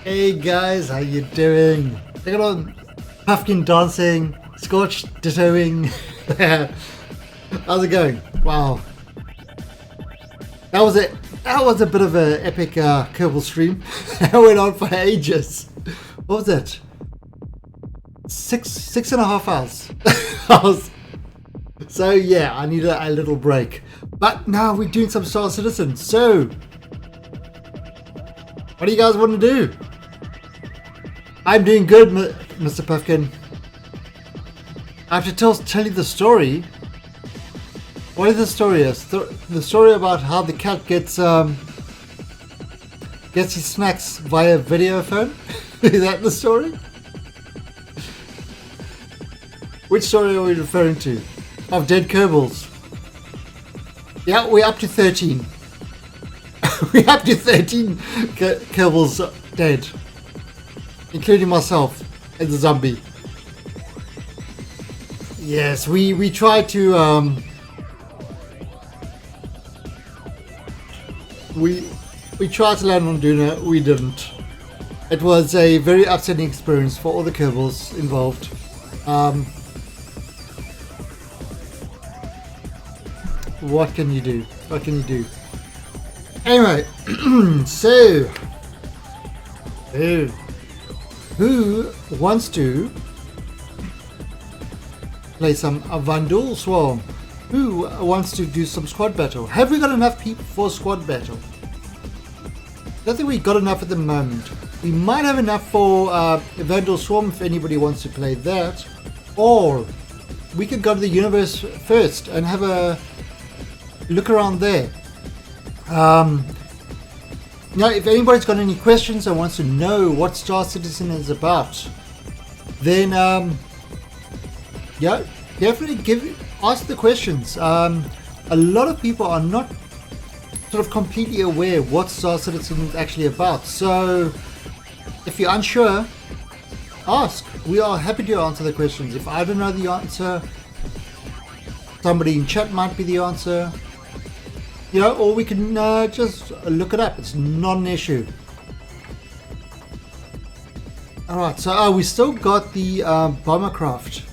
Hey guys, how you doing? Take it on Puffkin dancing, Scorch dittoing. How's it going? Wow. That was it. That was a bit of an epic Kerbal stream. It went on for ages. What was it? Six and a half hours. So yeah, I need a little break. But now we're doing some Star Citizen. So, what do you guys want to do? I'm doing good, Mr. Puffkin. I have to tell you the story. What is the story? The story about how the cat gets his snacks via video phone? Is that the story? Which story are we referring to? Of dead Kerbals. Yeah, we're up to 13. We're up to 13 Kerbals dead. Including myself as a zombie. Yes, we tried to we tried to land on Duna, we didn't. It was a very upsetting experience for all the Kerbals involved. What can you do? What can you do? Anyway, so who wants to play some Vanduul Swarm? Who wants to do some squad battle? Have we got enough people for squad battle? I don't think we got enough at the moment. We might have enough for Vanduul Swarm if anybody wants to play that. Or we could go to the universe first and have a look around there. Now, if anybody's got any questions or wants to know what Star Citizen is about, then yeah, definitely ask the questions. A lot of people are not sort of completely aware what Star Citizen is actually about. So if you're unsure, ask. We are happy to answer the questions. If I don't know the answer, somebody in chat might be the answer. You know, or we can just look it up. It's not an issue. Alright, so we still got the Bombercraft.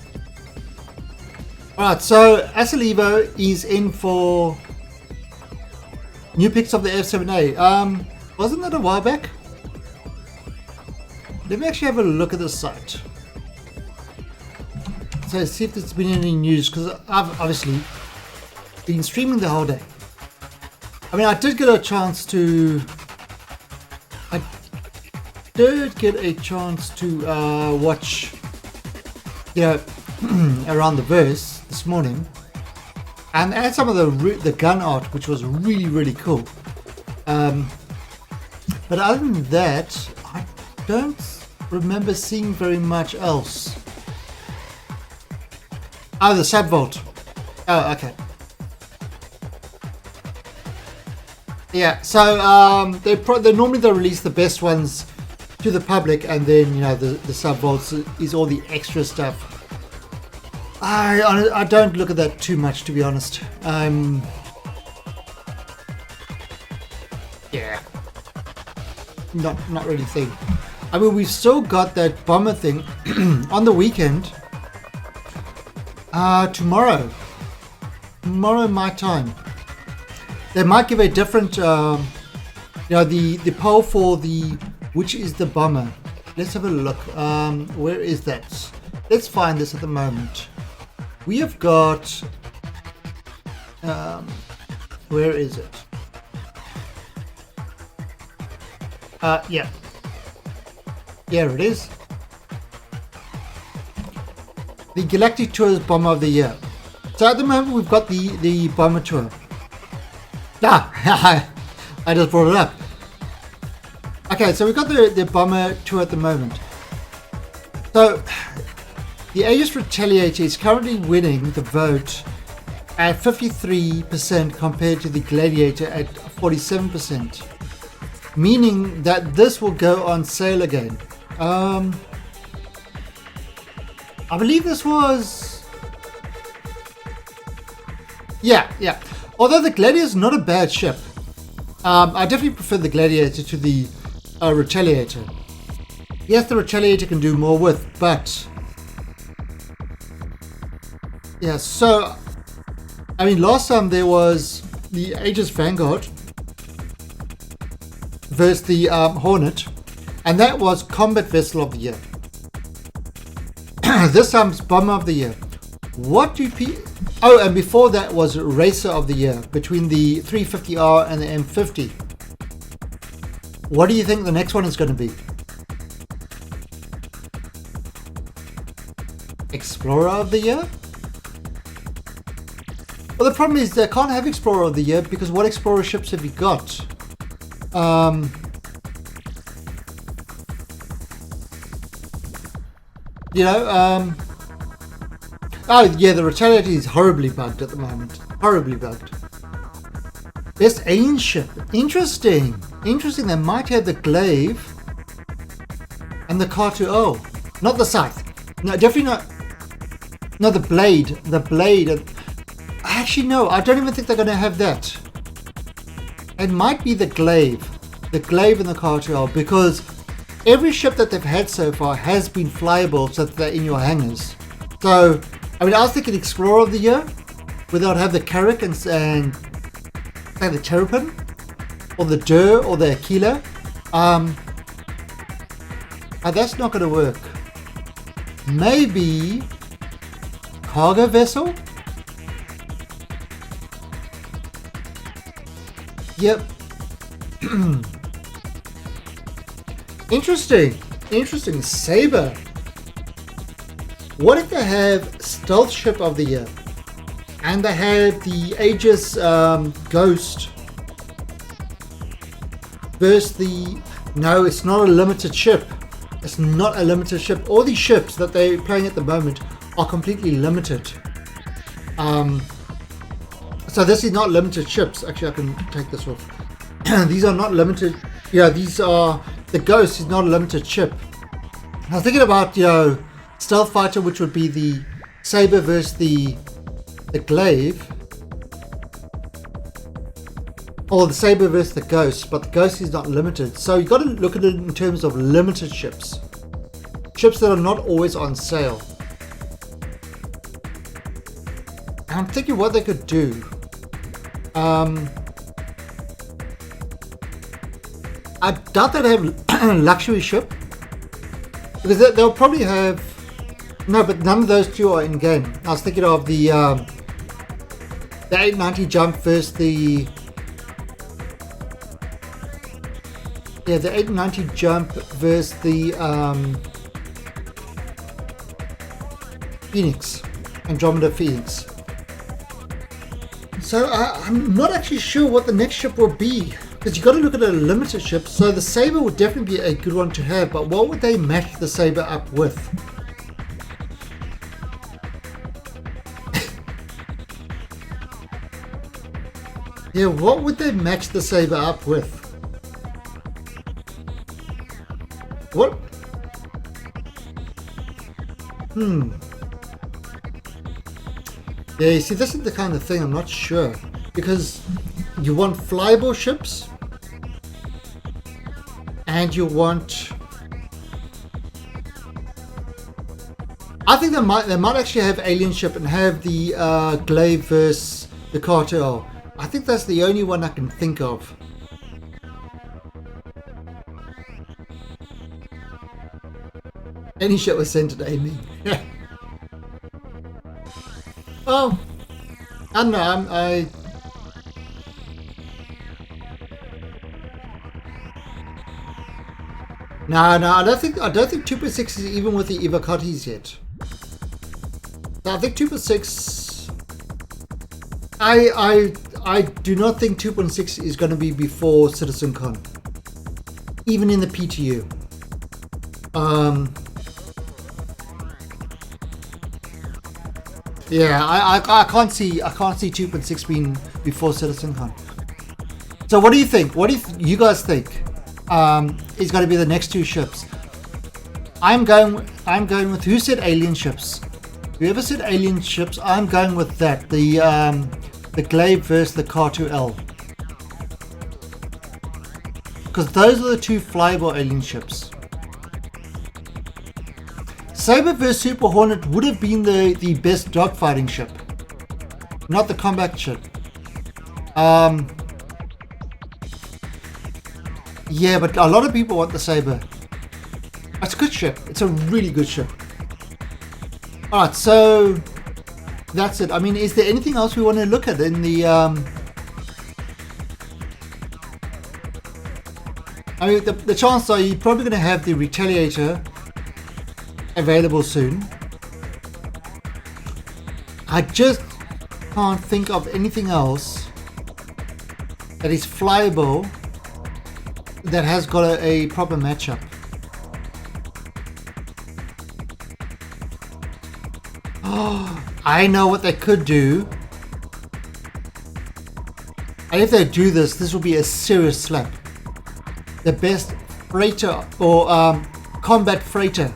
Alright, so Asalevo is in for new pics of the F7A. Wasn't that a while back? Let me actually have a look at the site. So see if there's been any news, because I've obviously been streaming the whole day. I mean, I did get a chance to watch, you know, around the verse this morning, and had some of the gun art, which was really cool. But other than that, I don't remember seeing very much else. Oh, the Subvault. Oh, okay. Yeah, so they normally release the best ones to the public, and then, you know, the Subvaults is all the extra stuff. I don't look at that too much, to be honest. Yeah, not really a thing. I mean, we've still got that bomber thing on the weekend. Tomorrow my time. They might give a different, you know, the poll for the which is the bomber. Let's have a look. Where is that? Let's find this at the moment. We have got. Where is it? Yeah. Here it is. The Galactic Tour's Bomber of the Year. So at the moment we've got the Bomber Tour. I just brought it up. Okay, so we've got the Bomber Tour at the moment. So the Aegis Retaliator is currently winning the vote at 53% compared to the Gladiator at 47%. Meaning that this will go on sale again. I believe this was... Yeah. Although the Gladiator is not a bad ship. I definitely prefer the Gladiator to the Retaliator. Yes, the Retaliator can do more with, but... Yeah, so... I mean, last time there was the Aegis Vanguard versus the Hornet, and that was Combat Vessel of the Year. This time's Bomber of the Year. What do you... Oh, and before that was Racer of the Year, between the 350R and the M50. What do you think the next one is going to be? Explorer of the Year? Well, the problem is they can't have Explorer of the Year because what Explorer ships have you got? You know, oh yeah, the Retaliator is horribly bugged at the moment. Horribly bugged. Best alien ship. Interesting. They might have the Glaive and the K2O. Not the Scythe. No, definitely not. No, the Blade. The Blade. Actually, no. I don't even think they're going to have that. It might be the Glaive. The Glaive and the K2O, because every ship that they've had so far has been flyable, so that they're in your hangars. So, I mean, I was thinking Explorer of the Year, where they'll have the Carrack and say the Terrapin, or the Dur, or the Aquila. That's not going to work. Maybe cargo vessel? Yep. Interesting. Saber. What if they have Stealth Ship of the Year? And they have the Aegis Ghost versus the... No, it's not a limited ship. It's not a limited ship. All these ships that they're playing at the moment are completely limited. So this is not limited ships. Actually, I can take this off. these are not limited. Yeah, these are, the Ghost is not a limited ship. I was thinking about, Stealth Fighter, which would be the Saber versus the Glaive. Or the Saber versus the Ghost, but the Ghost is not limited. So you've got to look at it in terms of limited ships. Ships that are not always on sale. And I'm thinking what they could do. I doubt they'd have a luxury ship. Because they'll probably have... No, but none of those two are in game. I was thinking of the 890 jump versus the... Yeah, the 890 jump versus the Phoenix. Andromeda Phoenix. So I'm not actually sure what the next ship will be. Because you've got to look at a limited ship. So the Saber would definitely be a good one to have. But what would they match the Saber up with? Yeah, what would they match the Saber up with? What? Yeah, you see, this is the kind of thing I'm not sure. Because you want flyable ships. And you want... I think they might actually have Alien Ship and have the Glaive versus the Cartel. I think that's the only one I can think of. Any ship was sent to Amy. Oh, I don't know. No, I don't think 2.6 is even with the Evocatis yet. No, I think 2.6. I do not think 2.6 is going to be before CitizenCon, even in the PTU. Yeah, I can't see 2.6 being before CitizenCon. So what do you think? What do you guys think is going to be the next two ships? I'm going with, who said alien ships? Whoever said alien ships, I'm going with that. The Glaive versus the Car2L. Because those are the two flyable alien ships. Saber vs Super Hornet would have been the best dogfighting ship, not the combat ship. Yeah, but a lot of people want the Saber. It's a good ship. It's a really good ship. Alright, so that's it. I mean, is there anything else we want to look at in the... I mean, the chances are you're probably going to have the Retaliator available soon. I just can't think of anything else that is flyable that has got a proper matchup. Oh, I know what they could do. And if they do this, this will be a serious slap. The best freighter or combat freighter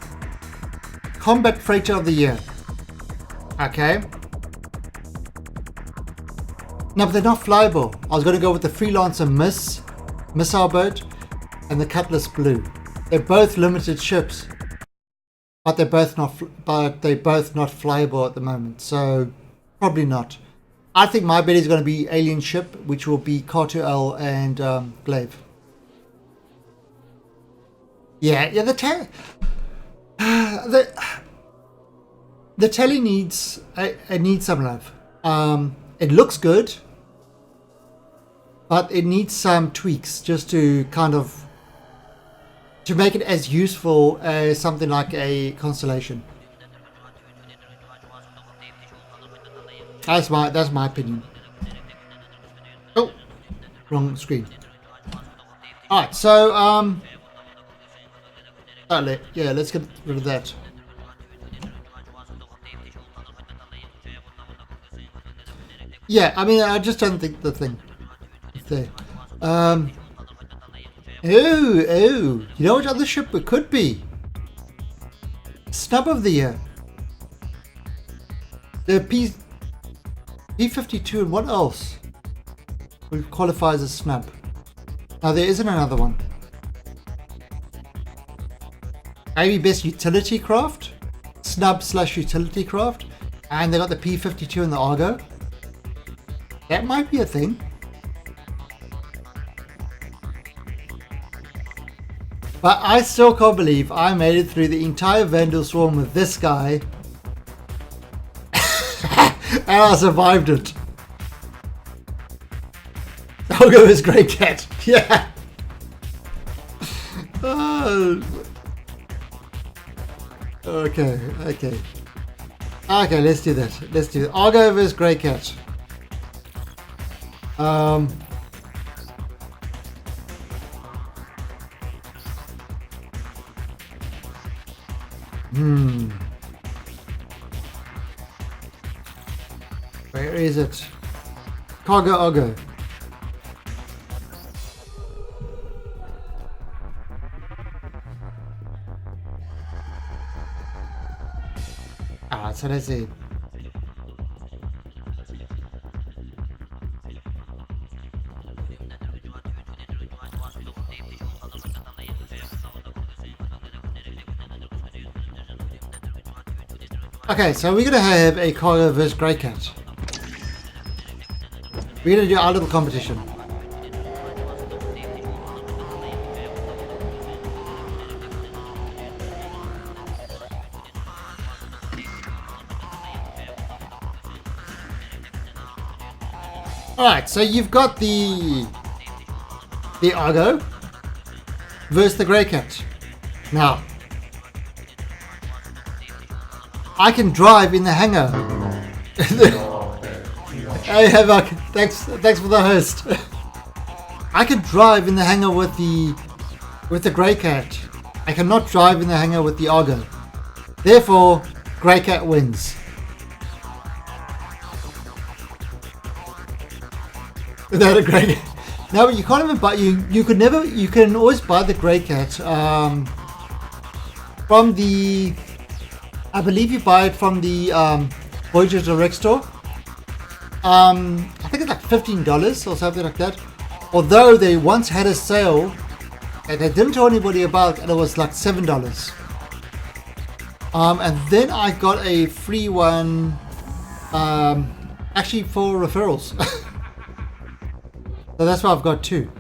of the year. Okay. No, but they're not flyable. I was going to go with the Freelancer missile boat and the Cutlass Blue. They're both limited ships, but they're both not flyable at the moment. So probably not. I think my bet is going to be Alien Ship, which will be Car2L and Glaive. Yeah, the telly needs some love. It looks good, but it needs some tweaks just to kind of to make it as useful as something like a Constellation. That's my opinion. Oh, wrong screen. All right, so yeah, let's get rid of that. Yeah, I mean, I just don't think the thing is there. Oh, you know what other ship it could be? Snub of the year. The P-52 and what else would qualify as a snub? Now there isn't another one. Maybe best utility craft? Snub / utility craft? And they got the P-52 and the Argo? That might be a thing. But I still can't believe I made it through the entire Vandal Swarm with this guy. And I survived it. Argo is Grey Cat. Yeah. Okay, let's do that. Let's do it. Argo vs Grey Cat. Where is it? Cargo Argo. So let's see. Okay, so we're gonna have a Cargo vs Grey Cat. We're gonna do our little competition. Alright, so you've got the Argo versus the Grey Cat. Now, I can drive in the hangar. Hey Havoc, thanks for the host. I can drive in the hangar with the Grey Cat. I cannot drive in the hangar with the Argo. Therefore, Grey Cat wins. Without a Grey Cat. No, but you can't even buy you can always buy the Grey Cat from the, I believe you buy it from the Voyager Direct store. I think it's like $15 or something like that. Although they once had a sale and they didn't tell anybody about, and it was like $7. And then I got a free one, actually for referrals. So that's why I've got two.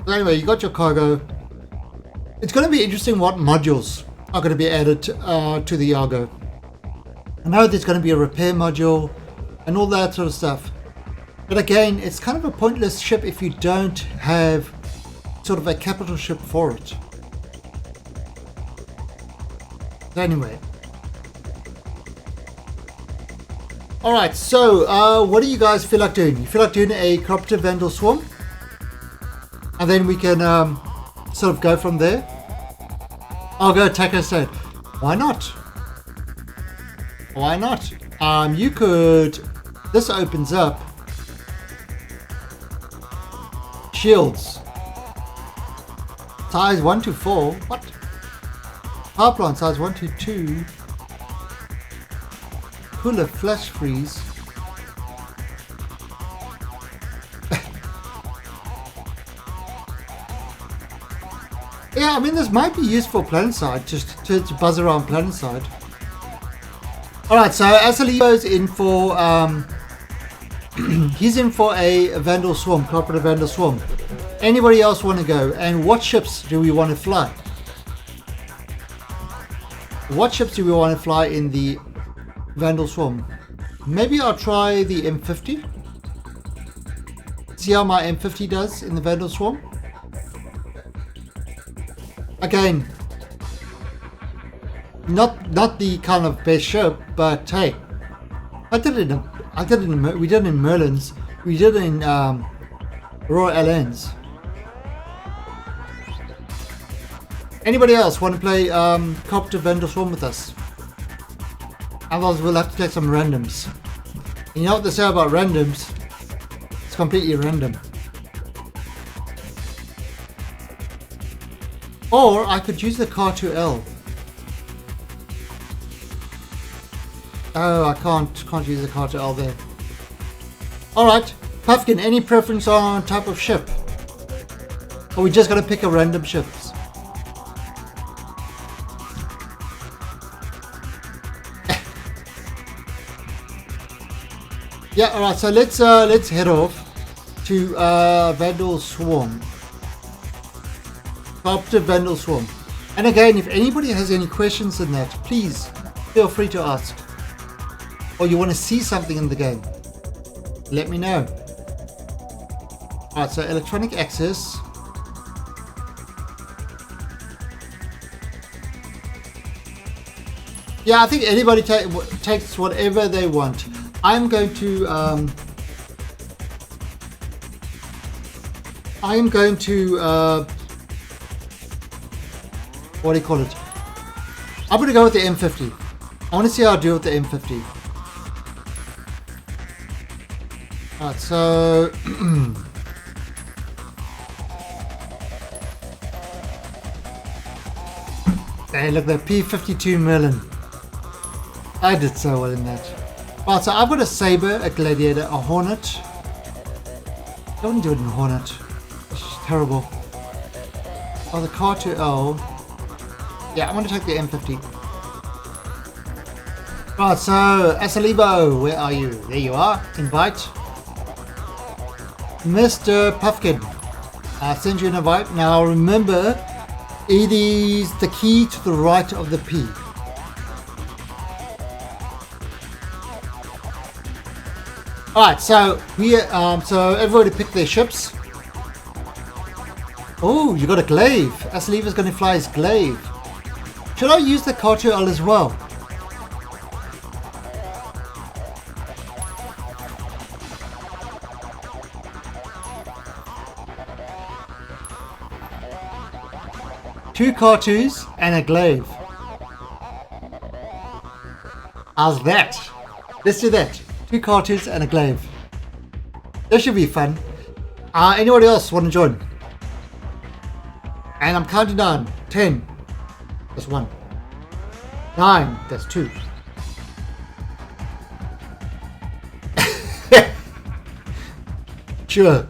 So anyway, you got your cargo. It's going to be interesting what modules are going to be added to the Argo. I know there's going to be a repair module and all that sort of stuff. But again, it's kind of a pointless ship if you don't have sort of a capital ship for it. So anyway. Alright, so what do you guys feel like doing? You feel like doing a Cooperative Vandal Swarm? And then we can sort of go from there. I'll go attack her state. Why not? Why not? You could... This opens up shields. Size 1 to 4. What? Power plant size 1 to 2. Cooler flash freeze. Yeah, I mean this might be useful planetside, just to buzz around planetside. Alright, so Asalibo's in for he's in for a Vandal Swarm, Cooperative Vandal Swarm. Anybody else want to go? And what ships do we want to fly? What ships do we want to fly in the Vandal Swarm? Maybe I'll try the M50. See how my M50 does in the Vandal Swarm. Again, not the kind of best ship, but hey, we did it in Merlin's, we did it in Royal LNs. Anybody else want to play Cooperative Vandal Swarm with us? Otherwise we'll have to take some randoms. And you know what they say about randoms? It's completely random. Or I could use the Car2L. Oh, I can't use the Car2L there. Alright, Puffkin, any preference on type of ship? Or we just gotta pick a random ships? Yeah, alright, so let's head off to Vandal Swarm. Cooperative Vandal Swarm. And again, if anybody has any questions in that, please feel free to ask. Or you want to see something in the game, let me know. Alright, so electronic access. Yeah, I think anybody takes whatever they want. I'm going to what do you call it? I'm going to go with the M50. I want to see how I do with the M50. Alright, so hey, look, the P52 Merlin. I did so well in that. Right, so I've got a Saber, a Gladiator, a Hornet. Don't do it in Hornet. It's terrible. Oh, the Car2L. Yeah, I'm going to take the M50. Right, so Asalibo, where are you? There you are. Invite. Mr. Puffkin, I sent you an invite. Now remember, it is the key to the right of the P. Alright, so we so everybody picked their ships. Oh, you got a glaive. Asaliva's going to fly his glaive. Should I use the Car2L as well? Two Car2s and a glaive. How's that? Let's do that. Two Car2s and a glaive. That should be fun. Anybody else want to join? And I'm counting down. 10. That's 1. 9. That's 2. Sure.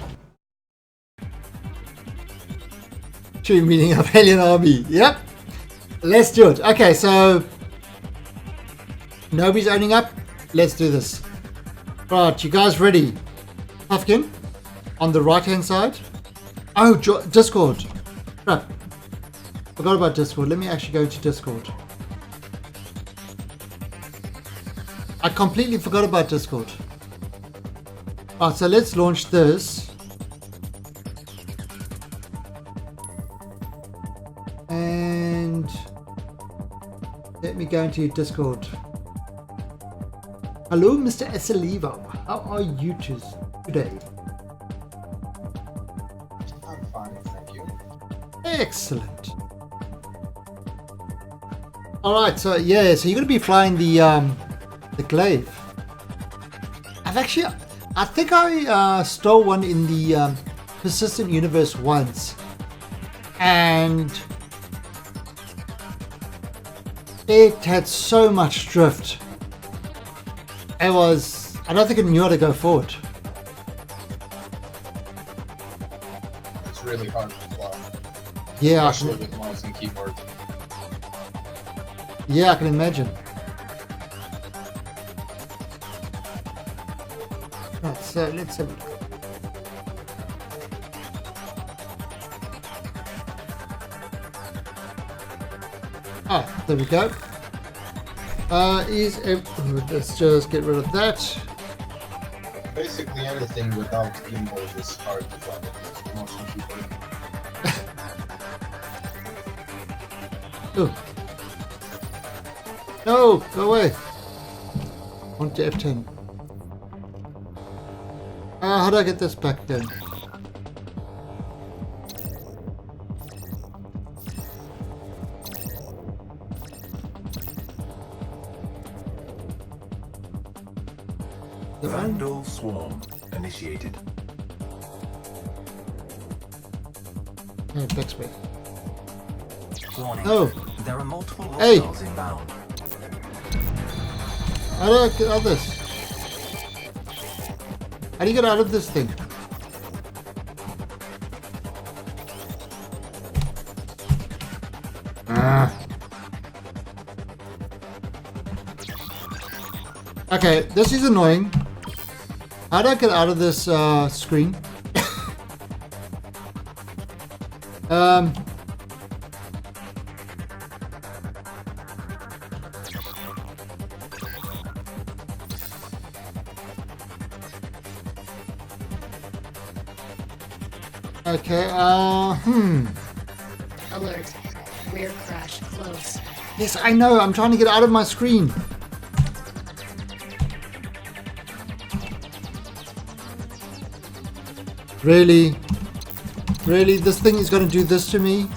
True meaning of Alien Army. Yep. Let's do it. Okay, so nobody's owning up. Let's do this. Right, you guys ready? Puffkin on the right hand side. Oh, Discord. Crap. Forgot about Discord. Let me actually go to Discord. I completely forgot about Discord. Alright, so let's launch this. And let me go into Discord. Hello, Mr. Asalivo. How are you today? I'm fine, thank you. Excellent. Alright, so yeah, so you're going to be flying the glaive. I think I stole one in the Persistent Universe once. And it had so much drift. I don't think it knew how to go forward. It's really hard to fly. Yeah, Especially with mouse and keyboard. Yeah, I can imagine. Right, so let's have a look. Ah, there we go. Let's just get rid of that. Basically anything without gimbal is hard to fly with mouse and keyboard. Oh. No, go away. On to F10. How do I get this back again? The one? Vandal swarm initiated. No, backspace. Warning. Oh, There are multiple Hey. hostiles inbound. how do I get out of this? How do you get out of this thing? Okay, this is annoying. How do I get out of this screen? Okay, Alert. Rear crash close. Yes, I know. I'm trying to get out of my screen. Really? Really? This thing is going to do this to me?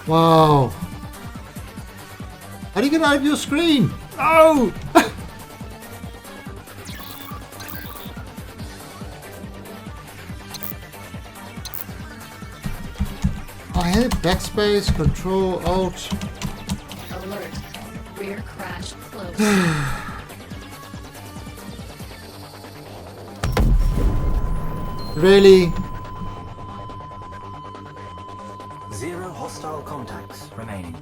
Wow. How do you get out of your screen? Oh! I hit backspace, control, alt. Alert. Rear crash close. Really? 0 hostile contacts remaining.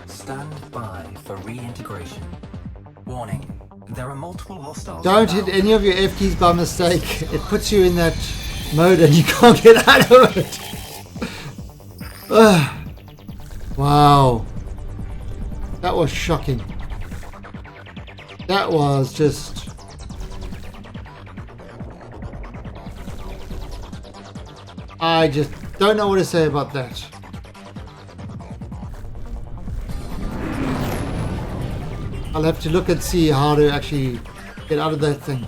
Stand by for reintegration. Warning. There are multiple hostiles Don't hit inbound. any of your F keys by mistake. It puts you in that mode and you can't get out of it. Ugh. Wow. That was shocking. That was just... I just don't know what to say about that. I'll have to look and see how to actually get out of that thing.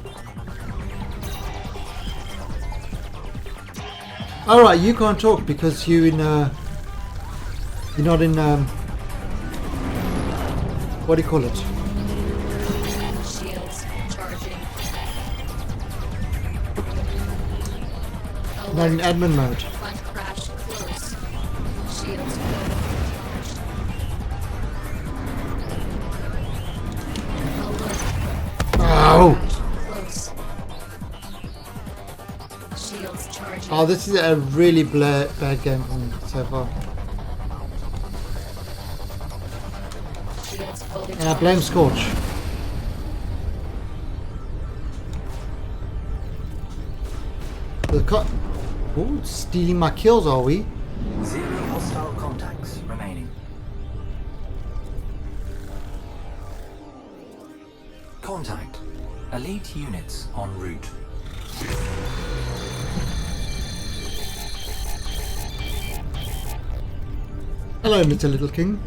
Alright, you can't talk because you're in you're not in what do you call it? Shields charging. Not in admin mode. Front crash close. Shields Alert. Ow! Close. Shields charging. Oh, this is a really bad game for me so far. Shields fully And I blame Scorch. Ooh, stealing my kills, are we? 0 hostile contacts remaining. Contact. Elite units en route. Hello, Mr. Little King.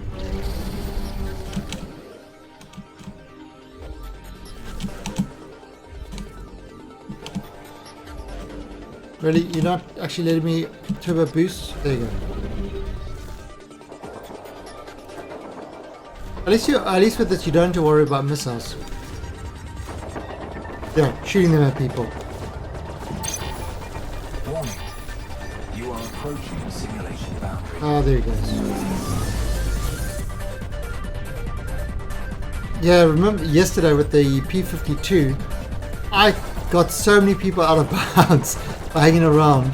Really? You're not actually letting me turbo boost? There you go. At least with this you don't have to worry about missiles. Yeah, shooting them at people. Warning. You are approaching simulation boundary. Ah, there he goes. Yeah, remember yesterday with the P-52, I got so many people out of bounds by hanging around.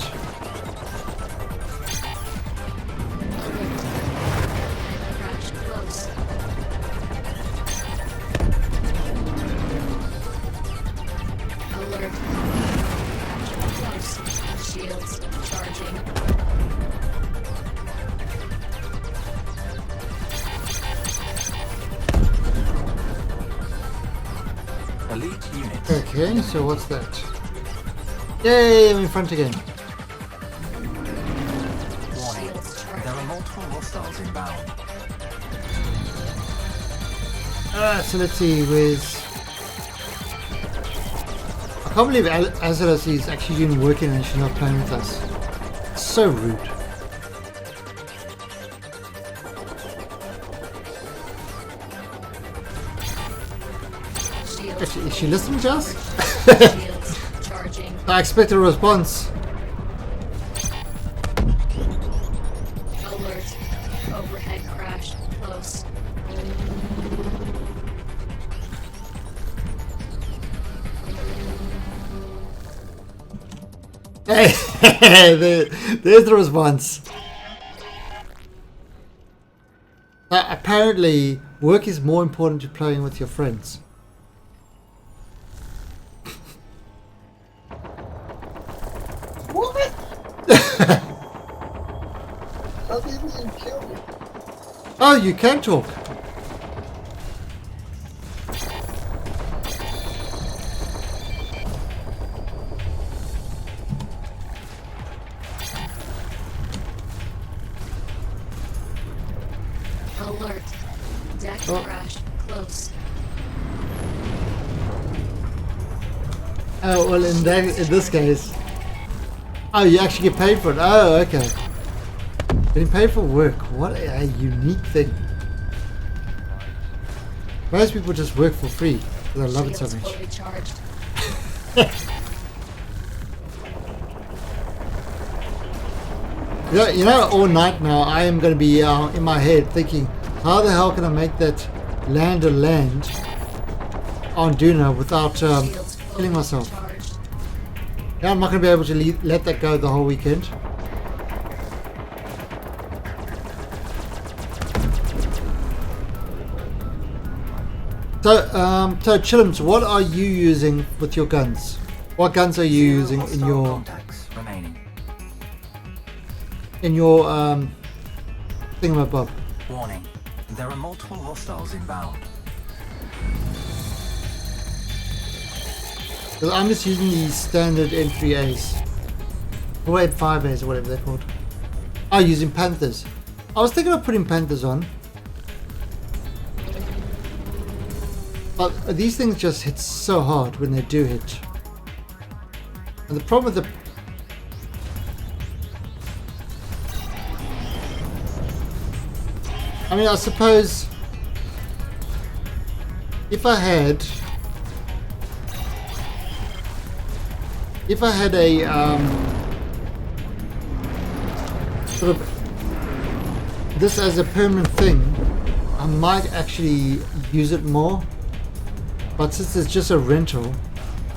crash close. Alert. Crash close. Shields charging. Elite units. Okay, so what's that? Yay, I'm in front again. Warning. Shields There charging. are multiple hostiles inbound. So let's see, where's... I can't believe Azeroth is actually doing work and she's not playing with us. So rude. Shields. Is she listening to us? Shields charging. I expect a response. Alert. Overhead crash close. Hey, there's the response. Apparently, work is more important to playing with your friends. What? How did you kill me? Oh, you can talk. Alert. Deck Oh. crash close. Oh, well, in this case. Oh, you actually get paid for it. Oh, okay. Getting paid for work. What a unique thing. Most people just work for free because I love it so Shields much. fully charged. You know, all night now I am going to be in my head thinking, how the hell can I make that land on Duna without Shields fully killing myself? charged. Yeah, I'm not going to be able to let that go the whole weekend. So Chillums, what are you using with your guns? What guns are you using in Hostile your contacts remaining. thingamabob? Warning. There are multiple hostiles inbound. Because I'm just using these standard M3As. Or M5As or whatever they're called. Oh, using Panthers. I was thinking of putting Panthers on. But these things just hit so hard when they do hit. And the problem with the... I mean, I suppose... If I had a sort of this as a permanent thing, I might actually use it more. But since it's just a rental,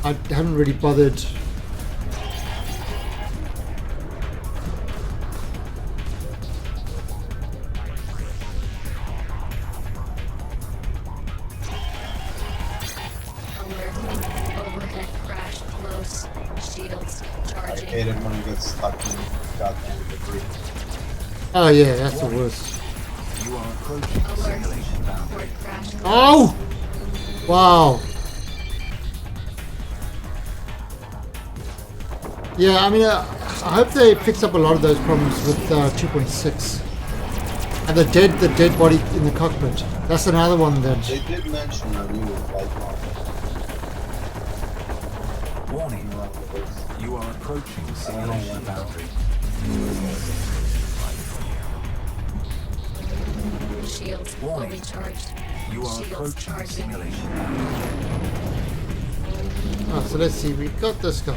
I haven't really bothered. Alert. Overhead crash close. Shields I charging. hate it when it gets stuck in goddamn debris. Oh yeah, that's the worst. You are approaching the Alert. simulation boundary. Port crash close. Oh! Wow. Yeah, I mean, I hope they fix up a lot of those problems with 2.6. And the dead body in the cockpit. That's another one that... They did mention a new flight model. Warning. You are approaching the simulation boundary. Shields Warning. fully charged. You are Shields approaching the charging. simulation boundary. Oh, so let's see, we've got this guy.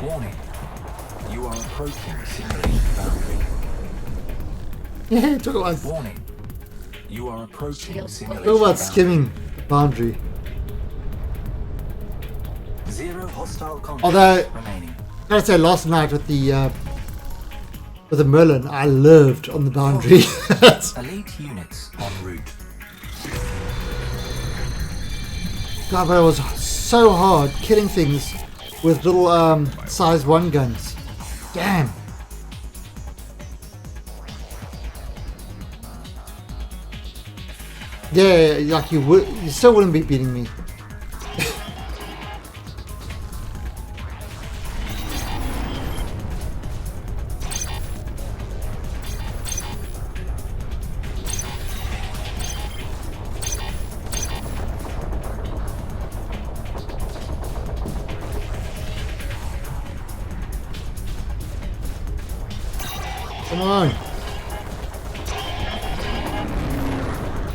Warning. You are approaching the simulation boundary. Yeah, talk about, Warning. You are approaching the Shields simulation talk about boundary. skimming the boundary. Zero hostile contacts Although- remaining. I gotta say, last night with the Merlin, I lived on the boundary. Elite units en route. God, but it was so hard killing things with little size 1 guns. Damn. Yeah, like you still wouldn't be beating me. Come on.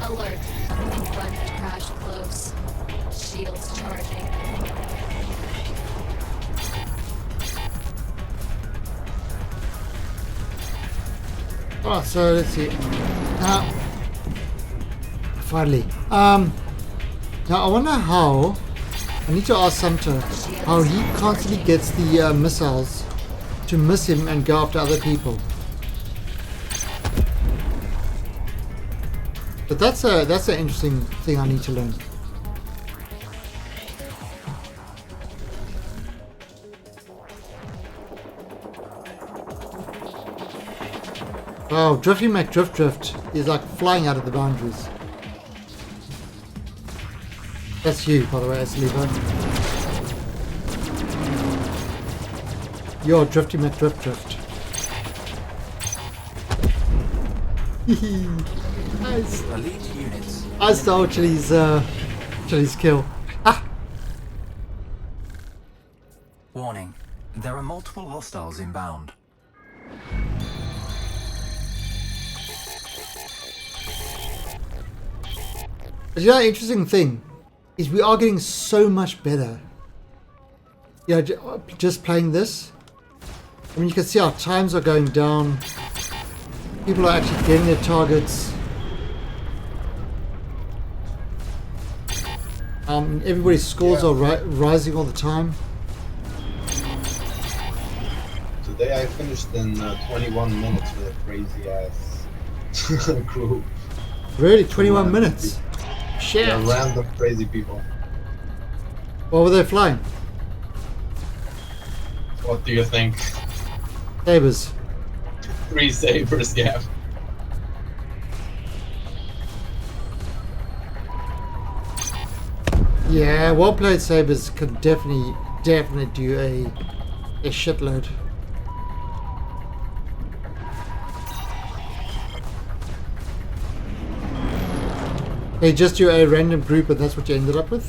Alert. Front crash close. Shields charging. Alright, so let's see. Finally. Now I wonder how. I need to ask Sumter how he constantly gets the missiles to miss him and go after other people. But that's an interesting thing I need to learn. Wow, Drifty McDrift is like flying out of the boundaries. That's you, by the way, as Levo. You're Drifty McDrift. Nice. Elite units. I stole Chili's kill. Ah! Warning. There are multiple hostiles inbound. But you know, interesting thing is we are getting so much better. Yeah, just playing this. I mean, you can see our times are going down. People are actually getting their targets. Everybody's scores are rising all the time. Today I finished in 21 minutes with a crazy ass crew. Really, 21 minutes. Shit. Yeah, random crazy people. What were they flying? What do you think? Sabers. 3 sabers, yeah. Yeah, well played Sabers could definitely do a shitload. Hey, just do a random group and that's what you ended up with?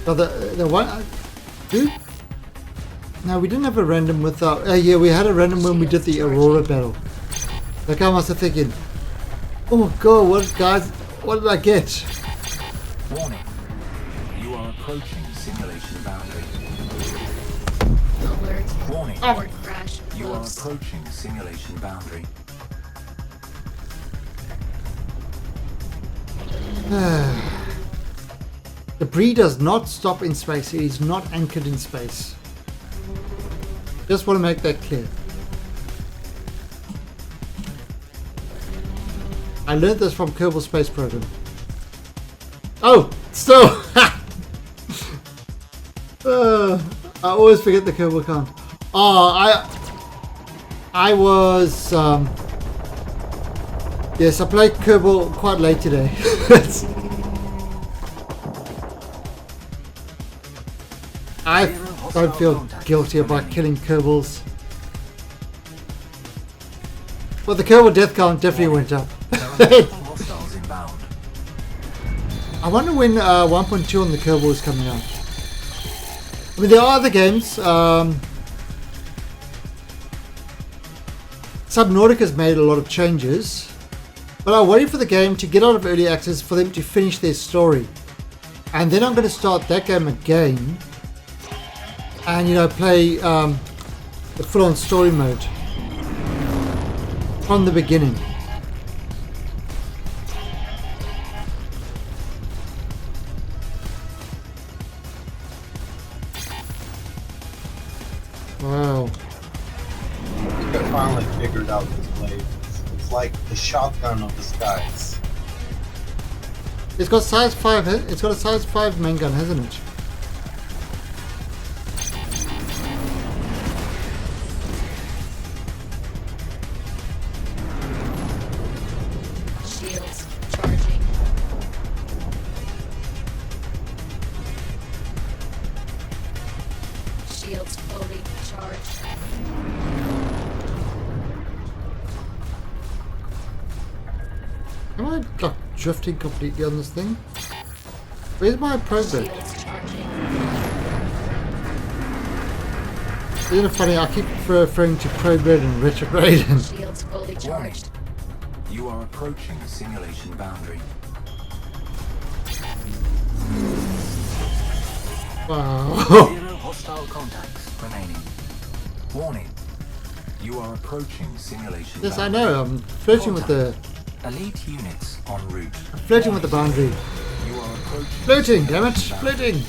Oh, the one... Dude? No, we didn't have a random with our... yeah, we had a random when we did the Aurora battle. Like I must have thinking, oh god, what did I get? Warning. You are approaching simulation boundary. Alert. Warning. Front crash You are close. approaching simulation boundary. Debris does not stop in space. It is not anchored in space. Just want to make that clear. I learned this from Kerbal Space Program. Oh, still! I always forget the Kerbal count. Oh, I was... yes, I played Kerbal quite late today. I don't feel guilty about killing Kerbals. Well, the Kerbal death count definitely went up. There are multiple hostiles inbound. I wonder when 1.2 on the Kerbal is coming out. I mean, there are other games. Subnautica's made a lot of changes, but I'm waiting for the game to get out of early access for them to finish their story, and then I'm going to start that game again, and play the full-on story mode from the beginning. Wow. I think I finally figured out this blade. It's like the shotgun of the skies. It's got size 5, it's got a size 5 main gun, hasn't it? Shields charging. Shields fully charged. Am I like drifting completely on this thing? Where's my progress? Shields charging. Isn't it funny? I keep referring to prograde and retrograde. Shields fully Warning. charged. You are approaching simulation boundary. Wow. 0 hostile contacts remaining. Warning. You are approaching simulation Yes, I boundary. know. I'm flirting with the Elite units en route. flirting with the boundary. You are approaching Flirting, damn it, simulation boundary. flirting.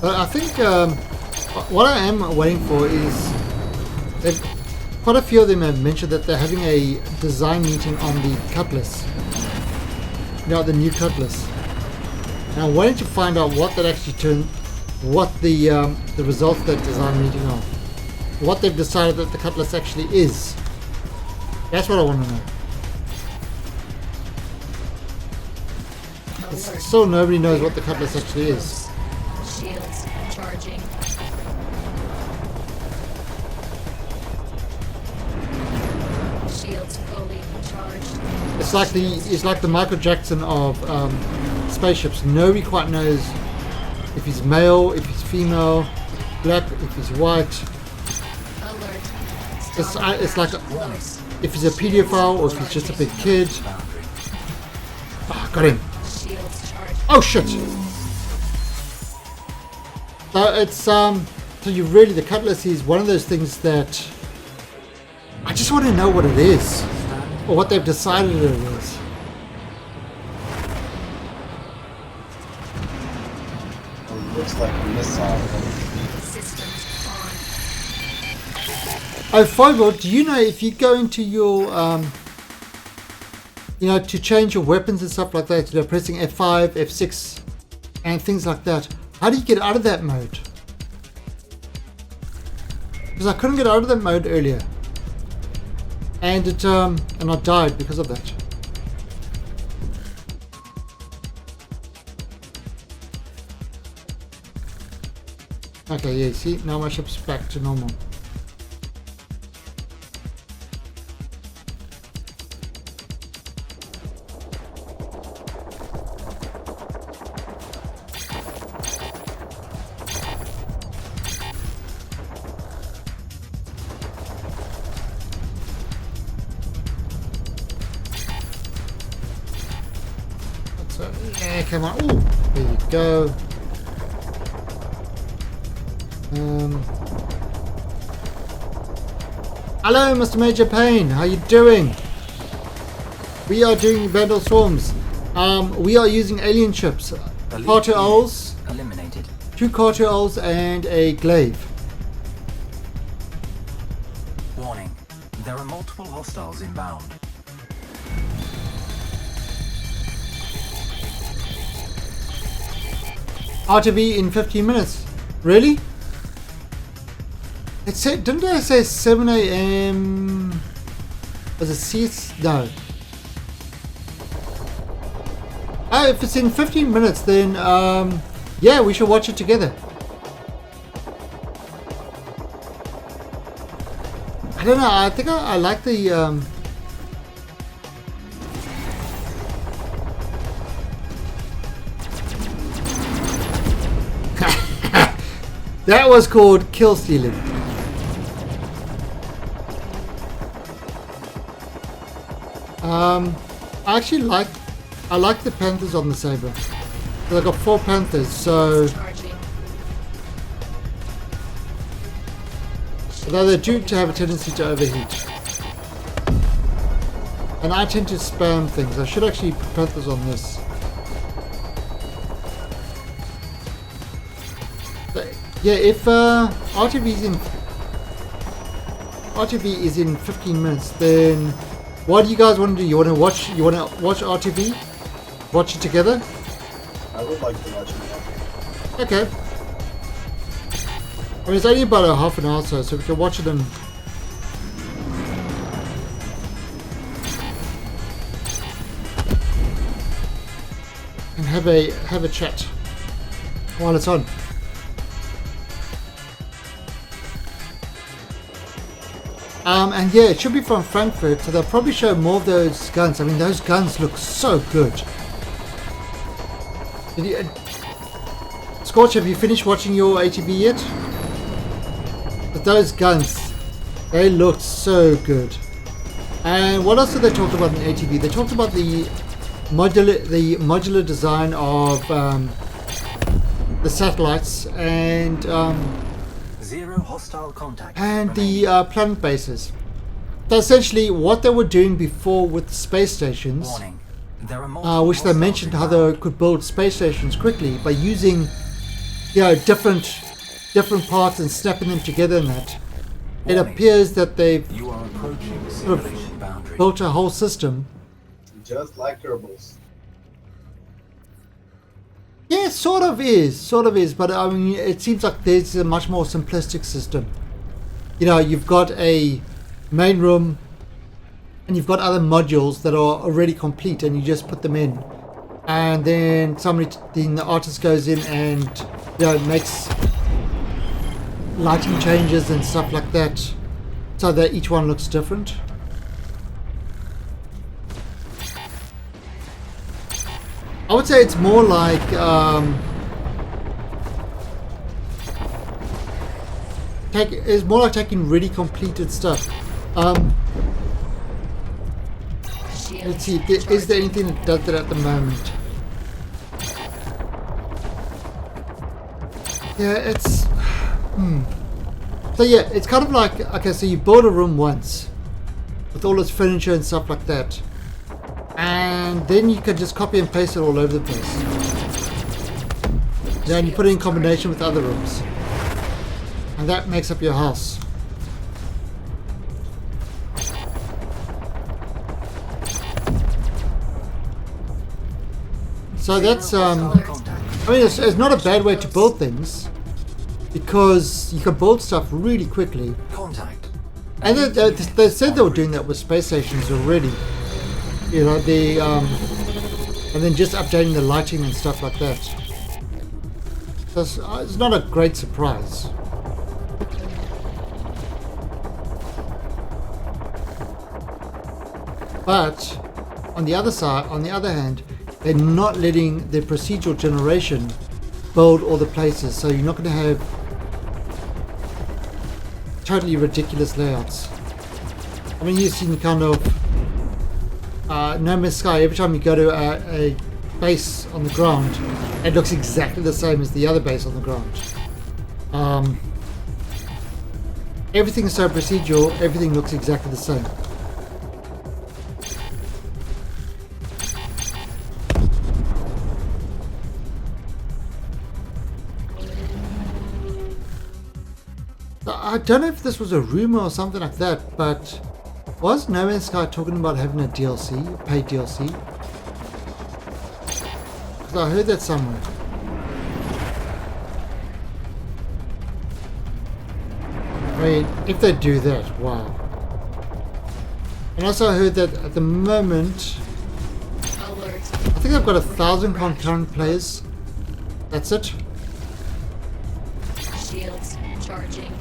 But I think what I am waiting for is that quite a few of them have mentioned that they're having a design meeting on the Cutlass. You know, the new Cutlass. And I'm waiting to find out what that actually what the results of that design meeting are. What they've decided that the Cutlass actually is. That's what I want to know. Alert. Still nobody knows what the Cutlass actually is. Shields charging. Shields fully charged. It's like the Michael Jackson of spaceships. Nobody quite knows if he's male, if he's female, black, if he's white. Alert. It's like Close. if he's a pedophile or if he's just a big kid. Boundary. Ah, got him. Shields charged. Oh shit! So it's so you really, the Cutlass is one of those things that I just want to know what it is or what they've decided it is. It looks like a missile. Systems on. Oh, Fireball, do you know if you go into your, you know, to change your weapons and stuff like that, you know, pressing F5, F6, and things like that, how do you get out of that mode? Because I couldn't get out of that mode earlier, and and I died because of that. Okay, yeah, see, now my ship's back to normal. So, yeah, come on. Ooh, there you go. Hello, Mr. Major Payne. How you doing? We are doing Vandal Swarms. We are using alien ships. Elite Carter units Owls, eliminated. 2 Carter Owls, and a Glaive. Warning. There are multiple hostiles inbound. RTV in 15 minutes. Really? It said, didn't I say 7 a.m.? Was it CS? No. Oh, if it's in 15 minutes, then yeah, we should watch it together. I don't know. I think I like the. That was called kill stealing. I actually like the Panthers on the Saber. So I got 4 Panthers, so Charging. although they're due to have a tendency to overheat. And I tend to spam things. I should actually put Panthers on this. But yeah, if RTV is in 15 minutes, then what do you guys want to do? You want to watch RTV? Watch it together? I would like to watch it. Okay. I mean, it's only about a half an hour or so we can watch it and have a chat while it's on. And yeah, it should be from Frankfurt, so they'll probably show more of those guns. I mean, those guns look so good. Did you, Scorch, have you finished watching your ATV yet? But those guns, they look so good. And what else did they talk about in the ATV? They talked about the modular design of the satellites and Zero hostile contact. and the planet bases. So essentially, what they were doing before with the space stations, Warning. There are multiple which they hostiles mentioned how inbound. they could build space stations quickly by using, different parts and snapping them together and that. It Warning. appears that they've You are approaching sort of simulation boundary. built a whole system. Just like Kerbals. Yeah, sort of is, but I mean, it seems like there's a much more simplistic system. You know, you've got a main room, and you've got other modules that are already complete, and you just put them in, and then then the artist goes in and makes lighting changes and stuff like that, so that each one looks different. I would say it's more like it's more like taking really completed stuff. Let's see, is there anything that does that at the moment? Yeah, it's so yeah, it's kind of like, okay, so you build a room once with all its furniture and stuff like that, and then you can just copy and paste it all over the place. Then you put it in combination with other rooms, and that makes up your house. So that's Hostile contact. I mean, it's not a bad way to build things, because you can build stuff really quickly. Contact. And they said they were doing that with space stations already. You know, and then just updating the lighting and stuff like that. So it's not a great surprise. But on the other hand, they're not letting the procedural generation build all the places, so you're not going to have totally ridiculous layouts. I mean, you've seen kind of No Man's Sky. Every time you go to a base on the ground, it looks exactly the same as the other base on the ground. Everything is so procedural, everything looks exactly the same. I don't know if this was a rumor or something like that, but was No Man's Sky talking about having a DLC, a paid DLC? Because I heard that somewhere. I mean, if they do that, wow. And also I heard that at the moment, Alert. I think they've got 1,000 concurrent players. That's it. Shields charging.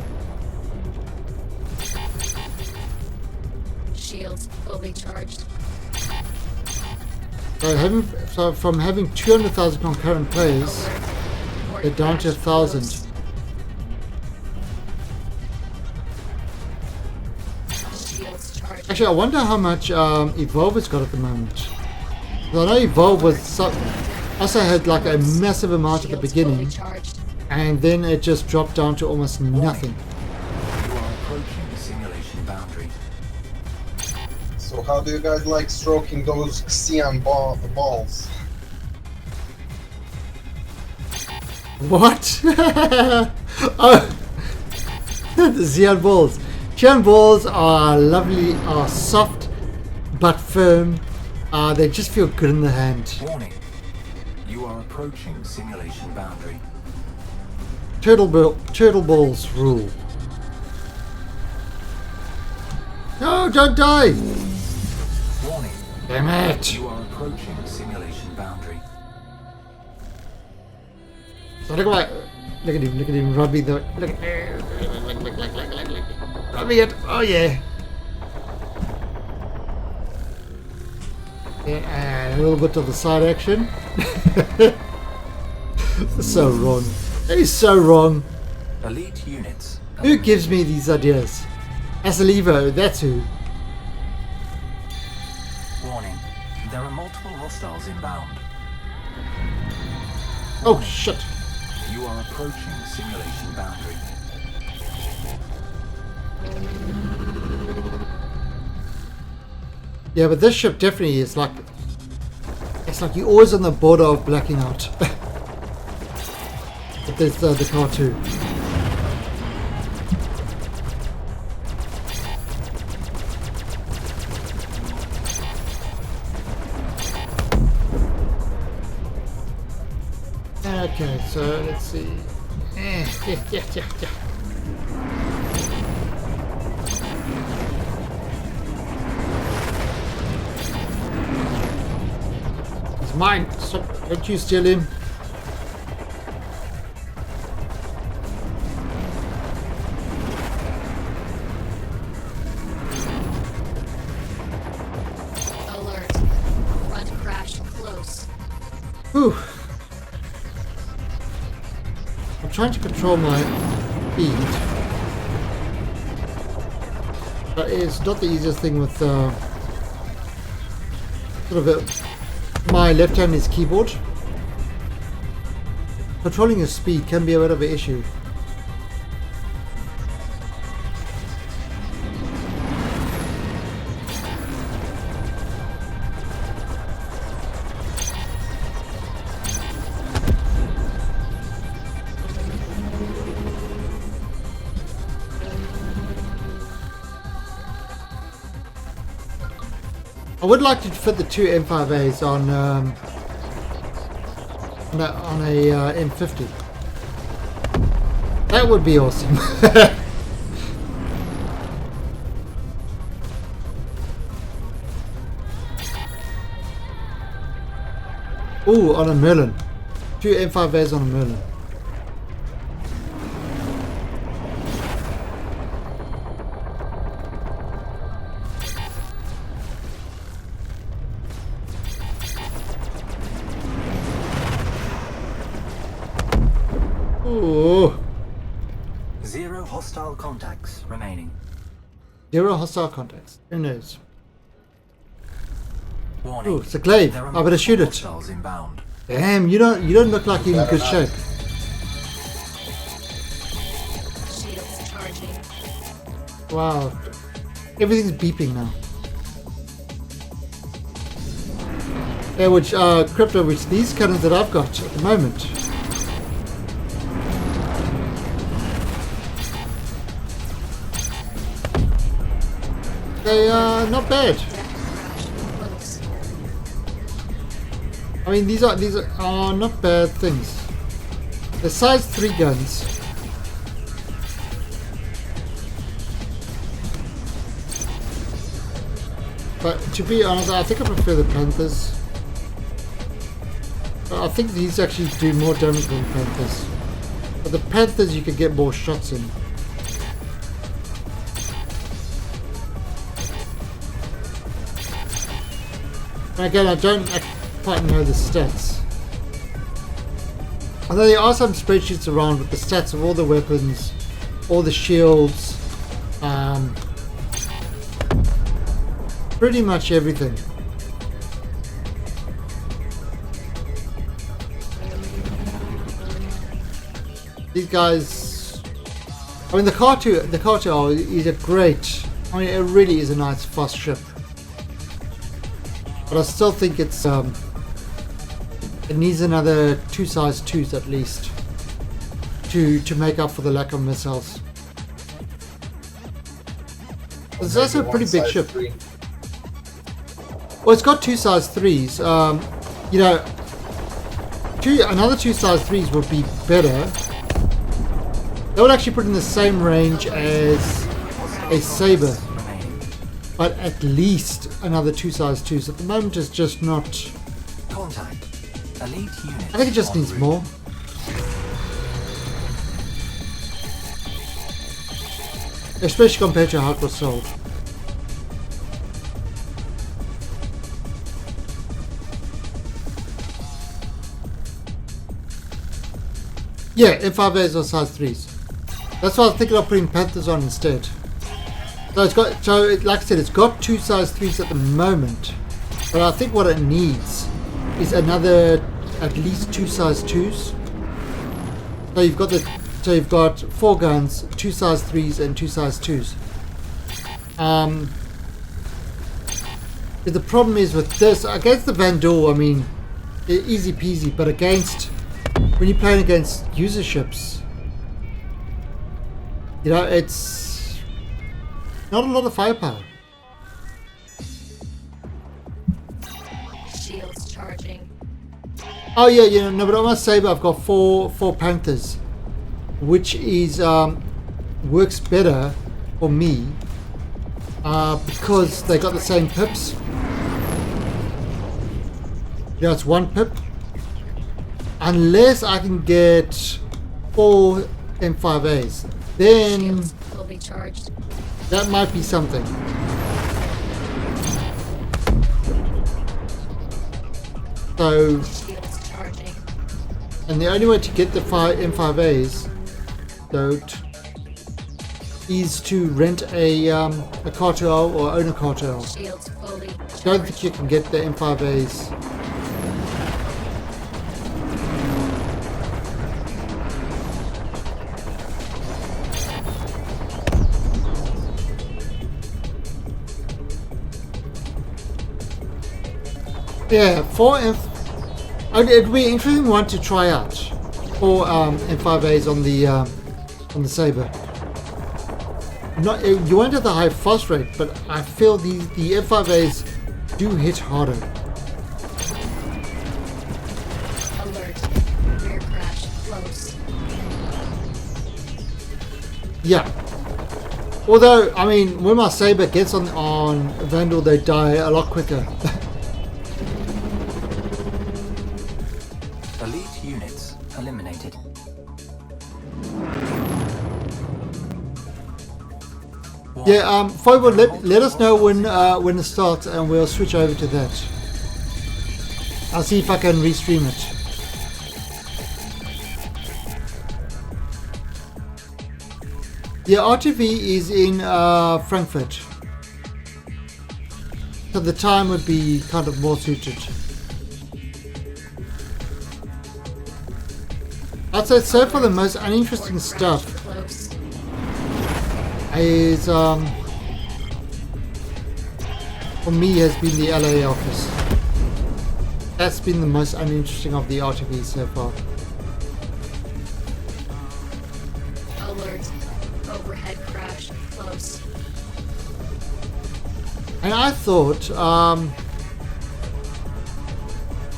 Shields fully charged. So from having 200,000 concurrent players, Alert. Report they're down to crash 1,000. close. Shields charging. Actually, I wonder how much Evolve has got at the moment. 'Cause I know Evolve also had like a massive amount at the Shields fully beginning, charged. and then it just dropped down to almost nothing. You are approaching the simulation boundary. So how do you guys like stroking those Xian balls? What? Oh, the Xian balls. Xian balls are lovely, are soft but firm. They just feel good in the hand. Warning. You are approaching simulation boundary. Turtle balls rule. No, don't die! Warning. Damn it! You are approaching simulation boundary. So look at him, rubbing the, look, rubbing it, oh yeah, And a little bit of the side action. So wrong. That is so wrong. Elite units. Who gives me these ideas? Asalivo, that's who. Warning. There are multiple hostiles inbound. Oh shit. You are approaching simulation boundary. Yeah, but this ship definitely is like... It's like you're always on the border of blacking out. But there's the car too. Okay, so let's see. Yeah. It's mine. Stop. Don't you steal him. Alert. Front crash close. Whew. I'm trying to control my speed. But it's not the easiest thing with my left hand is keyboard. Controlling your speed can be a bit of an issue. I would like to fit the two M5As on a M50. That would be awesome. Ooh, on a Merlin. Two M5As on a Merlin. Ooh. 0 hostile contacts remaining. 0 hostile contacts. Who knows? Warning. Ooh, it's a glaive. There are I better shoot it. hostiles inbound. Damn, you don't look like you're in good shape. Shields charging. Wow. Everything's beeping now. Yeah, which crypto, which these cannons that I've got at the moment. They are not bad. Crash close. I mean, these are not bad things. The size 3 guns. But to be honest, I think I prefer the Panthers. I think these actually do more damage than the Panthers. But the Panthers you could get more shots in. And again, I don't quite know the stats. Although there are some spreadsheets around with the stats of all the weapons, all the shields, pretty much everything. These guys, I mean the K2 is a great, I mean it really is a nice fast ship. But I still think it's it needs another 2 size 2s at least to make up for the lack of missiles. It's also a pretty big ship. Well, it's got 2 size 3s. You know, another 2 size 3s would be better. They would actually put in the same range as a Sabre, but at least another 2 size 2s. At the moment, it's just not. Contact. Elite units. I think it just en needs route. more. Especially compared to how it was sold. Yeah, M5As are size 3s. That's why I was thinking of putting Panthers on instead. So it's got, like I said, it's got 2 size 3s at the moment. But I think what it needs is another, at least 2 size 2s. So you've got 4 guns, 2 size 3s and 2 size 2s. The problem is with this, against the Vandal, I mean, easy peasy, but when you're playing against user ships, you know, it's not a lot of firepower. Shields charging. Oh yeah, no, but I must say, I've got four Panthers, which is works better for me because they got the same pips. You know, it's 1 pip. Unless I can get 4 M5As, then Shields will be charged. that might be something. So, Shields charging. and the only way to get the M5As, though, is to rent a cartel or own a cartel. Shields fully Don't charged. think you can get the M5As. Yeah, it'd be an interesting one to try out. 4 M5As on the Sabre. You won't have the high fast rate, but I feel the M5As do hit harder. Alert. Rear crash close. Yeah. Although, I mean, when my Sabre gets on Vandal, they die a lot quicker. Elite units eliminated. Yeah, Fireball, let us know when it starts, and we'll switch over to that. I'll see if I can restream it. Yeah, RTV is in Frankfurt, so the time would be kind of more suited. I'd say so far the most uninteresting stuff Close. is for me has been the LA office. That's been the most uninteresting of the RTVs so far. Alert. Overhead crash close. And I thought,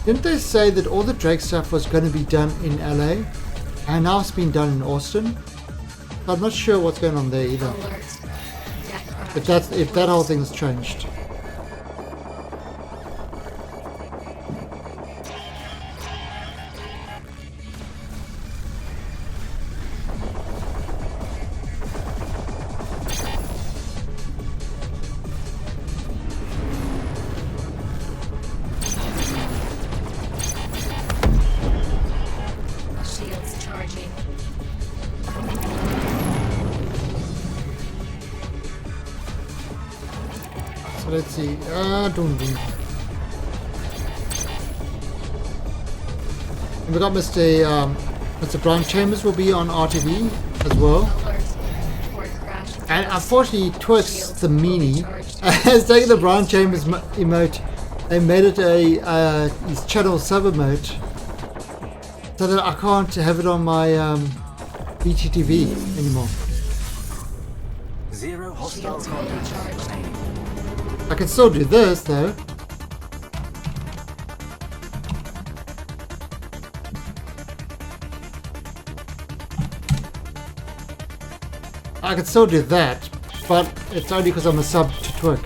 didn't they say that all the Drake stuff was going to be done in LA, and now it's been done in Austin? I'm not sure what's going on there either. Alert. Deck crash. If that whole thing's changed. Shields charging. So let's see. Dun. And we got Mr. Brian Chambers will be on RTV as well. Alert. Port crash. And unfortunately, Twix, the meanie, has taken the Brian Chambers emote and made it his channel sub emote, so that I can't have it on my BTTV anymore. 0 hostile Shields fully contacts charged. remaining. I can still do this though. I can still do that, but it's only because I'm a sub to Twig.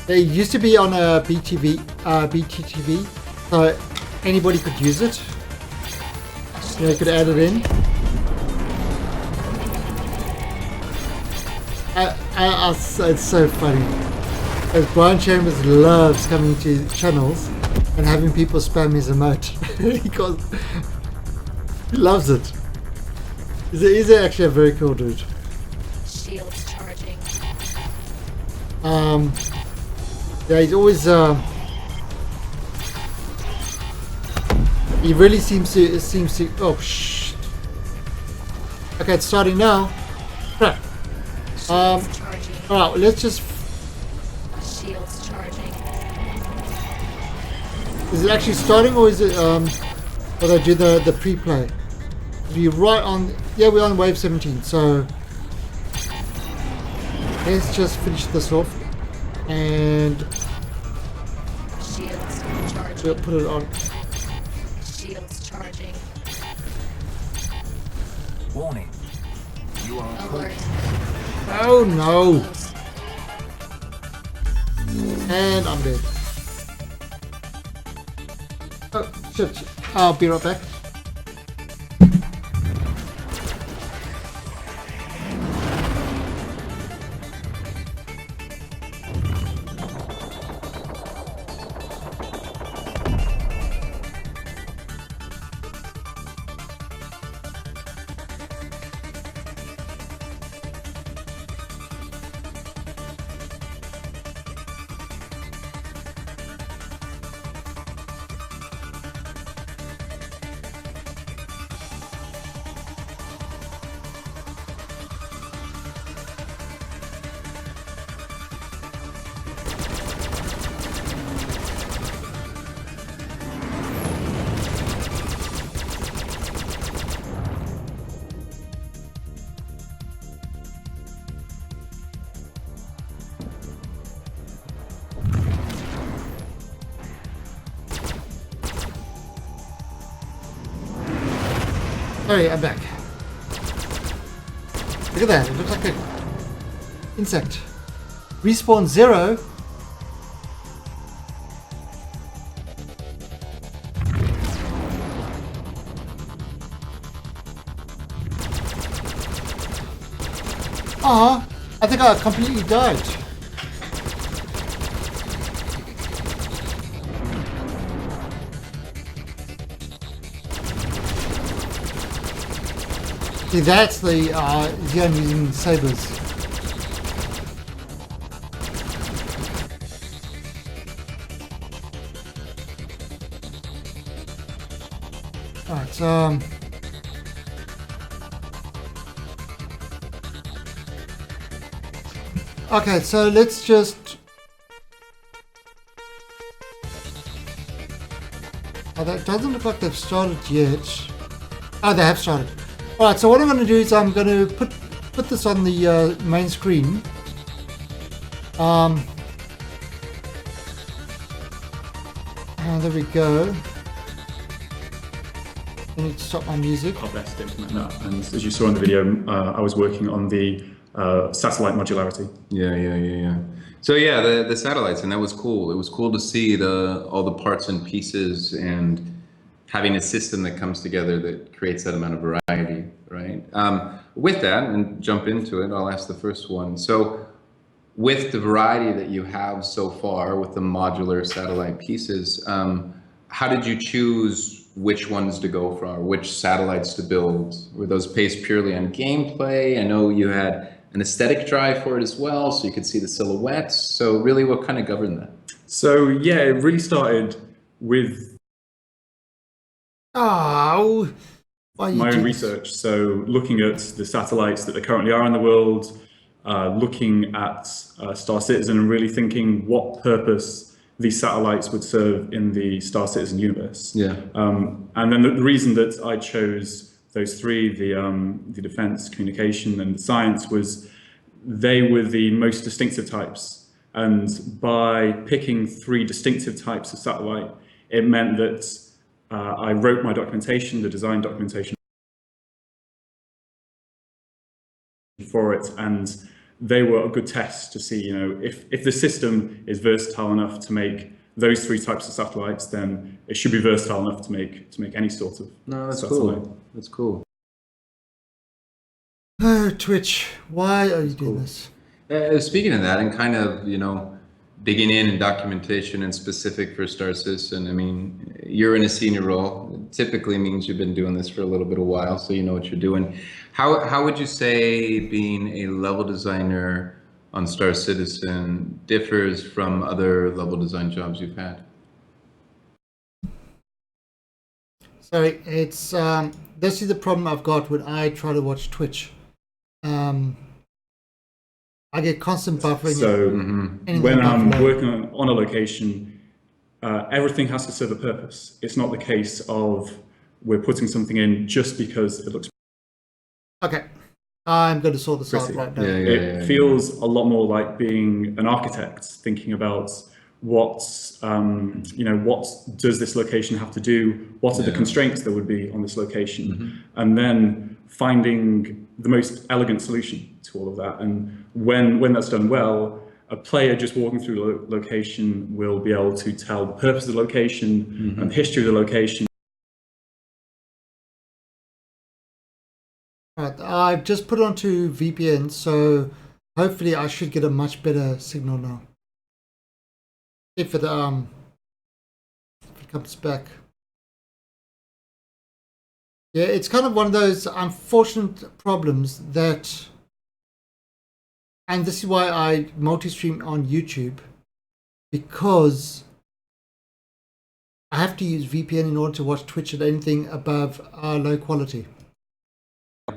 They used to be on a BTTV, so anybody could use it. You know, you could add it in. It's so funny. As Brian Chambers loves coming to channels and having people spam his emote. He loves it. He's actually a very cool dude. Shields charging. Yeah, he's always he really seems to oh shit. Okay, it's starting now. Crap. Shields charging. Alright, let's just Shields charging. is it actually starting or is it or they do the pre-play? We're right on yeah, we're on wave 17, so let's just finish this off and Shields charging. we'll put it on. Shields charging. Warning. You are Alert. Oh no! Close. And I'm dead. Oh shit! I'll be right back. Alright, I'm back. Look at that, it looks like an insect. Respawn 0. Ah, I think I completely died. See, that's the Xeon using sabers. Alright, okay, so let's just... Oh, that doesn't look like they've started yet. Oh, they have started. Alright, so what I'm going to do is I'm going to put this on the main screen. And there we go. I need to stop my music. Our best to implement that. And as you saw in the video, I was working on the satellite modularity. Yeah. So yeah, the satellites, and that was cool. It was cool to see all the parts and pieces and having a system that comes together that creates that amount of variety, right? With that, and jump into it, I'll ask the first one. So with the variety that you have so far with the modular satellite pieces, how did you choose which ones to go for, or which satellites to build? Were those based purely on gameplay? I know you had an aesthetic drive for it as well, so you could see the silhouettes. So really, what kind of governed that? So yeah, it really started with Oh, why you my do own this? research. So looking at the satellites that there currently are in the world, looking at Star Citizen and really thinking what purpose these satellites would serve in the Star Citizen universe. Yeah. And then the reason that I chose those three, the defense, communication, and the science, was they were the most distinctive types. And by picking three distinctive types of satellite, it meant that I wrote my documentation, the design documentation for it, and they were a good test to see, if the system is versatile enough to make those three types of satellites, then it should be versatile enough to make any sort of No, that's satellite. cool. That's cool. Oh, Twitch, why are you doing this? Speaking of that, and kind of, digging in documentation and specific for Star Citizen. I mean, you're in a senior role. It typically means you've been doing this for a little bit of while, so you know what you're doing. How would you say being a level designer on Star Citizen differs from other level design jobs you've had? Sorry, it's this is the problem I've got when I try to watch Twitch. I get constant buffering. So anything when above I'm low. working on a location, everything has to serve a purpose. It's not the case of we're putting something in just because it looks Okay, I'm going to sort this out pretty. right now. It feels a lot more like being an architect, thinking about what does this location have to do? What are the constraints that would be on this location? And then finding the most elegant solution to all of that. And when that's done well, a player just walking through the location will be able to tell the purpose of the location and the history of the location. Right, I've just put onto VPN, so hopefully I should get a much better signal now. If it comes back. Yeah, it's kind of one of those unfortunate problems that, and this is why I multi-stream on YouTube, because I have to use VPN in order to watch Twitch at anything above low quality.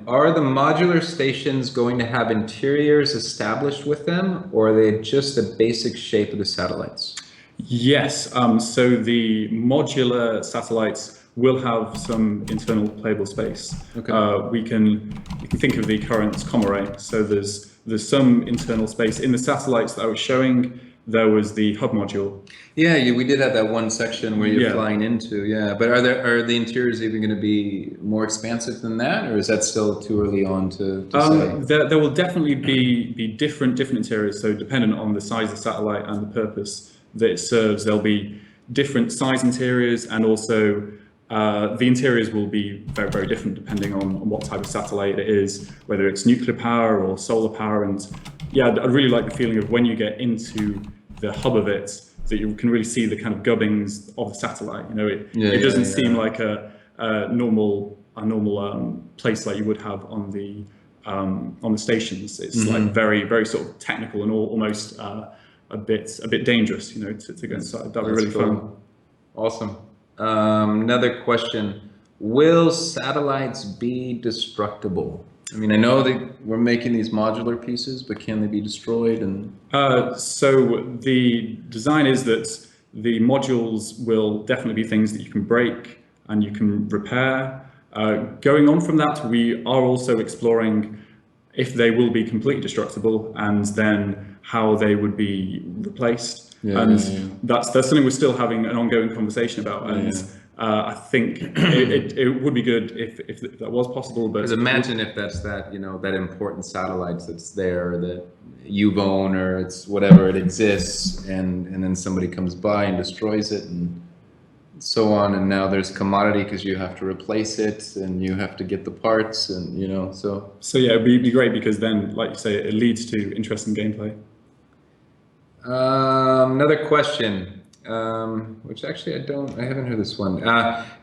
Are the modular stations going to have interiors established with them, or are they just the basic shape of the satellites? Yes, so the modular satellites will have some internal playable space. Okay. We can think of the current ComArray. So there's some internal space in the satellites that I was showing. There was the hub module. Yeah, we did have that one section where you're flying into. Yeah, but are the interiors even going to be more expansive than that, or is that still too early on to say? There will definitely be different interiors. So dependent on the size of the satellite and the purpose that it serves, there'll be different size interiors, and also the interiors will be very, very different depending on what type of satellite it is, whether it's nuclear power or solar power. And yeah, I'd really like the feeling of when you get into the hub of it, that you can really see the kind of gubbings of the satellite. You know, it doesn't seem like a normal place like you would have on the stations. It's like very, very sort of technical and almost a bit dangerous, you know, to go inside. That'd be really fun. Awesome. Another question: will satellites be destructible? I mean, I know that we're making these modular pieces, but can they be destroyed? And so the design is that the modules will definitely be things that you can break and you can repair. Going on from that, we are also exploring if they will be completely destructible, and then how they would be replaced. That's something we're still having an ongoing conversation about. And I think it would be good if that was possible. But imagine if that's that important satellite that's there that you've owned, or it's whatever, it exists, and then somebody comes by and destroys it and so on, and now there's commodity because you have to replace it and you have to get the parts, and so yeah, it'd be great, because then, like you say, it leads to interesting gameplay. Another question, which actually I haven't heard this one.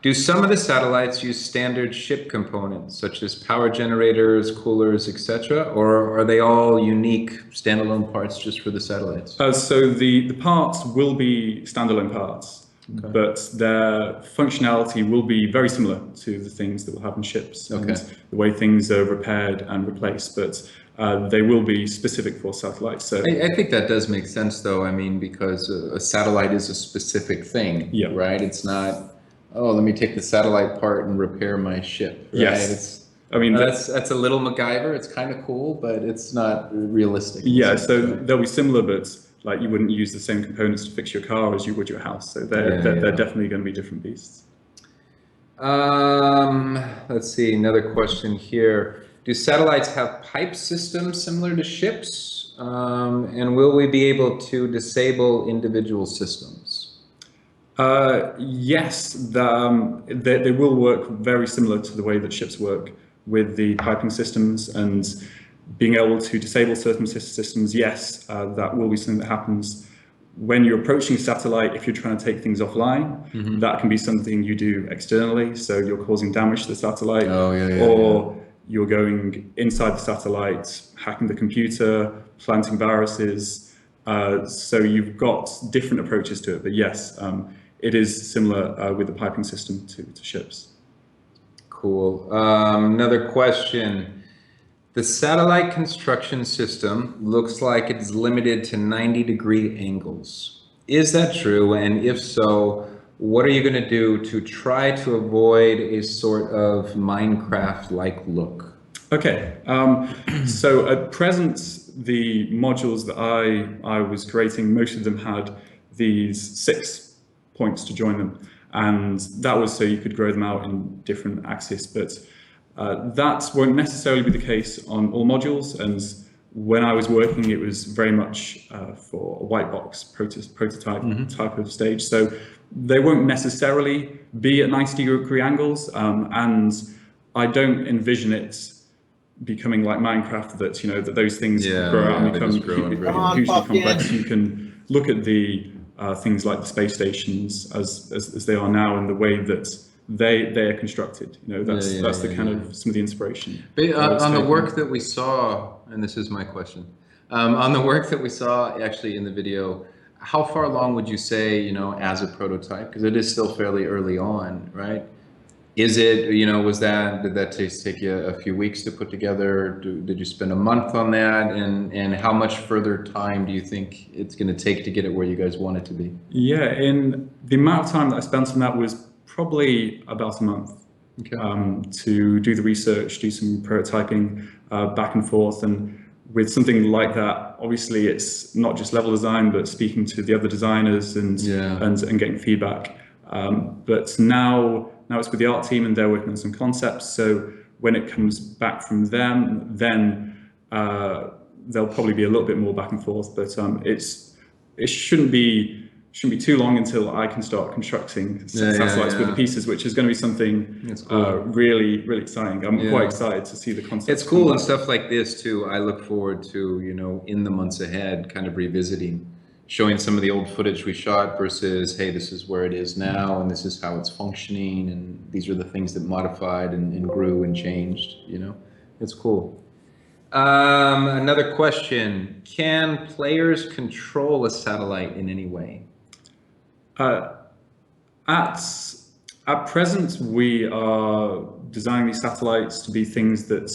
Do some of the satellites use standard ship components such as power generators, coolers, etc., or are they all unique standalone parts just for the satellites? So the parts will be standalone parts. Okay. But their functionality will be very similar to the things that we'll have in ships, and the way things are repaired and replaced, but they will be specific for satellites. So I think that does make sense, though. I mean, because a satellite is a specific thing, right? It's not, oh, let me take the satellite part and repair my ship. Right? Yes. I mean, that's a little MacGyver. It's kind of cool, but it's not realistic. Yeah, so they'll be similar, but like you wouldn't use the same components to fix your car as you would your house. So they're definitely going to be different beasts. Let's see, another question here. Do satellites have pipe systems similar to ships? And will we be able to disable individual systems? Yes, they will work very similar to the way that ships work with the piping systems, and being able to disable certain systems. Yes, that will be something that happens. when you're approaching a satellite, if you're trying to take things offline, that can be something you do externally. So you're causing damage to the satellite, or you're going inside the satellite, hacking the computer, planting viruses. So you've got different approaches to it. But yes, it is similar with the piping system to ships. Cool. Another question. The satellite construction system looks like it's limited to 90-degree angles. Is that true? And if so, what are you going to do to try to avoid a sort of Minecraft-like look? Okay. So at present, the modules that I was creating, most of them had these 6 points to join them. And that was so you could grow them out in different axes. But that won't necessarily be the case on all modules. And when I was working, it was very much for a white box prototype type of stage. So they won't necessarily be at 90-degree angles. And I don't envision it becoming like Minecraft, that, you know, that those things grow out and become hugely complex. You can look at the things like the space stations as they are now, and the way that they are constructed. You know, that's the kind of some of the inspiration. But, on the work that we saw, and this is my question, on the work that we saw actually in the video, how far along would you say, you know, as a prototype, because it is still fairly early on, right? Is it, you know, did that take you a few weeks to put together? Did you spend a month on that? And how much further time do you think it's going to take to get it where you guys want it to be? Yeah, in the amount of time that I spent on that was probably about a month. Okay. To do the research, do some prototyping back and forth. And with something like that, obviously it's not just level design, but speaking to the other designers and getting feedback. But now it's with the art team, and they're working on some concepts. So when it comes back from them, then there'll probably be a little bit more back and forth. But it shouldn't be too long until I can start constructing satellites with the pieces, which is going to be something really, really exciting. I'm quite excited to see the concept. It's cool, and stuff like this too. I look forward to, you know, in the months ahead, kind of revisiting, showing some of the old footage we shot versus, hey, this is where it is now, and this is how it's functioning, and these are the things that modified and grew and changed, you know? It's cool. Another question. Can players control a satellite in any way? At present, we are designing these satellites to be things that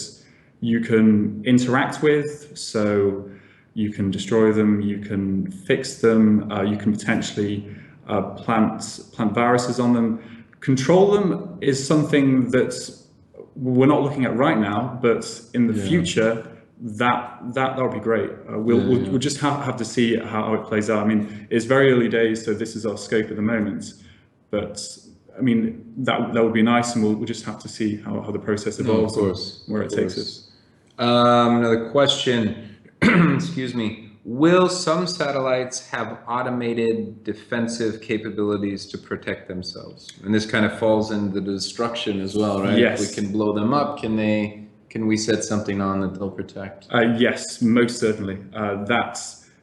you can interact with. So you can destroy them, you can fix them, you can potentially plant viruses on them. Control them is something that we're not looking at right now, but in the future, that would be great. We'll just have to see how it plays out. I mean, it's very early days, so this is our scope at the moment. But I mean, that would be nice, and we'll just have to see how the process evolves and where it takes us. Another question. Excuse me. Will some satellites have automated defensive capabilities to protect themselves? And this kind of falls into the destruction as well, right? Yes. If we can blow them up, can we set something on that they'll protect? Yes, most certainly. That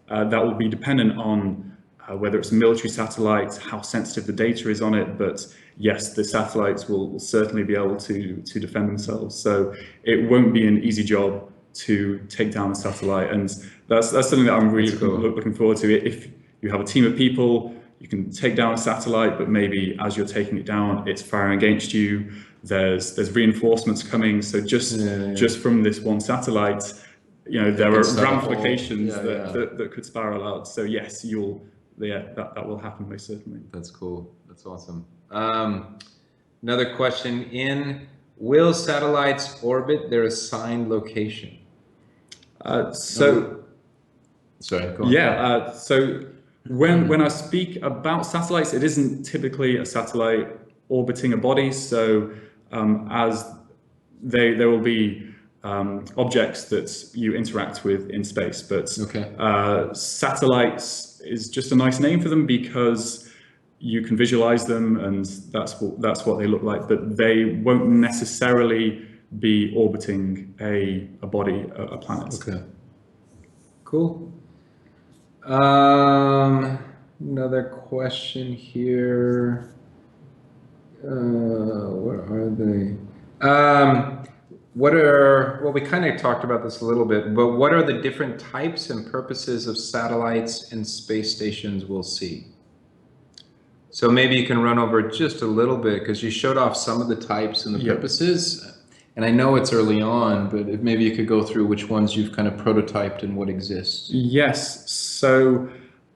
will be dependent on whether it's a military satellite, how sensitive the data is on it. But yes, the satellites will certainly be able to defend themselves. So it won't be an easy job to take down a satellite, and that's something that I'm really looking forward to. If you have a team of people, you can take down a satellite, but maybe as you're taking it down, it's firing against you. There's reinforcements coming. So just from this one satellite, you know, there are ramifications that could spiral out. So yes, that will happen most certainly. That's cool. That's awesome. Another question: will satellites orbit their assigned location? Sorry, go on. Yeah. So when I speak about satellites, it isn't typically a satellite orbiting a body. So as there will be objects that you interact with in space, but satellites is just a nice name for them because you can visualize them, and that's what they look like. But they won't necessarily be orbiting a body, a planet. Okay. Cool. another question here. Where are they? Well, we kind of talked about this a little bit, but what are the different types and purposes of satellites and space stations we'll see? So maybe you can run over just a little bit, because you showed off some of the types and the Yep. purposes. And I know it's early on, but if maybe you could go through which ones you've kind of prototyped and what exists. Yes, so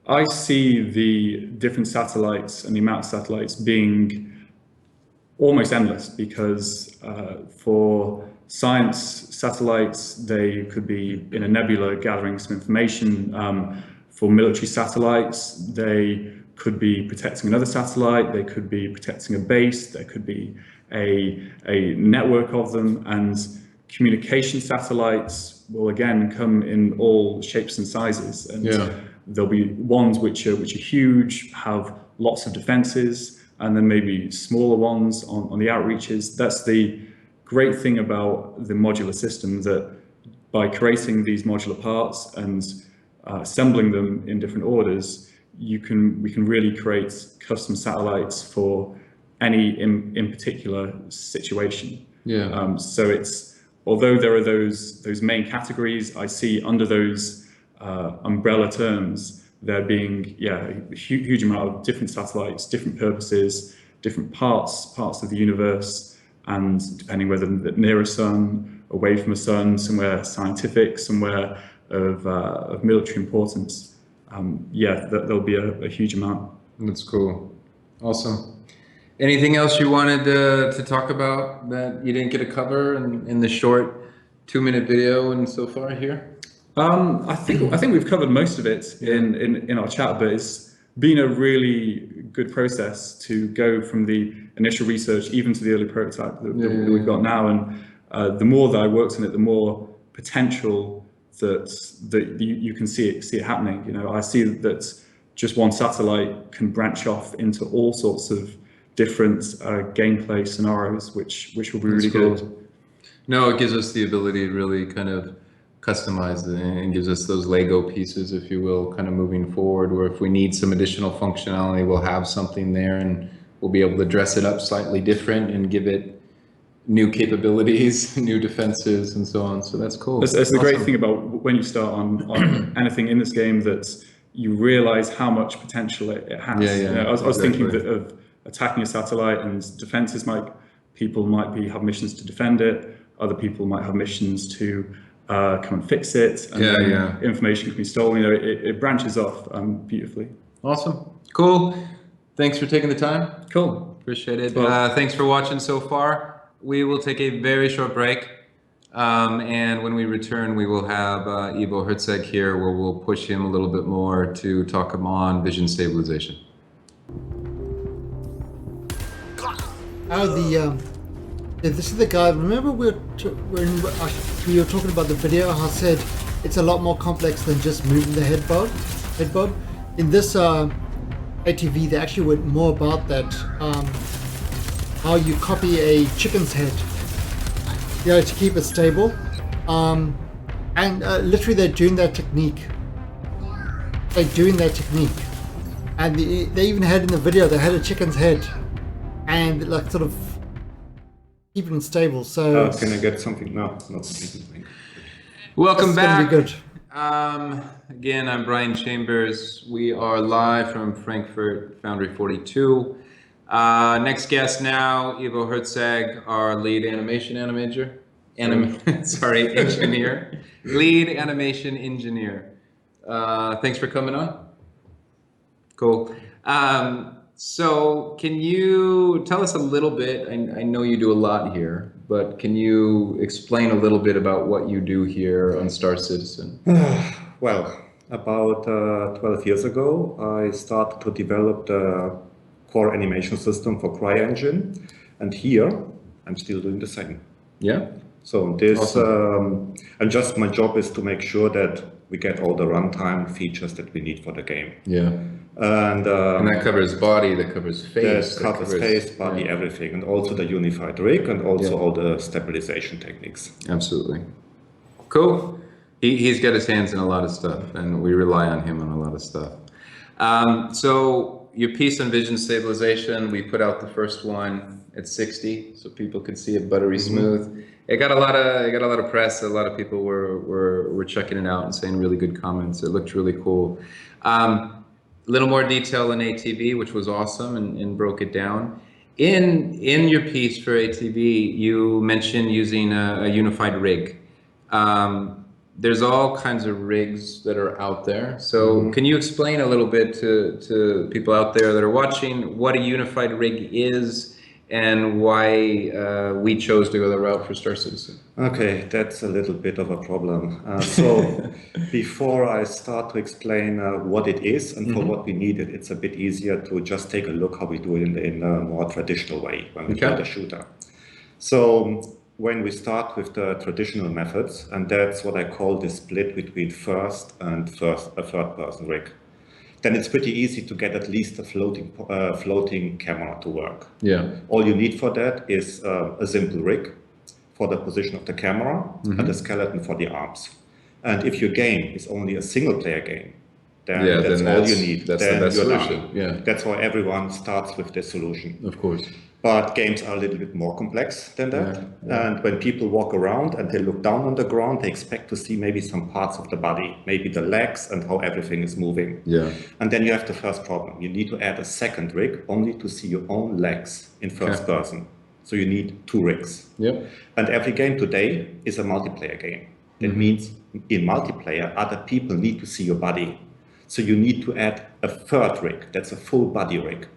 I see the different satellites and the amount of satellites being almost endless, because for science satellites, they could be in a nebula gathering some information. For military satellites, they could be protecting another satellite, they could be protecting a base, there could be a network of them, and communication satellites will again come in all shapes and sizes. And there'll be ones which are huge, have lots of defenses, and then maybe smaller ones on the outreaches. That's the great thing about the modular system, that by creating these modular parts and assembling them in different orders, we can really create custom satellites for any in particular situation. So it's, although there are those main categories, I see under those umbrella terms there being a huge amount of different satellites, different purposes, different parts of the universe, and depending whether near a sun, away from a sun, somewhere scientific, somewhere of military importance. There'll be a huge amount. That's cool. Awesome. Anything else you wanted to talk about that you didn't get to cover in the short 2-minute video and so far here? I think we've covered most of it in our chat, but it's been a really good process to go from the initial research even to the early prototype that we've got now. And the more that I worked on it, the more potential that you can see it happening. You know, I see that just one satellite can branch off into all sorts of different gameplay scenarios, which will be really good. No, it gives us the ability to really kind of customize it, and gives us those Lego pieces, if you will, kind of moving forward, where if we need some additional functionality, we'll have something there and we'll be able to dress it up slightly different and give it new capabilities, new defenses, and so on. So that's cool. That's the great thing about when you start on anything in this game, that you realize how much potential it has. You know, I was thinking of attacking a satellite, and defenses people might have missions to defend it, other people might have missions to come and fix it, and information can be stolen. You know, it branches off beautifully. Awesome. Cool. Thanks for taking the time. Cool. Appreciate it. Well, thanks for watching so far. We will take a very short break. And when we return, we will have Ivo Herceg here, where we'll push him a little bit more to talk on vision stabilization. This is the guy. Remember when we were talking about the video, I said it's a lot more complex than just moving the headboard. In this ATV, they actually went more about that, how you copy a chicken's head, to keep it stable. And literally they're doing that technique. And they even had in the video, they had a chicken's head and like sort of keep it stable. So can I get something? No, not something. Welcome back. Gonna be good. Again, I'm Brian Chambers. We are live from Frankfurt Foundry 42. Next guest now, Ivo Herceg, our lead engineer. Lead animation engineer. Thanks for coming on. Cool. So can you tell us a little bit, I know you do a lot here, but can you explain a little bit about what you do here on Star Citizen? Well, about 12 years ago, I started to develop the core animation system for CryEngine, and here I'm still doing the same. Yeah. So this, Awesome. and just my job is to make sure that we get all the runtime features that we need for the game. Yeah. And that covers body, that covers face. that covers face, body, everything, and also the unified rig, and also all the stabilization techniques. Absolutely. Cool. He's got his hands in a lot of stuff, and we rely on him on a lot of stuff. So your piece on vision stabilization, we put out the first one at 60, so people could see it buttery smooth. It got a lot of press. A lot of people were checking it out and saying really good comments. It looked really cool. A little more detail in ATV, which was awesome, and broke it down. In your piece for ATV, you mentioned using a unified rig. There's all kinds of rigs that are out there. So can you explain a little bit to people out there that are watching what a unified rig is and why we chose to go the route for Star Citizen? Okay, that's a little bit of a problem. So before I start to explain what it is and for what we need it, it's a bit easier to just take a look how we do it in a more traditional way when we build a shooter. So when we start with the traditional methods, and that's what I call the split between first and a third person rig, then it's pretty easy to get at least a floating camera to work. Yeah. All you need for that is a simple rig for the position of the camera and a skeleton for the arms. And if your game is only a single player game, then that's all you need. That's then the best you're solution. done. Yeah. That's why everyone starts with this solution. Of course. But games are a little bit more complex than that. And when people walk around and they look down on the ground, they expect to see maybe some parts of the body, maybe the legs and how everything is moving. Yeah. And then you have the first problem. You need to add a second rig only to see your own legs in first person. So you need 2 rigs. Yep. And every game today is a multiplayer game. That means in multiplayer, other people need to see your body. So you need to add a third rig. That's a full body rig.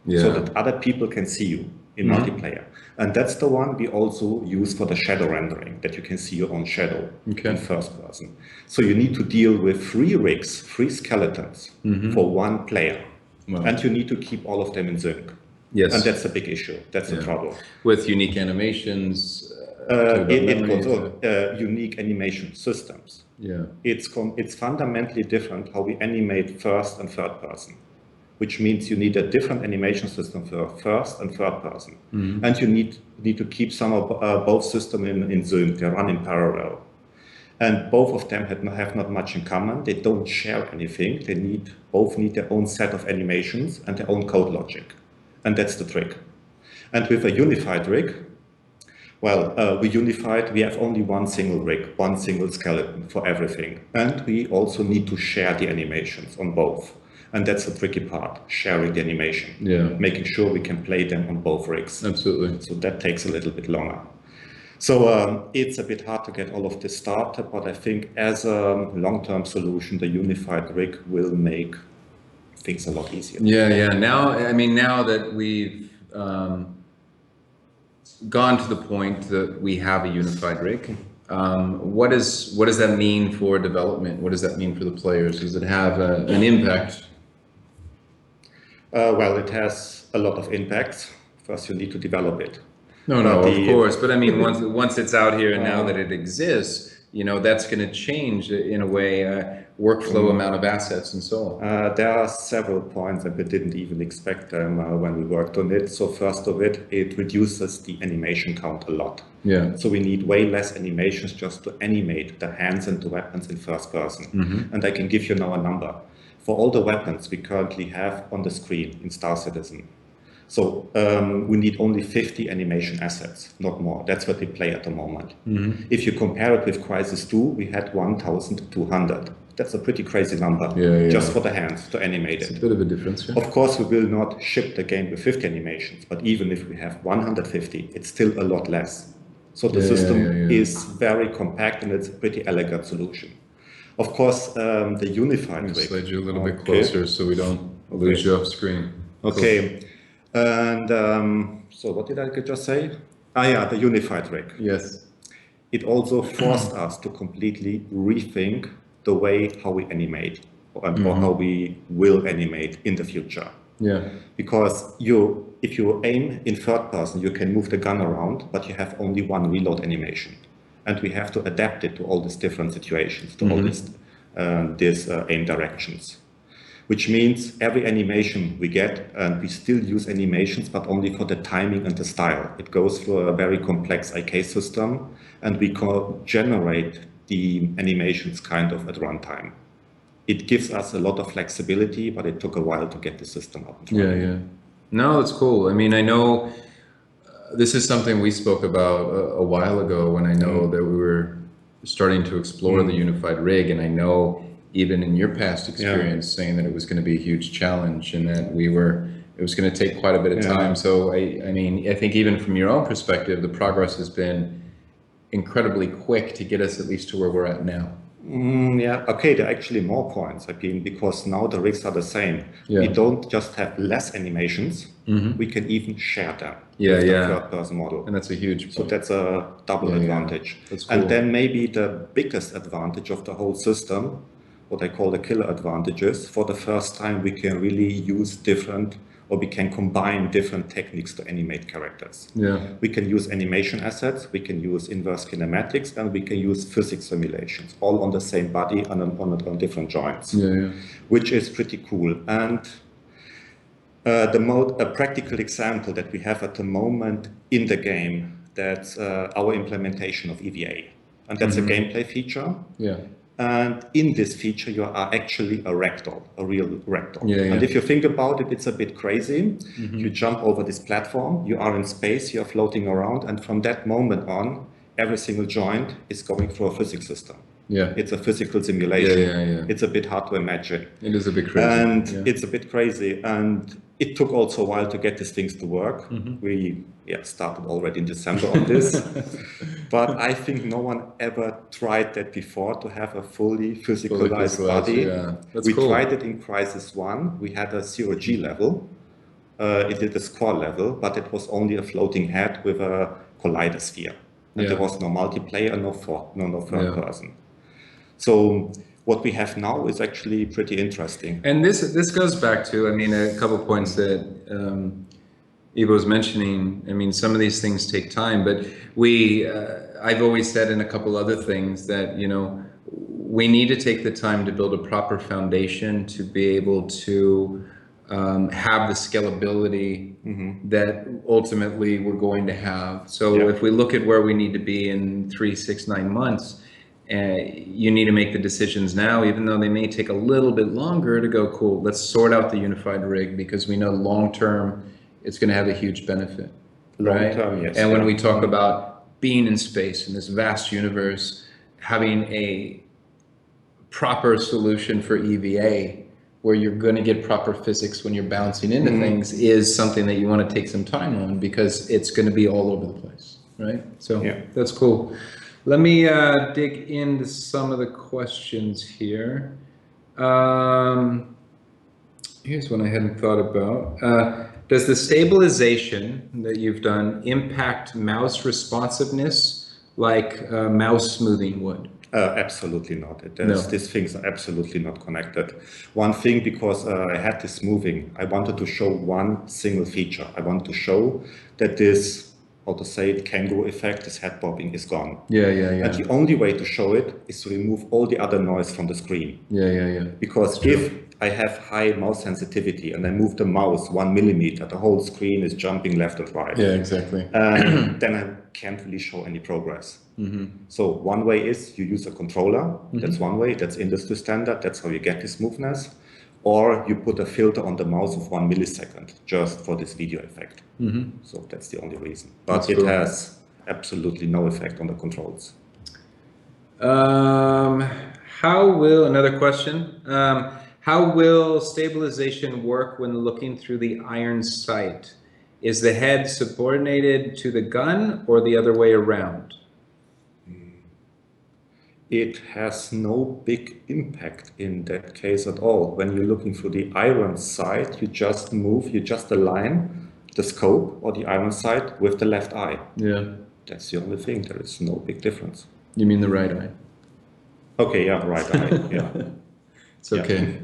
So that other people can see you in multiplayer. And that's the one we also use for the shadow rendering, that you can see your own shadow in first person. So you need to deal with 3 rigs, 3 skeletons for 1 player. Wow. And you need to keep all of them in sync. Yes. And that's a big issue. That's the trouble. With unique animations. It calls unique animation systems. Yeah. It's fundamentally different how we animate first and third person, which means you need a different animation system for first and third person. And you need to keep some of both systems in sync. They run in parallel. And both of them have not much in common. They don't share anything. They both need their own set of animations and their own code logic. And that's the trick. And with a unified rig, well, we have only one single rig, one single skeleton for everything. And we also need to share the animations on both. And that's the tricky part, sharing the animation. Yeah. Making sure we can play them on both rigs. Absolutely. So that takes a little bit longer. So it's a bit hard to get all of this started, but I think as a long-term solution, the unified rig will make things a lot easier. Yeah. Now that we've gone to the point that we have a unified rig, what does that mean for development? What does that mean for the players? Does it have an impact? Well, it has a lot of impacts. First, you need to develop it. Of course. But I mean, once it's out here and now that it exists, that's going to change in a way workflow amount of assets and so on. There are several points that we didn't even expect them when we worked on it. So first of it reduces the animation count a lot. Yeah. So we need way less animations just to animate the hands and the weapons in first person. And I can give you now a number. For all the weapons we currently have on the screen in Star Citizen. So we need only 50 animation assets, not more. That's what we play at the moment. If you compare it with Crysis 2, we had 1,200. That's a pretty crazy number, just for the hands to animate it. It's a bit of a difference. Yeah. Of course, we will not ship the game with 50 animations, but even if we have 150, it's still a lot less. So the system is very compact and it's a pretty elegant solution. Of course, the unified rig. Slide you a little bit closer so we don't lose you off screen. Okay. Cool. And so what did I just say? The unified rig. Yes. It also forced us to completely rethink the way how we animate or how we will animate in the future. Yeah. Because if you aim in third person, you can move the gun around, but you have only one reload animation. And we have to adapt it to all these different situations, to all these aim directions. Which means every animation we get, and we still use animations, but only for the timing and the style. It goes through a very complex IK system, and we generate the animations kind of at runtime. it gives us a lot of flexibility, but it took a while to get the system up and Yeah, running. yeah. No, it's cool. I mean, I know this is something we spoke about a while ago when I know that we were starting to explore the unified rig, and I know even in your past experience saying that it was going to be a huge challenge and that it was going to take quite a bit of time. So I mean, I think even from your own perspective, the progress has been incredibly quick to get us at least to where we're at now. Yeah, okay, there are actually more points, I mean, because now the rigs are the same. Yeah. We don't just have less animations, we can even share them Yeah, with the yeah. third-person model. And that's a huge So point. that's a double Yeah, yeah. advantage. That's cool. And then maybe the biggest advantage of the whole system, what I call the killer advantages, for the first time we can really use different, or we can combine different techniques to animate characters. Yeah. We can use animation assets, we can use inverse kinematics, and we can use physics simulations, all on the same body and on different joints, which is pretty cool. And a practical example that we have at the moment in the game, that's our implementation of EVA. And that's a gameplay feature. Yeah. And in this feature, you are actually a ragdoll, a real ragdoll. Yeah, yeah. And if you think about it, it's a bit crazy. You jump over this platform, you are in space, you are floating around, and from that moment on, every single joint is going through a physics system. Yeah. It's a physical simulation. Yeah. It's a bit hard to imagine. It is a bit crazy. And it's a bit crazy. And it took also a while to get these things to work. We started already in December on this. But I think no one ever tried that before, to have a fully physicalized body. Yeah. That's We cool. tried it in Crisis 1. We had a 0G level. It did a squad level, but it was only a floating head with a collider sphere. And there was no multiplayer, no third person. So what we have now is actually pretty interesting. And this goes back to, I mean, a couple points that Ivo was mentioning. I mean, some of these things take time, but I've always said in a couple other things that, you know, we need to take the time to build a proper foundation to be able to have the scalability that ultimately we're going to have. So if we look at where we need to be in 3, 6, 9 months, you need to make the decisions now, even though they may take a little bit longer to go, cool, let's sort out the unified rig, because we know long-term it's going to have a huge benefit, right? Long-term, yes. And when we talk about being in space in this vast universe, having a proper solution for EVA, where you're going to get proper physics when you're bouncing into things, is something that you want to take some time on, because it's going to be all over the place, right? So that's cool. Let me dig into some of the questions here. Here's one I hadn't thought about. Does the stabilization that you've done impact mouse responsiveness like mouse smoothing would? Absolutely not. These things are absolutely not connected. One thing, because I had this moving, I wanted to show one single feature. I wanted to show that this, how to say it, kangaroo effect, this head bobbing, is gone. And the only way to show it is to remove all the other noise from the screen. Because if I have high mouse sensitivity and I move the mouse 1 millimeter, the whole screen is jumping left and right. Exactly. Then I can't really show any progress. So one way is you use a controller. That's one way. That's industry standard. That's how you get this smoothness. Or you put a filter on the mouse of 1 millisecond just for this video effect. So that's the only reason. But it has absolutely no effect on the controls. Another question. How will stabilization work when looking through the iron sight? Is the head subordinated to the gun or the other way around? It has no big impact in that case at all. When you're looking through the iron sight, you just align the scope or the iron sight with the left eye. That's the only thing. There is no big difference. You mean the right eye? Okay, right eye, It's okay.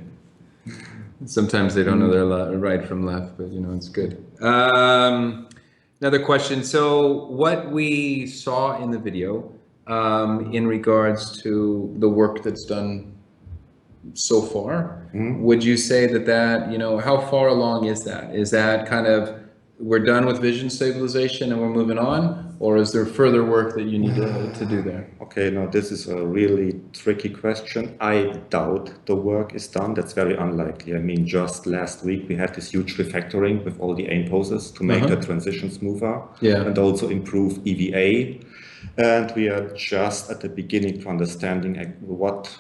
Sometimes they don't know their right from left, but you know, it's good. Another question. So what we saw in the video in regards to the work that's done so far, would you say that, you know, how far along is that? Is that kind of we're done with vision stabilization and we're moving on, or is there further work that you need to do there? Okay, now this is a really tricky question. I doubt the work is done. That's very unlikely. I mean, just last week we had this huge refactoring with all the aim poses to make the transition smoother and also improve EVA. And we are just at the beginning to understanding what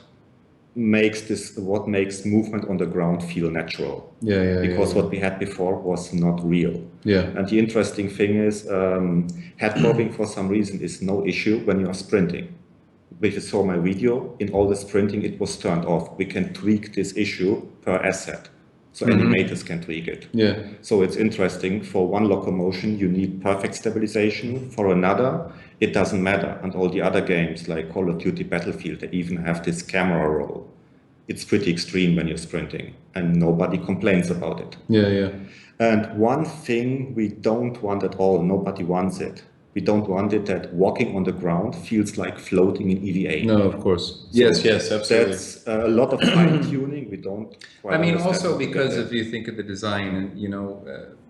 makes movement on the ground feel natural. Because what we had before was not real. And the interesting thing is, head bobbing for some reason is no issue when you are sprinting. If you saw my video, in all the sprinting it was turned off. We can tweak this issue per asset. So animators can tweak it. So it's interesting. For one locomotion, you need perfect stabilization. For another, it doesn't matter. And all the other games like Call of Duty Battlefield, they even have this camera roll. It's pretty extreme when you're sprinting, and nobody complains about it. And one thing we don't want at all, nobody wants it. We don't want it that walking on the ground feels like floating in EVA. No, of course. Yes, absolutely. That's a lot of fine tuning. We don't quite I mean, understand also how to get because there. if you think of the design, you know,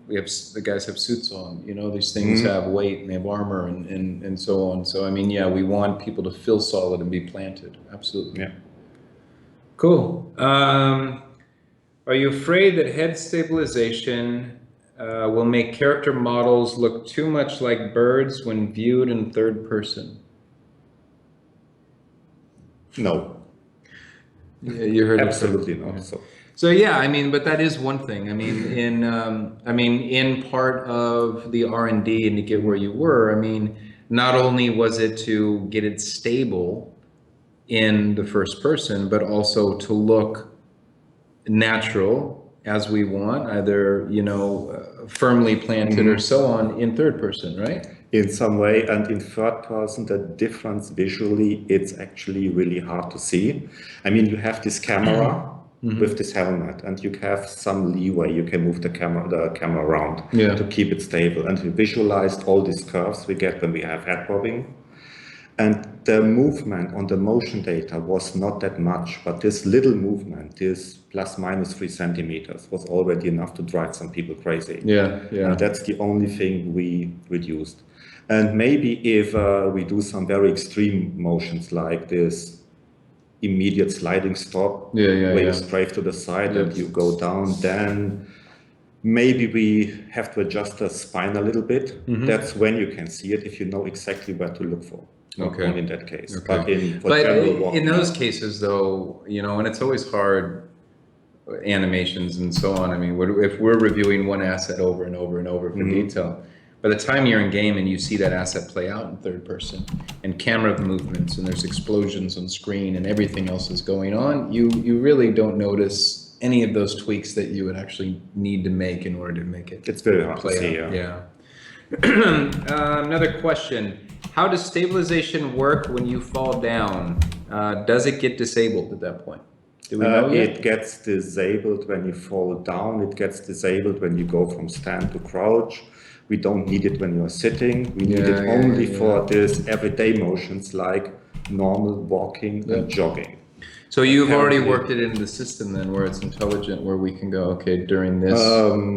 the guys have suits on, you know, these things have weight and they have armor and so on. So, I mean, yeah, we want people to feel solid and be planted. Absolutely. Yeah. Cool. Are you afraid that head stabilization will make character models look too much like birds when viewed in third person? No, Yeah, you heard absolutely it. not. So yeah, I mean, but that is one thing. I mean, in part of the R&D and to get where you were, I mean, not only was it to get it stable in the first person, but also to look natural as we want, either, you know, firmly planted or so on in third person, right? In some way, and in third person, the difference visually, it's actually really hard to see. I mean, you have this camera with this helmet, and you have some leeway. You can move the camera around to keep it stable. And we visualized all these curves we get when we have head bobbing. And the movement on the motion data was not that much, but this little movement, this plus minus 3 centimeters, was already enough to drive some people crazy. And that's the only thing we reduced. And maybe if we do some very extreme motions like this immediate sliding stop, where you strafe to the side and you go down, then maybe we have to adjust the spine a little bit. That's when you can see it, if you know exactly where to look for. Only in that case. But in those cases, though, you know, and it's always hard, animations and so on. I mean, if we're reviewing one asset over and over and over for detail, by the time you're in game and you see that asset play out in third person and camera movements and there's explosions on screen and everything else is going on, you really don't notice any of those tweaks that you would actually need to make in order to make it. It's very hard to see. Another question. How does stabilization work when you fall down? Does it get disabled at that point? Do we know yet? It gets disabled when you fall down. It gets disabled when you go from stand to crouch. We don't need it when you're sitting. We need it only for this everyday motions like normal walking and jogging. So you've already worked it into the system then, where it's intelligent, where we can go, okay, during this,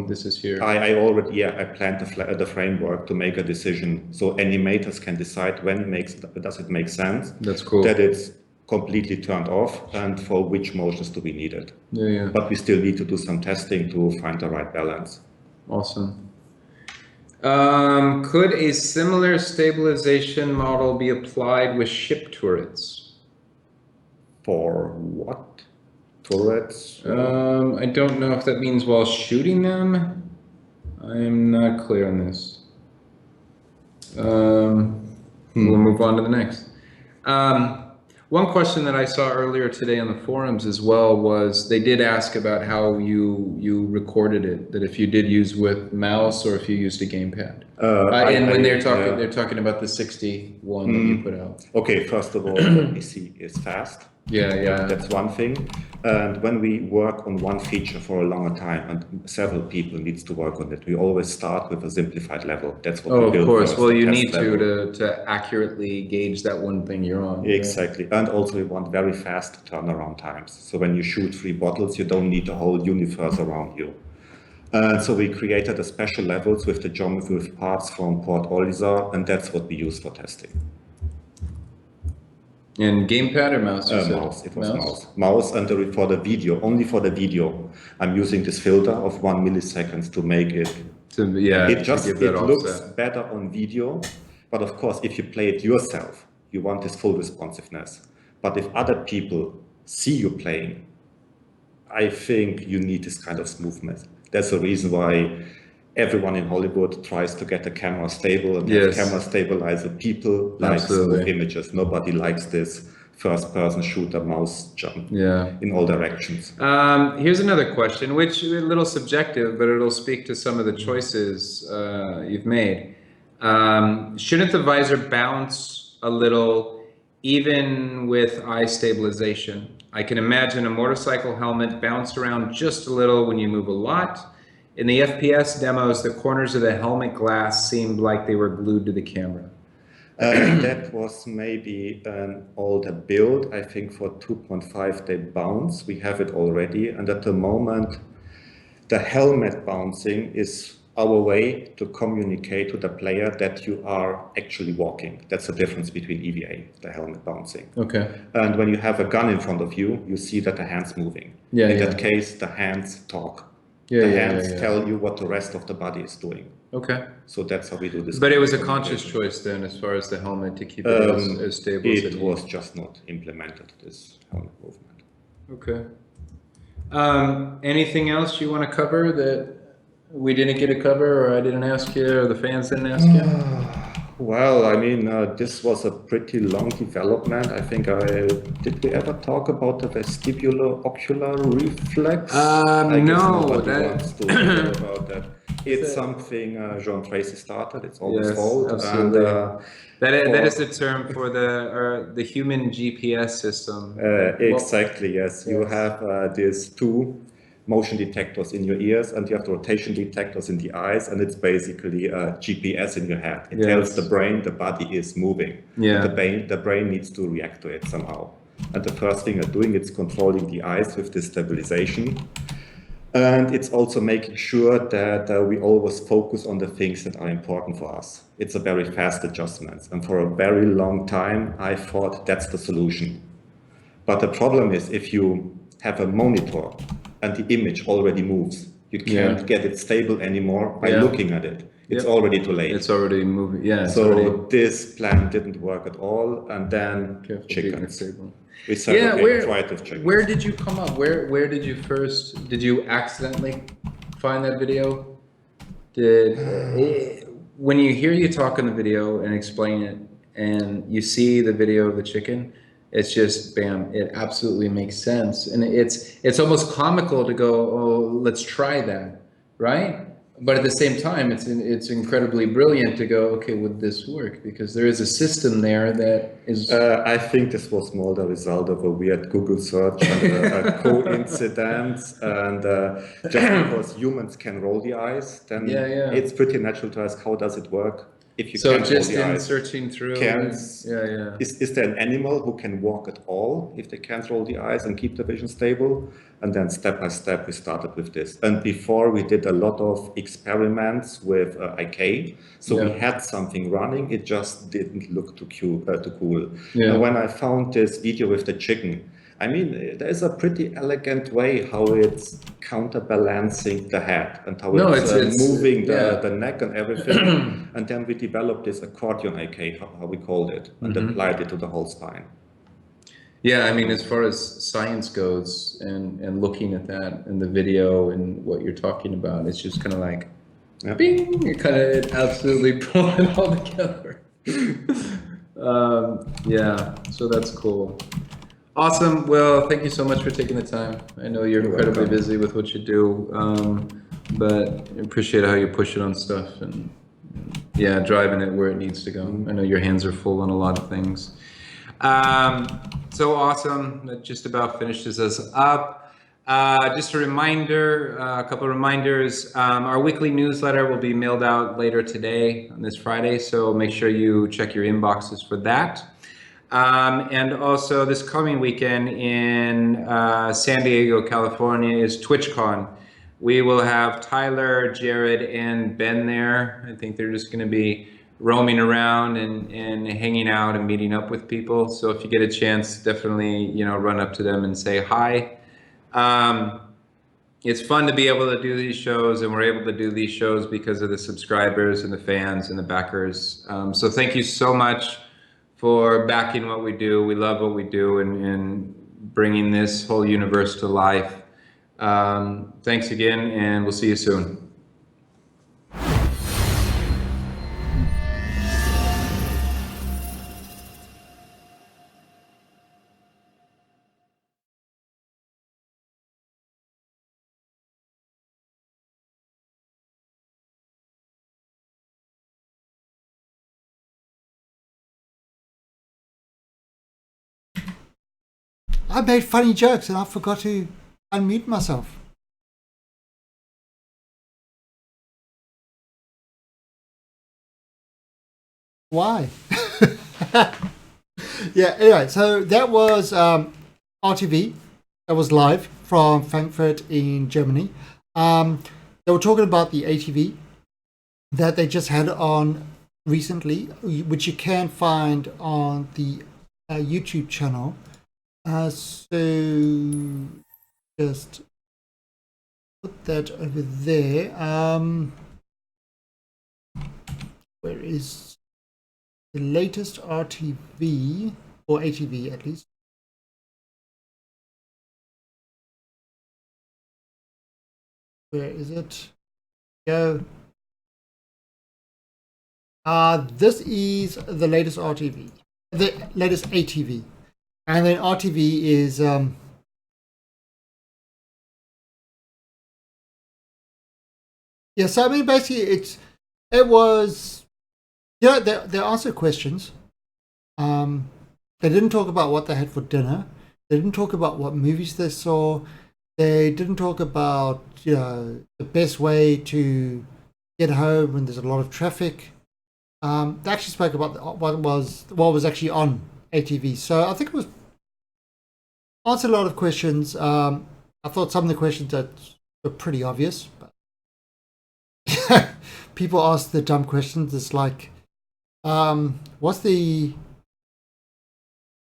this is here. I already, I planned the framework to make a decision, so animators can decide when does it make sense. That's cool. That it's completely turned off, and for which motions do we need it. But we still need to do some testing to find the right balance. Awesome. Could a similar stabilization model be applied with ship turrets? For what? Turrets? I don't know if that means while shooting them. I'm not clear on this. We'll move on to the next. One question that I saw earlier today on the forums as well was they did ask about how you recorded it, that if you did use with mouse or if you used a gamepad. And when they're talking about the 61 that you put out. Okay, first of all, the PC is fast. That's one thing. And when we work on one feature for a longer time, and several people needs to work on it, we always start with a simplified level. That's what we build. Of course. First, well, you need to accurately gauge that one thing you're on. Exactly. And also we want very fast turnaround times. So when you shoot 3 bottles, you don't need the whole universe around you. And so we created a special levels with the geometry with parts from Port Olisar, and that's what we use for testing. And gamepad or mouse? You said? Mouse, it was mouse. Mouse, and for the video, only for the video, I'm using this filter of 1 millisecond to make it. It looks better on video, but of course, if you play it yourself, you want this full responsiveness. But if other people see you playing, I think you need this kind of smoothness. That's the reason why everyone in Hollywood tries to get the camera stable and have camera stabilizer. People like smooth images. Nobody likes this first-person shooter mouse jump in all directions. Here's another question, which is a little subjective, but it'll speak to some of the choices you've made. Shouldn't the visor bounce a little even with eye stabilization? I can imagine a motorcycle helmet bounce around just a little when you move a lot. In the FPS demos, the corners of the helmet glass seemed like they were glued to the camera. That was maybe an older build. I think for 2.5 they bounce. We have it already. And at the moment, the helmet bouncing is our way to communicate to the player that you are actually walking. That's the difference between EVA, the helmet bouncing. Okay. And when you have a gun in front of you, you see that the hand's moving. In that case, the hands talk. The hands tell you what the rest of the body is doing. Okay. So that's how we do this. But it was a conscious choice then, as far as the helmet, to keep it as stable as it was just not implemented, this helmet movement. Okay. Anything else you want to cover that we didn't get to cover, or I didn't ask you, or the fans didn't ask you? Well, I mean, this was a pretty long development. I think did we ever talk about the vestibular ocular reflex? No, wants to hear about that. It's something Jean Tracy started. It's all his fault. Absolutely. And, that is the term for the human GPS system. Exactly. Yes, you have these two motion detectors in your ears, and you have the rotation detectors in the eyes, and it's basically a GPS in your head. It tells the brain the body is moving. The brain needs to react to it somehow. And the first thing you're doing is controlling the eyes with this stabilization. And it's also making sure that we always focus on the things that are important for us. It's a very fast adjustment. And for a very long time, I thought that's the solution. But the problem is if you have a monitor and the image already moves, you can't get it stable anymore by looking at it. It's already too late. It's already moving. So this plan didn't work at all. And then chickens. We tried with chickens. Where did you come up? Where did you first? Did you accidentally find that video? When you hear you talk in the video and explain it, and you see the video of the chicken, it's just bam! It absolutely makes sense, and it's almost comical to go, oh, let's try that, right? But at the same time, it's incredibly brilliant to go, okay, would this work? Because there is a system there that is... I think this was more the result of a weird Google search and a coincidence. And just because humans can roll the eyes, then it's pretty natural to ask, how does it work? If you can't just roll the in eyes, searching through... Is there an animal who can walk at all if they can't roll the eyes and keep the vision stable? And then step by step, we started with this. And before, we did a lot of experiments with IK. So we had something running. It just didn't look too cool. And when I found this video with the chicken, I mean, there's a pretty elegant way how it's counterbalancing the head and how it's moving the neck and everything. And then we developed this accordion IK, how we called it, and applied it to the whole spine. Yeah, I mean, as far as science goes and looking at that in the video and what you're talking about, it's just kind of like, bing, you kind of absolutely pull it all together. So that's cool. Awesome. Well, thank you so much for taking the time. I know you're incredibly busy with what you do, but I appreciate how you push it on stuff and driving it where it needs to go. I know your hands are full on a lot of things. So awesome. That just about finishes us up. Just a reminder, a couple of reminders. Our weekly newsletter will be mailed out later today on this Friday, so make sure you check your inboxes for that. And also this coming weekend in San Diego, California is TwitchCon, We will have Tyler, Jared, and Ben there. I think they're just going to be roaming around and hanging out and meeting up with people. So if you get a chance, definitely, you know, run up to them and say hi. It's fun to be able to do these shows, and we're able to do these shows because of the subscribers and the fans and the backers. So thank you so much for backing what we do. We love what we do and bringing this whole universe to life. Thanks again, and we'll see you soon. I made funny jokes and I forgot to unmute myself. Why? Yeah, anyway, so that was RTV. That was live from Frankfurt in Germany. They were talking about the ATV that they just had on recently, which you can find on the YouTube channel. So just put that over there. Where is the latest RTV or ATV at least? Where is it? Go. This is the latest RTV, the latest ATV. And then RTV is yeah, so I mean basically it was, yeah, they answered questions. They didn't talk about what they had for dinner. They didn't talk about what movies they saw. They didn't talk about, you know, the best way to get home when there's a lot of traffic. They actually spoke about what was actually on ATV. So I think it was answered a lot of questions. I thought some of the questions that were pretty obvious, but people ask the dumb questions. It's like, what's the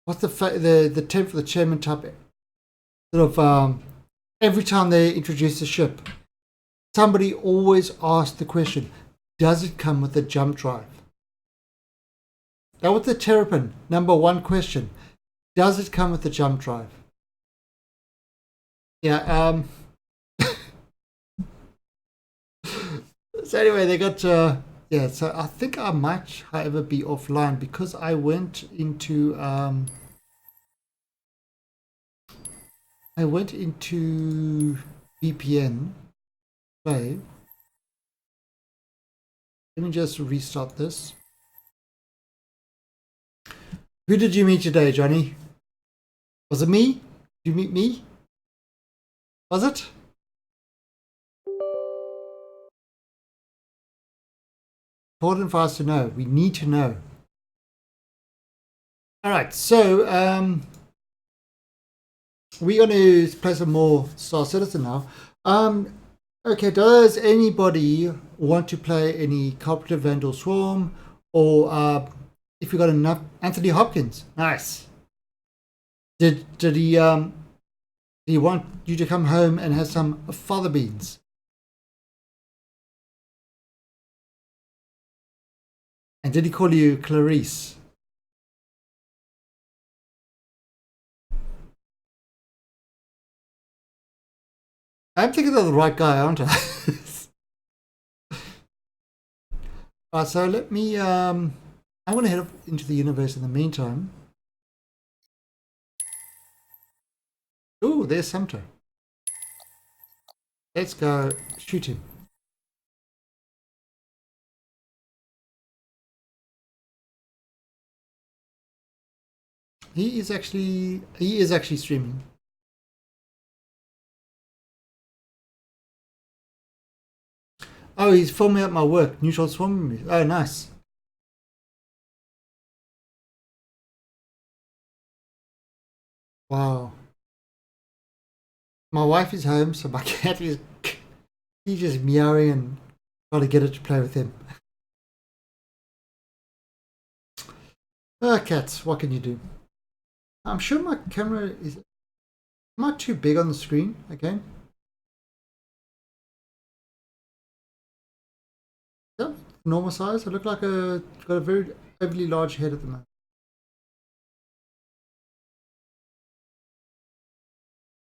term for the chairman type? Sort of every time they introduce a ship, somebody always asks the question, does it come with a jump drive? That was the Terrapin #1 question. Does it come with a jump drive? Yeah. So anyway, they got yeah. So I think I might, however, be offline because I went into VPN play. Let me just restart this. Who did you meet today, Johnny? Was it me? Did you meet me? Was it? Important for us to know. We need to know. All right, so we're going to play some more Star Citizen now. Okay, does anybody want to play any Cooperative Vandal Swarm, or if you got enough, Anthony Hopkins? Nice. Did he want you to come home and have some fava beans? And did he call you Clarice? I'm thinking of the right guy, aren't I? Alright, so let me I'm gonna head up into the universe in the meantime. Oh, there's Sumter. Let's go shoot him. He is actually streaming. Oh, he's filming at my work. Neutral Swarm. Oh, nice. Wow. My wife is home, so my cat is He's just meowing and trying to get it to play with him. Cats, what can you do? I'm sure my camera is not too big on the screen again. Yeah, normal size. I look like got a very overly large head at the moment.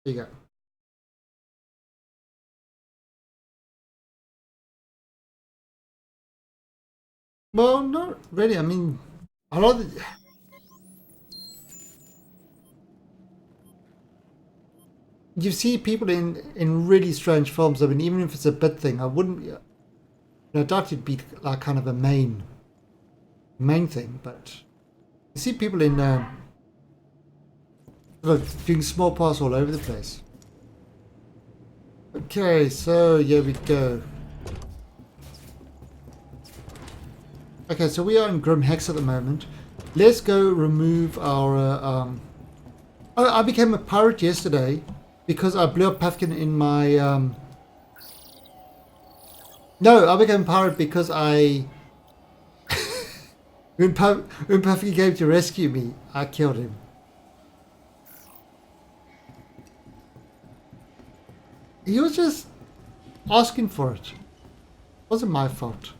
There you go. Well, not really. I mean, a lot of you see people in really strange films. I mean, even if it's a bit thing, I wouldn't. I doubt it'd be like kind of a main thing, but you see people in doing small parts all over the place. Okay, so here we go. Okay, so we are in Grim Hex at the moment. Let's go remove our. Oh, I became a pirate yesterday because I blew up Puffkin in my. No, I became a pirate because I. when Puffkin came to rescue me, I killed him. He was just asking for it. It wasn't my fault.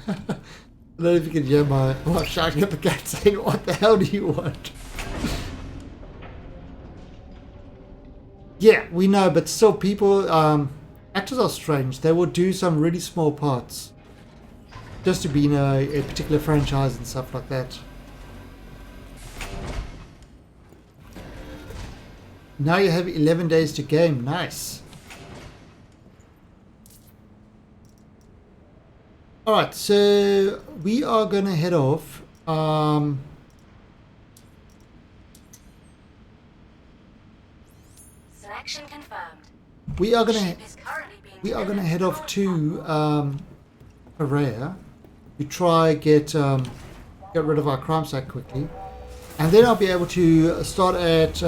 I don't know if you can hear my wife shouting at the cat saying, "What the hell do you want?" Yeah, we know, but still people, actors are strange. They will do some really small parts just to be in a particular franchise and stuff like that. Now you have 11 days to game. Nice. Alright, so we are going to head off. Selection confirmed. We are going Ship is currently being to delivered head off to to Perea to try get rid of our crime sack quickly, and then I'll be able to start at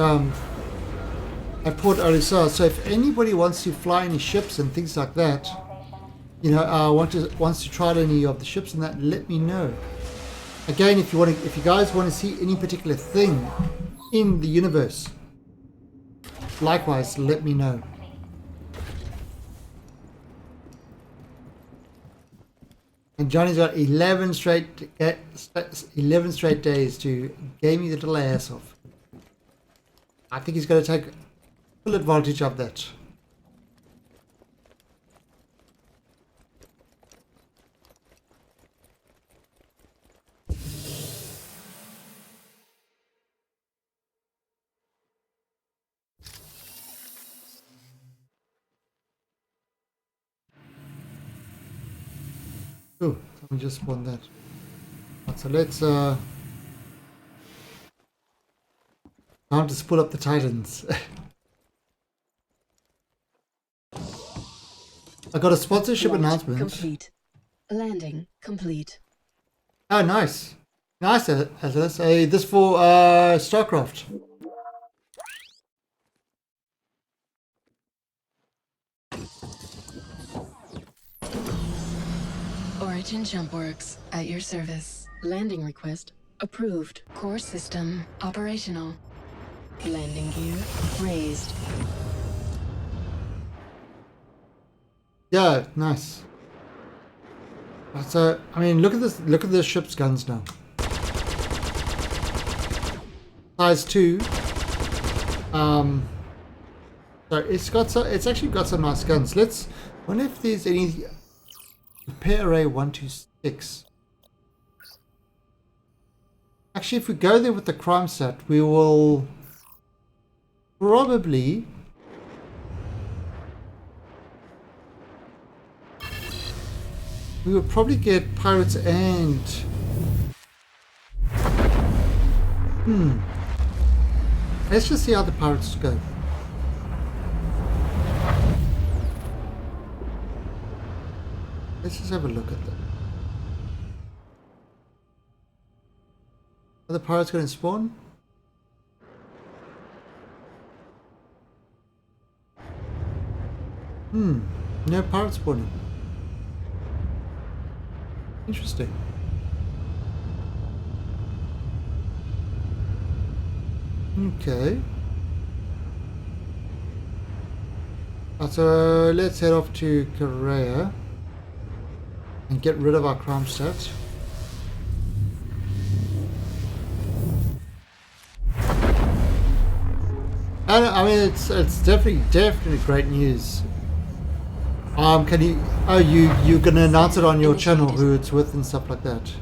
Port Olisar. So if anybody wants to fly any ships and things like that, you know, wants to try any of the ships and that, let me know. Again, if you guys want to see any particular thing in the universe, likewise, let me know. And Johnny's got 11 straight days to game his little ass off. I think he's going to take full advantage of that. Oh, someone just spawned that. Right, so let's time to pull up the Titans. I got a sponsorship announcement. Complete. Landing complete. Oh, nice. Nice, Atlas. Hey, this for StarCraft. Origin JumpWorks at your service. Landing request approved. Core system operational. Landing gear raised. Yeah, nice. So, I mean, look at this. Look at this ship's guns now. Size 2. So it's actually got some nice guns. Let's wonder if there's any repair array 126. Actually, if we go there with the crime set, we will probably get pirates and let's just see how the pirates go. Let's just have a look at them. Are the pirates going to spawn? No pirates spawning. Interesting. Okay. So let's head off to Korea and get rid of our crime stats. And I mean, it's definitely great news. Can you? Oh, you're gonna announce it on your channel who it's with and stuff like that.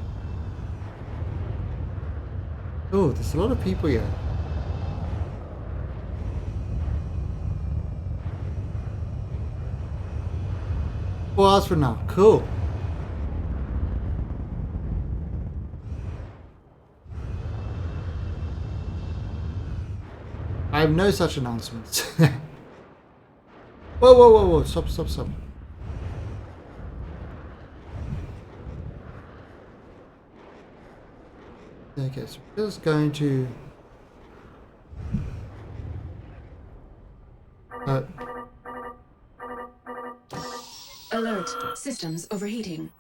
Oh, there's a lot of people here. 4 hours from now. Cool. I have no such announcements. Whoa, whoa, whoa, whoa. Stop, stop, stop. Okay, so we're just going to... Alert. Systems overheating.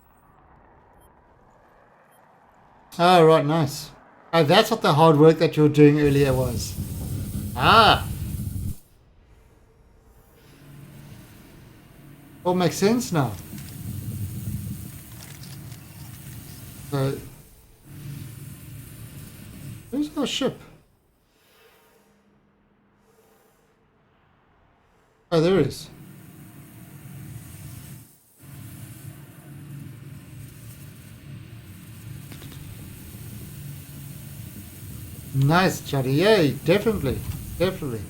Oh, right, nice. Oh, that's what the hard work that you were doing earlier was. Ah! All makes sense now. So... where's our ship? Oh, there it is. Nice, Johnny. Yay, definitely. Definitely.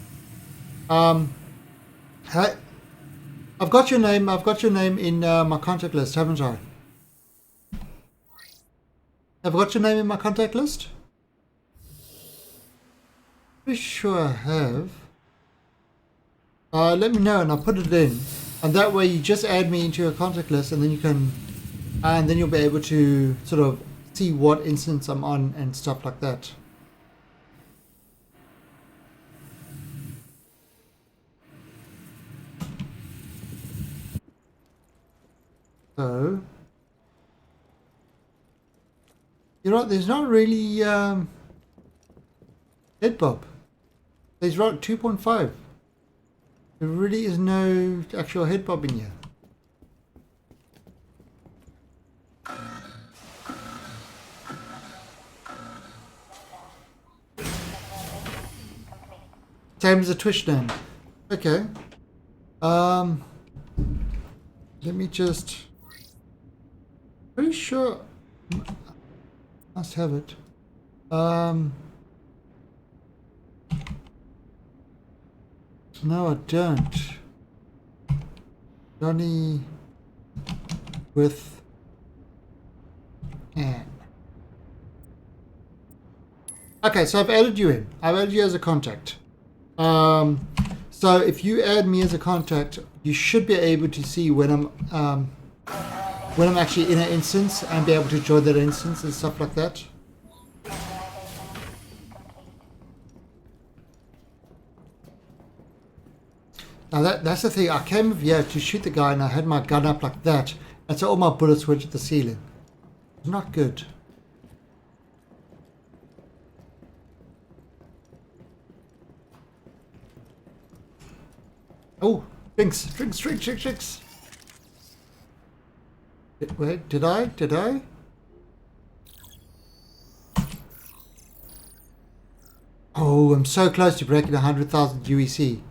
Hey, I've got your name in my contact list, haven't I? Have I got your name in my contact list? Pretty sure I have. Let me know and I'll put it in. And that way you just add me into your contact list and then you can, and then you'll be able to sort of see what instance I'm on and stuff like that. So, you know what, there's not really head bob. There's right 2.5. There really is no actual head bob in here. Same as a Twitch name. Okay. Let me just... pretty sure... must have it. No, I don't. Johnny with Anne. Okay, so I've added you in. I've added you as a contact. So if you add me as a contact, you should be able to see when I'm actually in an instance and be able to join that instance and stuff like that. Now that's the thing, I came over here to shoot the guy and I had my gun up like that, and so all my bullets went to the ceiling. Not good. Oh, drinks. Wait, did I? Oh, I'm so close to breaking 100,000 UEC.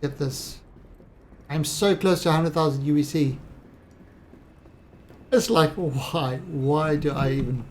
Get this. I'm so close to 100,000 UEC. It's like, why? Why do I even...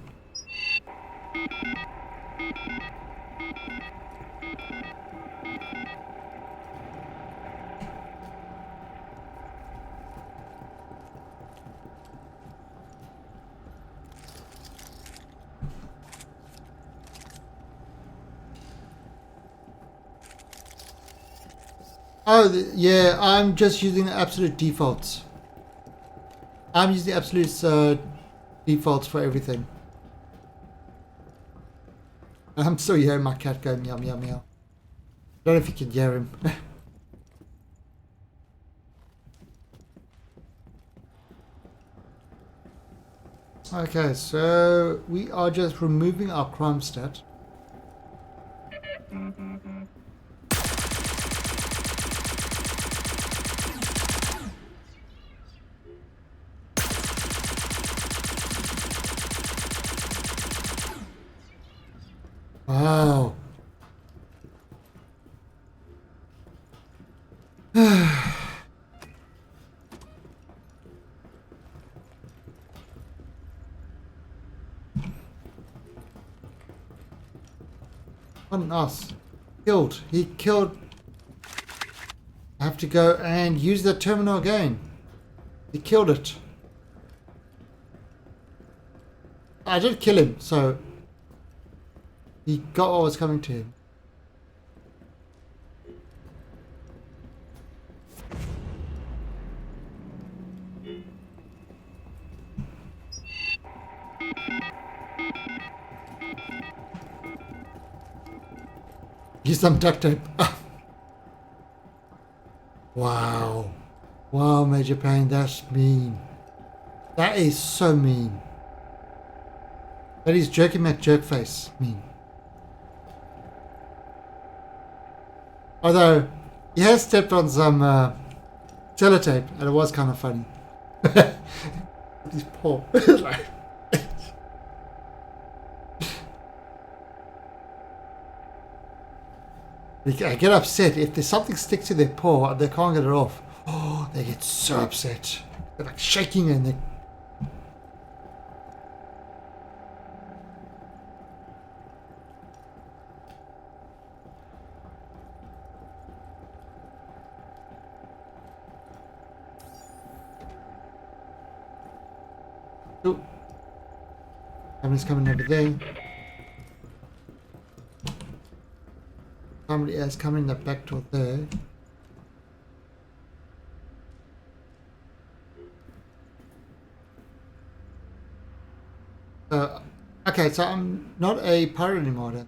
Oh, yeah, I'm just using the absolute defaults. I'm using absolute defaults for everything. I'm still hearing my cat go meow meow meow. Don't know if you can hear him. Okay, so we are just removing our crime stat. Wow. On us. Killed. He killed. I have to go and use the terminal again. He killed it. I did kill him, so he got what was coming to him. Use some duct tape. Wow. Wow, Major Payne, that's mean. That is so mean. That is Jerky McJerkface mean. Although, he has stepped on some sellotape, and it was kind of funny. His paw. Like, I get upset if there's something sticks to their paw and they can't get it off. Oh, they get so upset. They're like shaking and they. Oh, somebody's coming over there. Somebody else coming in the back door there. Okay, so I'm not a pirate anymore then.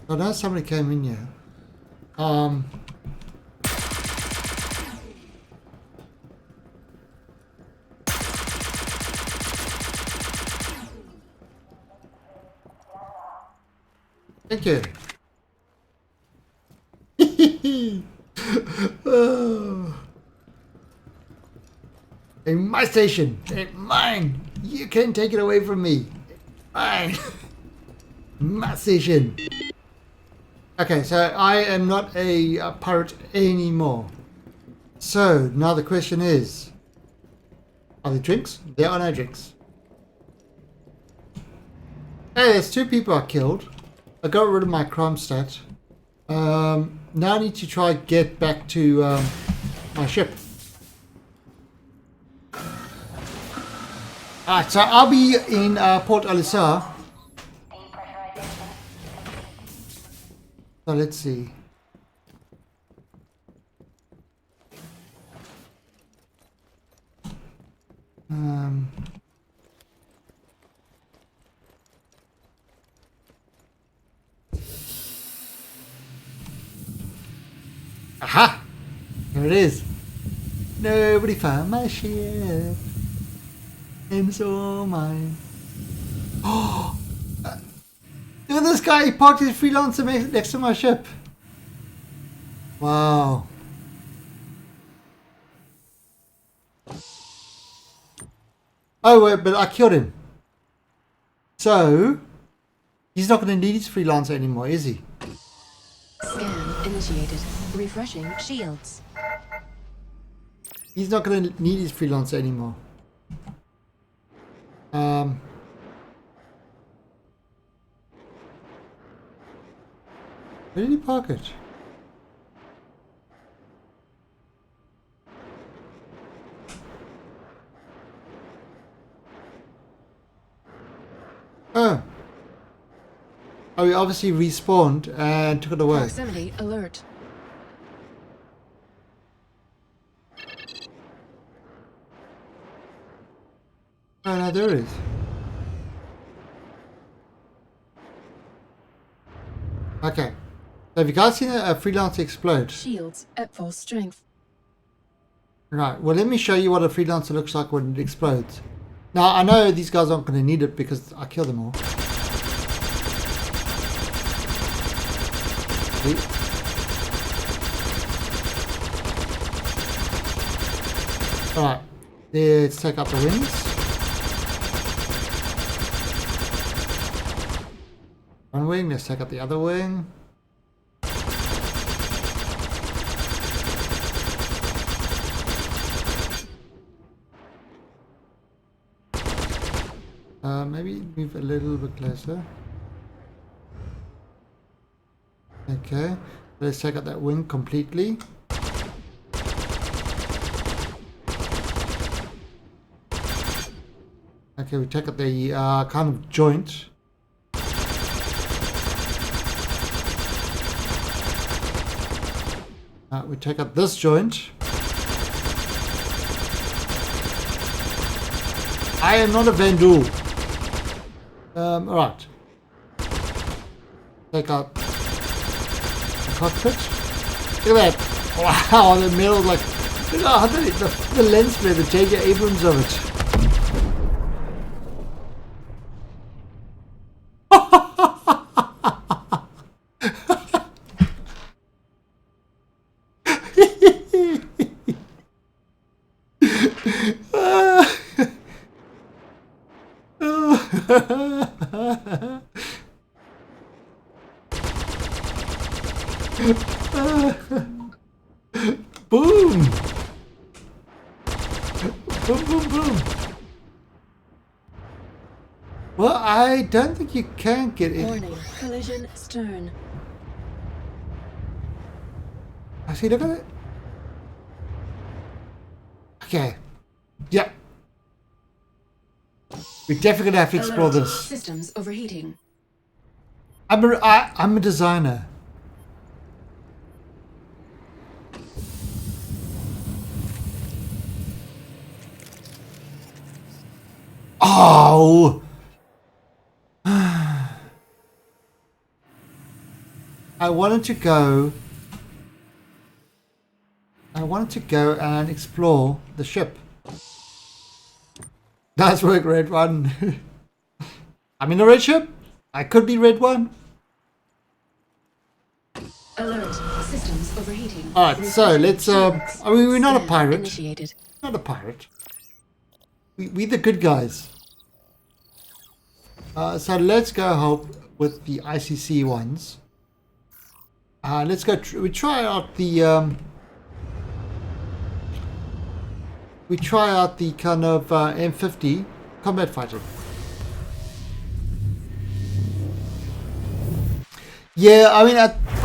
I know somebody came in here. Thank you. Oh. In my station, in mine. You can't take it away from me. Mine. My station. Okay, so I am not a pirate anymore. So now the question is, are there drinks? There are no drinks. Hey, there's 2 people I killed. I got rid of my crime stat. Now I need to try get back to my ship. Alright, so I'll be in Port Olisar. So let's see. Aha! Here it is. Nobody found my ship. And it's all mine. Oh! Look at this guy, he parked his freelancer next to my ship. Wow. Oh, wait, but I killed him. So, he's not going to need his freelancer anymore, is he? Scan initiated. Refreshing shields. He's not going to need his freelancer anymore. Um, where did he park it? Oh. Oh, he obviously respawned and took it away. Proximity alert. Oh, no, there it is. Okay. So have you guys seen a freelancer explode? Shields at full strength. Right, well, let me show you what a freelancer looks like when it explodes. Now, I know these guys aren't going to need it because I killed them all. See? Alright, let's take out the wings. One wing, let's take out the other wing. Maybe move a little bit closer. Okay, let's check out that wing completely. Okay, we check out the kind of joint. We check out this joint. I am not a Vandal. Alright. Take out the cockpit. Look at that. Wow, the metal, like, look at the lens flare, the J.J. Abrams of it. Boom! Boom, boom, boom. Well, I don't think you can get it. Warning, collision stern. I see, look at it. Okay. Yep. We're definitely gonna have to explore Alert. this. Systems overheating. I'm a designer. Oh! I wanted to go and explore the ship. That's work, Red One. I'm in a red ship. I could be Red One. Alert. Systems overheating. Alright, so let's I mean, we're not a Scan pirate. Initiated. Not a pirate. We the good guys. So let's go help with the ICC ones. Let's go. We try out the. We try out the kind of M50 combat fighter. Yeah, I mean,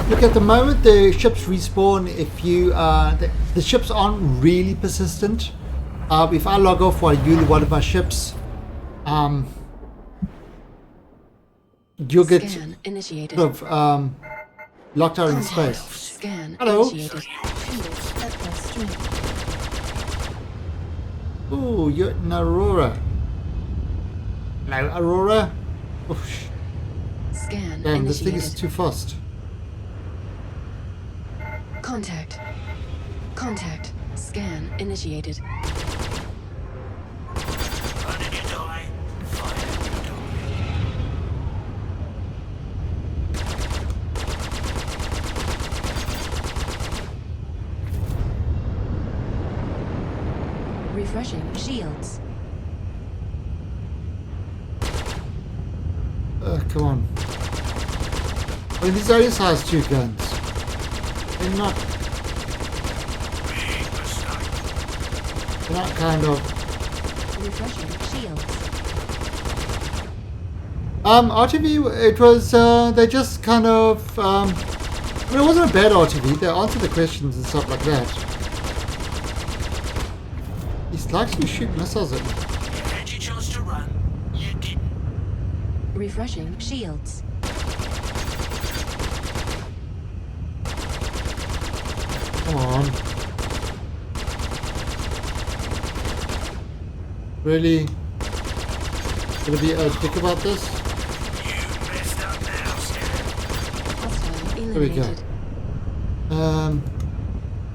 look, at the moment the ships respawn if you the ships aren't really persistent. If I log off while you one of my ships, you'll get Scan initiated. sort of locked out in space. Scan Hello. initiated. Shields at full strength. Ooh, you're an Aurora. Hello, Aurora. Oof. Scan Damn, this thing initiated. is too fast. Contact. Contact. Scan initiated. Refreshing shields. Come on. I mean, these only size 2 guns. They're not kind of. Refreshing shields. RTV, it was, they just kind of, I mean, it wasn't a bad RTV. They answered the questions and stuff like that. He's likely to shoot missiles at me. Had your chance to run, you didn't. Refreshing shields. Come on. Really? Gonna be a dick about this? You messed up now, Scan. Hostile There we go. eliminated.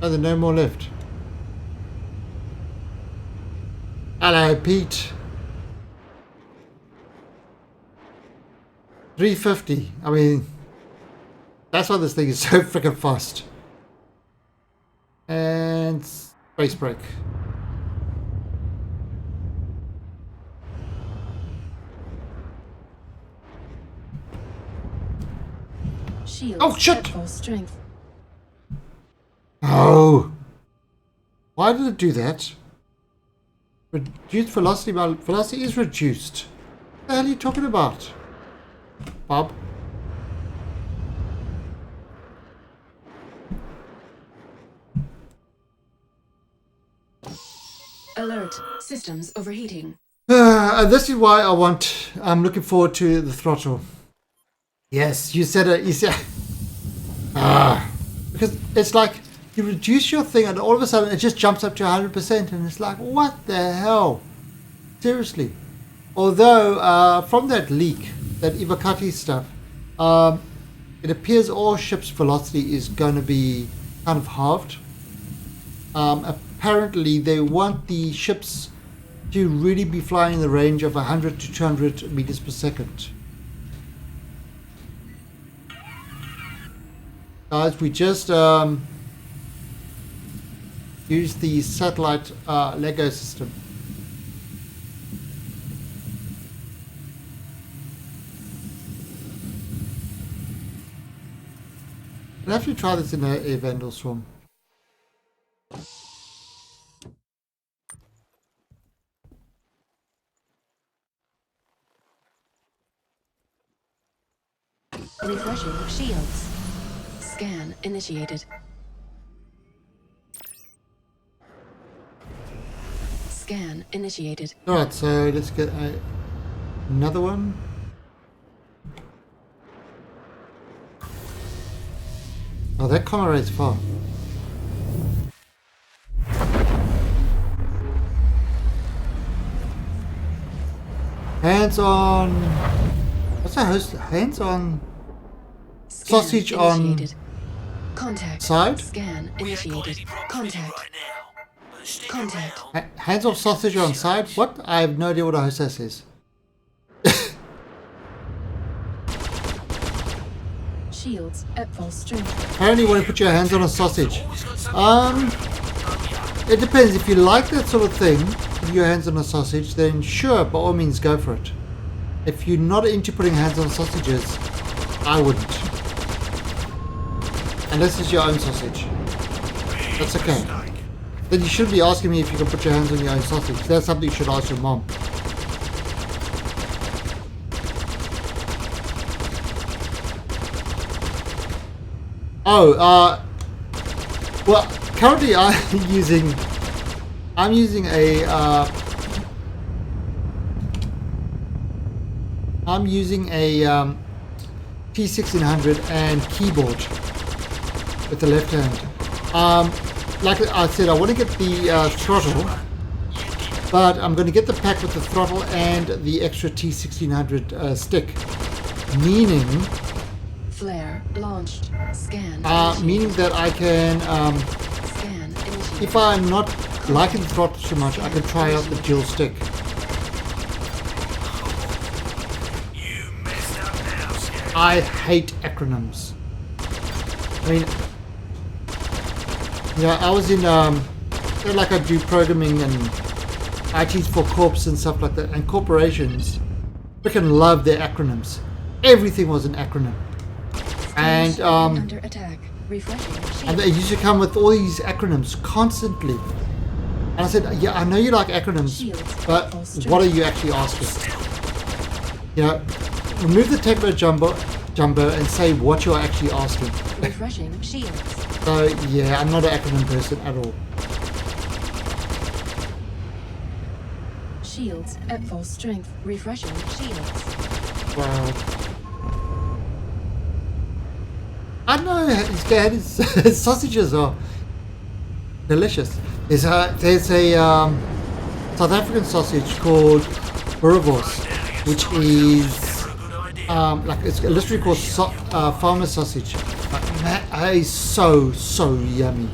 Oh, there are no more left. Hello, Pete. 350. I mean, that's why this thing is so freaking fast. And space break. Shields Oh, shit! at full strength. Oh! Why did it do that? Reduced velocity. My velocity is reduced. What the hell are you talking about, Bob? Alert. Systems overheating. And this is why I'm looking forward to the throttle. Yes, you said it. You said, because it's like you reduce your thing and all of a sudden it just jumps up to 100%, and it's like, what the hell? Seriously. Although from that leak, that Ivakati stuff, it appears all ships' velocity is going to be kind of halved. Apparently, they want the ships to really be flying in the range of 100 to 200 meters per second. Guys, we just used the satellite Lego system. I'll have to try this in a Vandal Swarm. Refreshing shields. Scan initiated. Scan initiated. Alright, so let's get another one. Oh, that camera rate's far. Hands on. What's that host? Hands on. Scan Sausage on initiated. Contact. side. Scan initiated. Contact. Contact. Hands off sausage on side. What? I have no idea what a hostess is. Shields at full strength. Apparently, you want to put your hands on a sausage. It depends. If you like that sort of thing, put your hands on a sausage, then sure, by all means, go for it. If you're not into putting hands on sausages, I wouldn't. Unless it's your own sausage. That's okay. Then you shouldn't be asking me if you can put your hands on your own sausage. That's something you should ask your mom. Oh, well, currently I'm using a T1600 and keyboard with the left hand. Like I said, I want to get the throttle, but I'm going to get the pack with the throttle and the extra T1600 stick, meaning Flare launched. Scan. meaning that I can, Scan initiated. if I'm not liking the throttle too much, I can try out the dual stick. I hate acronyms. I mean, yeah, I was in, like I do programming and ITs for corps and stuff like that, and corporations freaking love their acronyms. Everything was an acronym. And under attack. Refreshing shields. and they used to come with all these acronyms constantly. And I said, yeah, I know you like acronyms, but what are you actually asking? You know, remove the tempo jumbo and say what you're actually asking. Refreshing shields. So yeah, I'm not an acronym person at all. Shields at full strength. Refreshing shields. Wow. I don't know, his sausages are delicious. There's a South African sausage called boerewors, which is like it's literally called farmer sausage. But man, it is so yummy.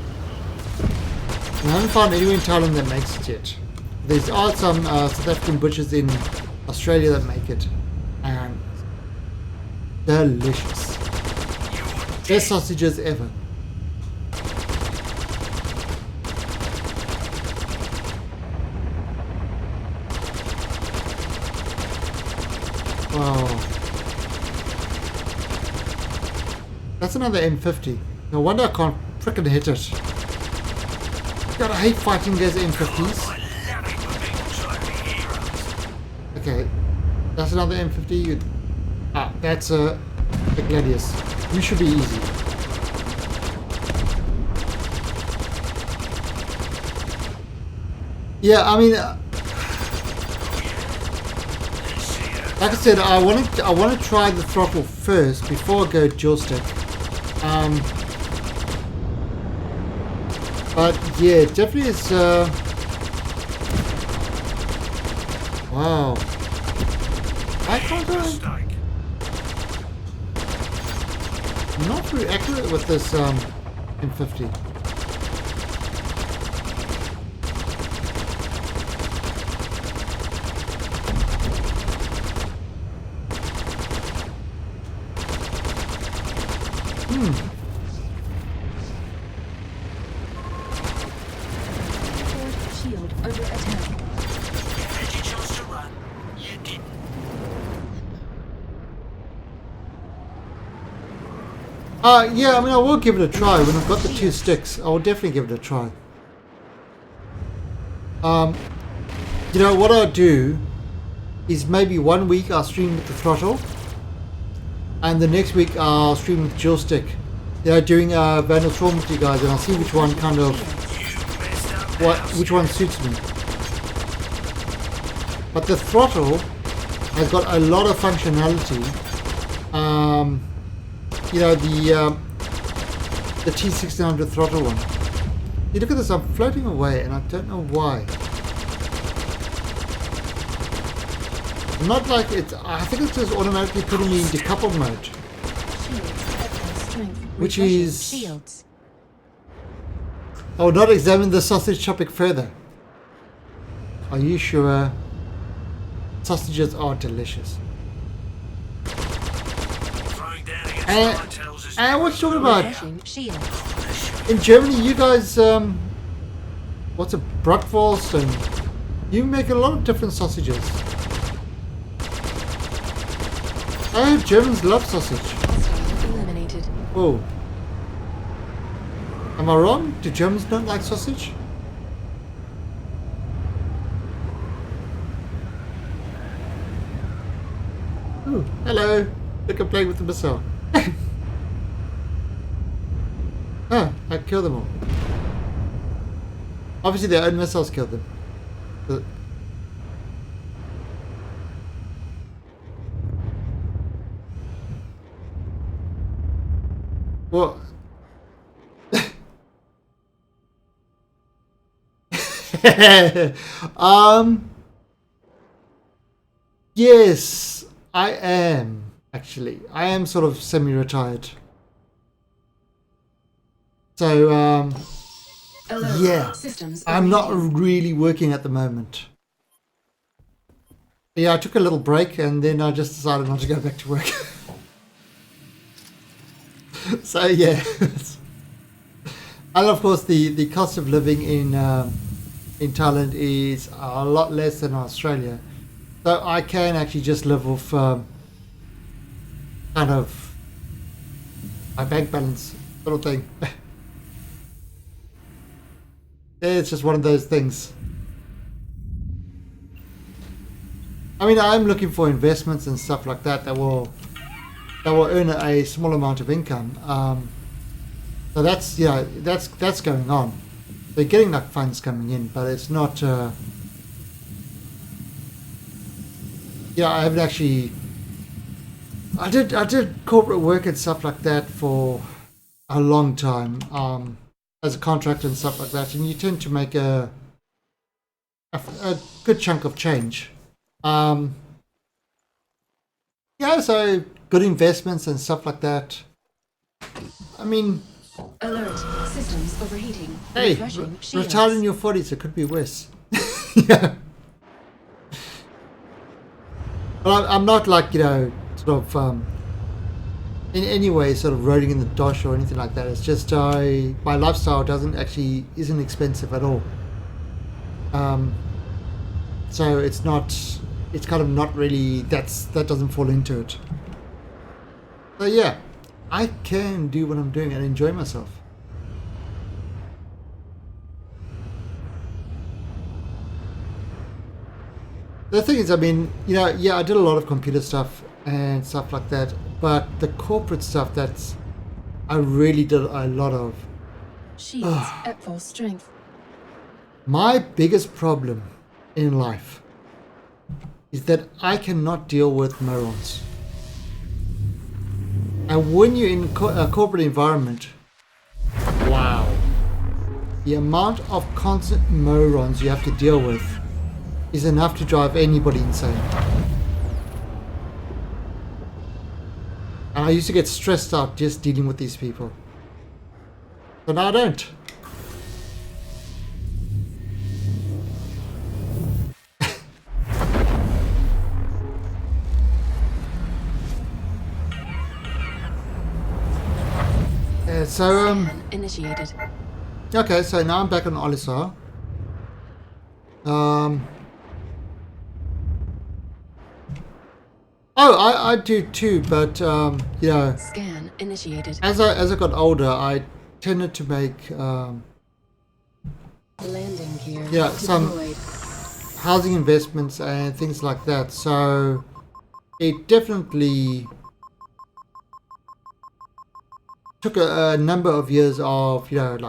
I haven't found anyone in Thailand that makes it yet. There's some South African butchers in Australia that make it, and delicious. Best sausages ever. Wow. That's another M50. No wonder I can't frickin' hit it. God, I hate fighting those M50s. Okay, that's another M50. That's a Gladius. You should be easy. Yeah, I mean, like I said, I want to try the throttle first before I go dual stick. But yeah, it definitely is. Wow. I can't go. Not very accurate with this M50. Forward shield under attack. Had your chance to run, you didn't. Yeah, I mean, I will give it a try. When I've got the 2 sticks, I will definitely give it a try. You know, what I'll do is maybe 1 week I'll stream with the throttle, and the next week I'll stream with dual stick. You know, doing Vandal Storm with you guys, and I'll see which one kind of, which one suits me. But the throttle has got a lot of functionality. You know, the T1600 throttle one. You look at this, I'm floating away and I don't know why. Not like it's, I think it's just automatically putting me into couple mode. Shields at full strength. Which Refreshing is- shields. I will not examine the sausage topic further. Are you sure? Sausages are delicious. Throwing down against And hotels is what you talking about? Refreshing shields. In Germany, you guys, what's a Bratwurst, and you make a lot of different sausages. I heard Germans love sausage. Hostile eliminated. Whoa. Am I wrong? Do Germans not like sausage? Ooh, hello. Look, I'm playing with the missile. Ah, I killed them all. Obviously their own missiles killed them. But what? Yes, I am actually. I am sort of semi-retired. So, Alert. yeah, Systems I'm not overheating. really working at the moment. Yeah, I took a little break and then I just decided not to go back to work. So yeah, and of course the cost of living in Thailand is a lot less than Australia, so I can actually just live off kind of my bank balance sort of thing. It's just one of those things. I I mean, I'm looking for investments and stuff like that that will earn a small amount of income. So that's that's going on. They're getting like funds coming in, but it's not. I haven't actually. I did corporate work and stuff like that for a long time, as a contractor and stuff like that, and you tend to make a good chunk of change. So good investments and stuff like that. I mean, Alert. Systems overheating. hey, Refreshing shields. retired in your 40s, it could be worse. Yeah. But I'm not like, sort of, in any way sort of rolling in the dosh or anything like that. It's just my lifestyle isn't expensive at all. So it's kind of not really, that doesn't fall into it. So yeah, I can do what I'm doing and enjoy myself. The thing is, I mean, I did a lot of computer stuff and stuff like that, but the corporate stuff I really did a lot of. Shields at full strength. My biggest problem in life is that I cannot deal with morons. And when you're in a corporate environment, wow, the amount of constant morons you have to deal with is enough to drive anybody insane. And I used to get stressed out just dealing with these people. But now I don't. Initiated. Okay, so now I'm back on Olisar. I do too, but Scan initiated. as I got older, I tended to make Landing gear. some deployed. housing investments and things like that. So it definitely took a number of years of like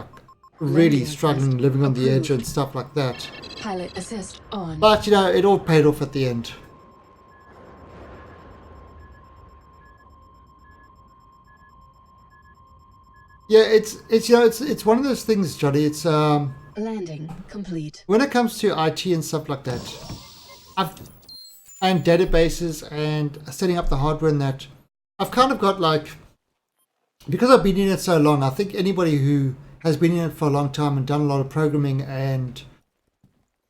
really Landing struggling, request living on the edge and approved. stuff like that. Pilot assist on. But it all paid off at the end. Yeah, it's one of those things, Johnny. It's Landing complete. when it comes to IT and stuff like that, and databases and setting up the hardware and that, I've kind of got like, because I've been in it so long, I think anybody who has been in it for a long time and done a lot of programming and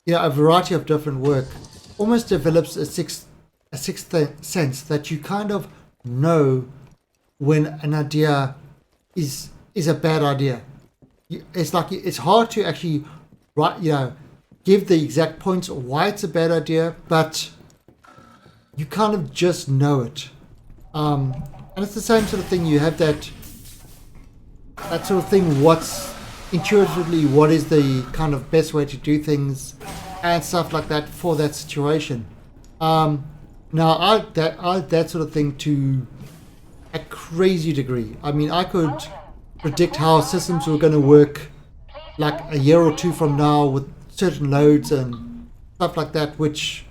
a variety of different work almost develops a sixth sense that you kind of know when an idea is a bad idea. It's like it's hard to actually give the exact points why it's a bad idea, but you kind of just know it. And it's the same sort of thing. You have that sort of thing. What's intuitively what is the kind of best way to do things and stuff like that for that situation. Now I that sort of thing to a crazy degree. I mean, I could predict how systems were going to work like a year or two from now with certain loads and stuff like that, which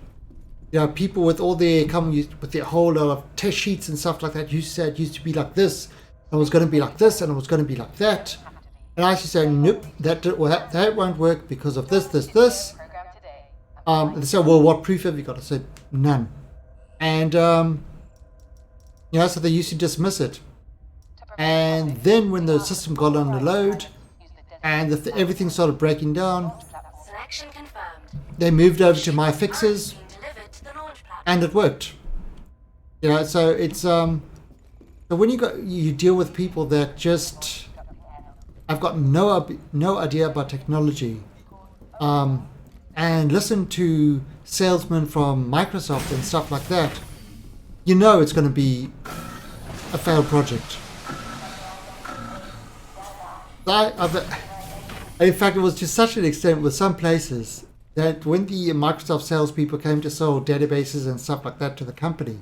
people with all their with their whole lot of test sheets and stuff like that used to be like this, and it was going to be like this, and it was going to be like that. And I used to say, nope, that won't work because of this. And they said, well, what proof have you got? I said, none. And so they used to dismiss it. And then when the system got under load and everything started breaking down, Selection confirmed. they moved over to my fixes Being delivered to the launch platform. and it worked. So it's so when you deal with people that just I've got no idea about technology, and listen to salesmen from Microsoft and stuff like that, it's going to be a failed project. In fact, it was to such an extent with some places that when the Microsoft salespeople came to sell databases and stuff like that to the company,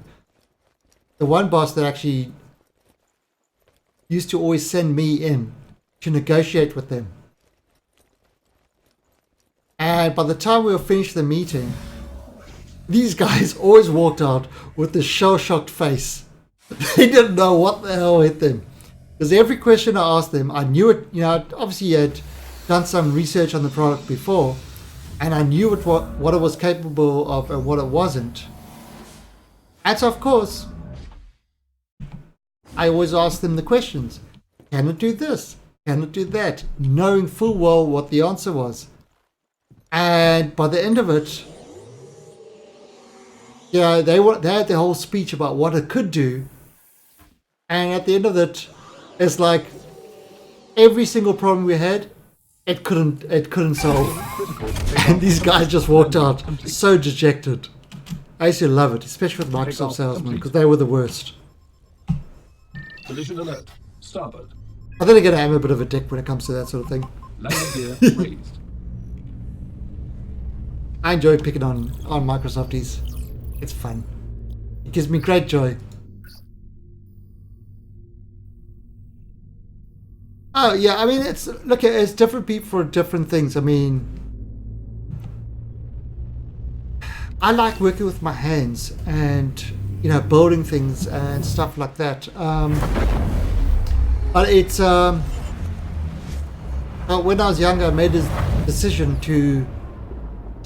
the one boss that actually used to always send me in to negotiate with them. And by the time we were finished the meeting, these guys always walked out with this shell-shocked face. They didn't know what the hell hit them. Because every question I asked them, I knew it, you know, obviously you had done some research on the product before, and I knew what it was capable of and what it wasn't. And so, of course, I always asked them the questions. Can it do this? Can it do that? Knowing full well what the answer was. And by the end of it, yeah, they had the whole speech about what it could do. And at the end of it, it's like every single problem we had, it couldn't solve. And these guys just walked out so dejected. I used to love it, especially with Microsoft salesmen, because they were the worst. Collision alert. Starboard. I then again, I am a bit of a dick when it comes to that sort of thing. Landing gear raised. I enjoy picking on Microsofties. It's fun. It gives me great joy. Oh yeah, I mean it's different people for different things. I mean, I like working with my hands and, you know, building things and stuff like that. But it's when I was younger, I made a decision to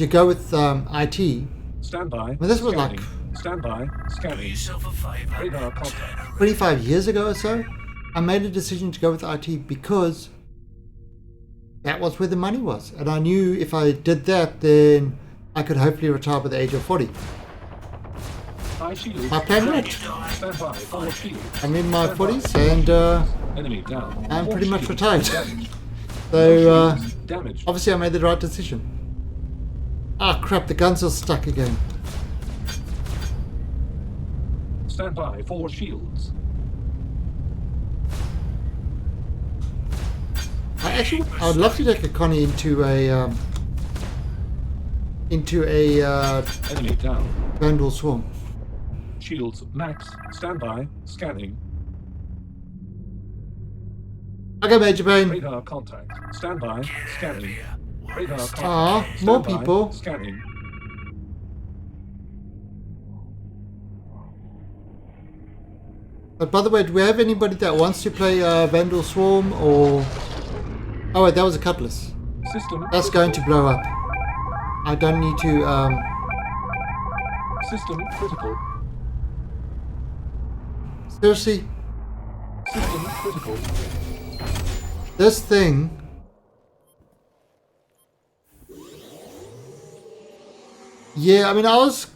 go with IT. Stand by. Well, this was Scanning. like Stand by. Do Scanning. yourself a favor. Radar contact. 25 years ago or so. I made a decision to go with IT because that was where the money was, and I knew if I did that, then I could hopefully retire by the age of 40. High shield. My plan worked. Stand by. Forward shield. I'm in my 40s, and Enemy down. I'm Forward pretty much shield. retired. Damage. So Damage. obviously I made the right decision. Ah crap, the guns are stuck again. Stand by. Forward shields. I would love to take a Connie into a Enemy down. Vandal Swarm. Shields max. Stand by. Scanning. Okay, Major Bane. Radar contact. Stand by. Scanning. Radar contact. Ah, Stand more by. people. Scanning. But by the way, do we have anybody that wants to play Vandal Swarm or... Oh wait, that was a Cutlass. System. That's going to blow up. I don't need to... System critical. Seriously, System critical. this thing... Yeah, I mean, I was...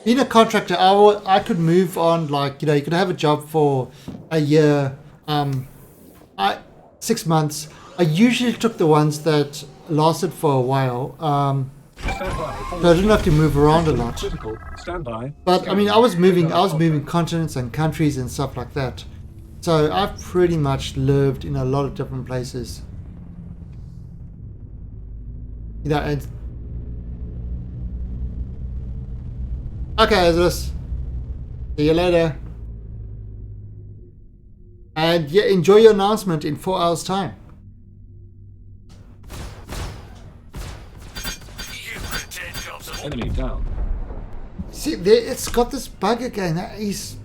Being a contractor, I could move on, like, you know, you could have a job for a year, 6 months. I usually took the ones that lasted for a while, Stand by. so I didn't have to move around a lot. Critical. Stand by. But I mean, I was moving continents and countries and stuff like that. So I've pretty much lived in a lot of different places. You know, and okay, Ezra's. See you later. And yeah, enjoy your announcement in 4 hours' time. You pretend jobs are Enemy down. See, there, it's got this bug again. That is...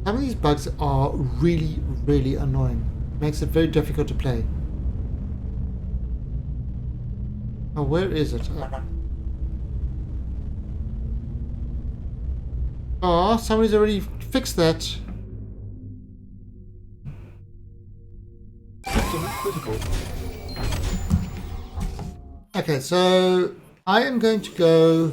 Some of these bugs are really, really annoying. Makes it very difficult to play. Oh, where is it? Oh, somebody's already fixed that. System critical. Okay, so I am going to go...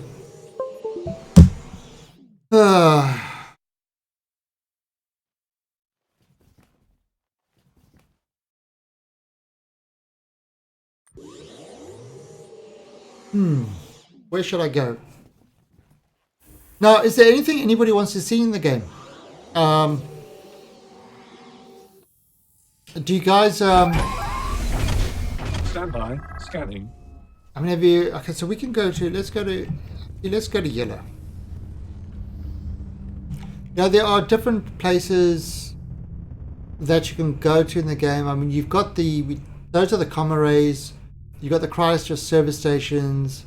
Where should I go? Now, is there anything anybody wants to see in the game? Do you guys Stand by. Scanning. I mean, have you? Okay, so we can go to. Let's go to yellow. Now there are different places that you can go to in the game. I mean, you've got those are the comm arrays. You've got the Christchurch service stations,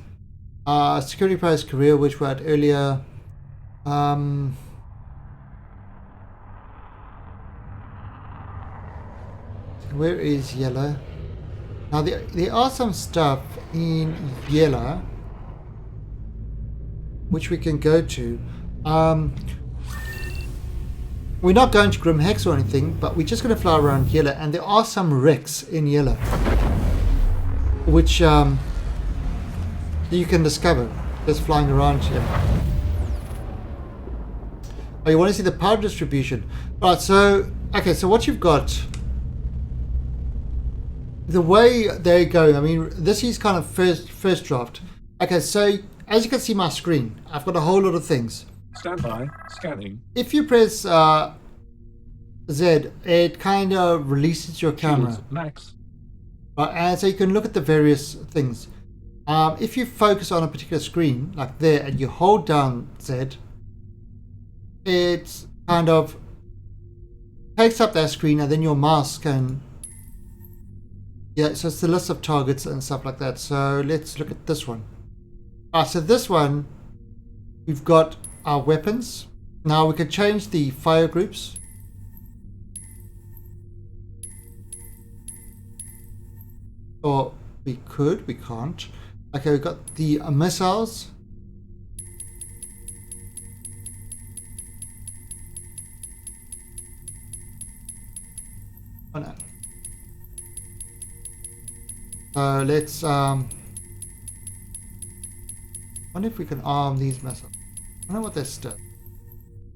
security post Korea, which we had earlier. Where is yellow? Now there are some stuff in yellow which we can go to. We're not going to Grim Hex or anything, but we're just going to fly around yellow, and there are some wrecks in yellow which you can discover just flying around here. Oh, you want to see the power distribution? Right, so okay, so what you've got, the way they're going, I mean, this is kind of first draft. Okay, so as you can see my screen, I've got a whole lot of things. Stand by. Scanning. If you press Z, it kind of releases your camera. Shields max. And so you can look at the various things. If you focus on a particular screen, like there, and you hold down Z, it kind of takes up that screen, and then your mouse can... Yeah, so it's the list of targets and stuff like that. So let's look at this one. So this one, we've got our weapons. Now we can change the fire groups. Or we could, we can't. Okay, we've got the missiles. Oh no. So let's wonder if we can arm these missiles. I don't know what that's done.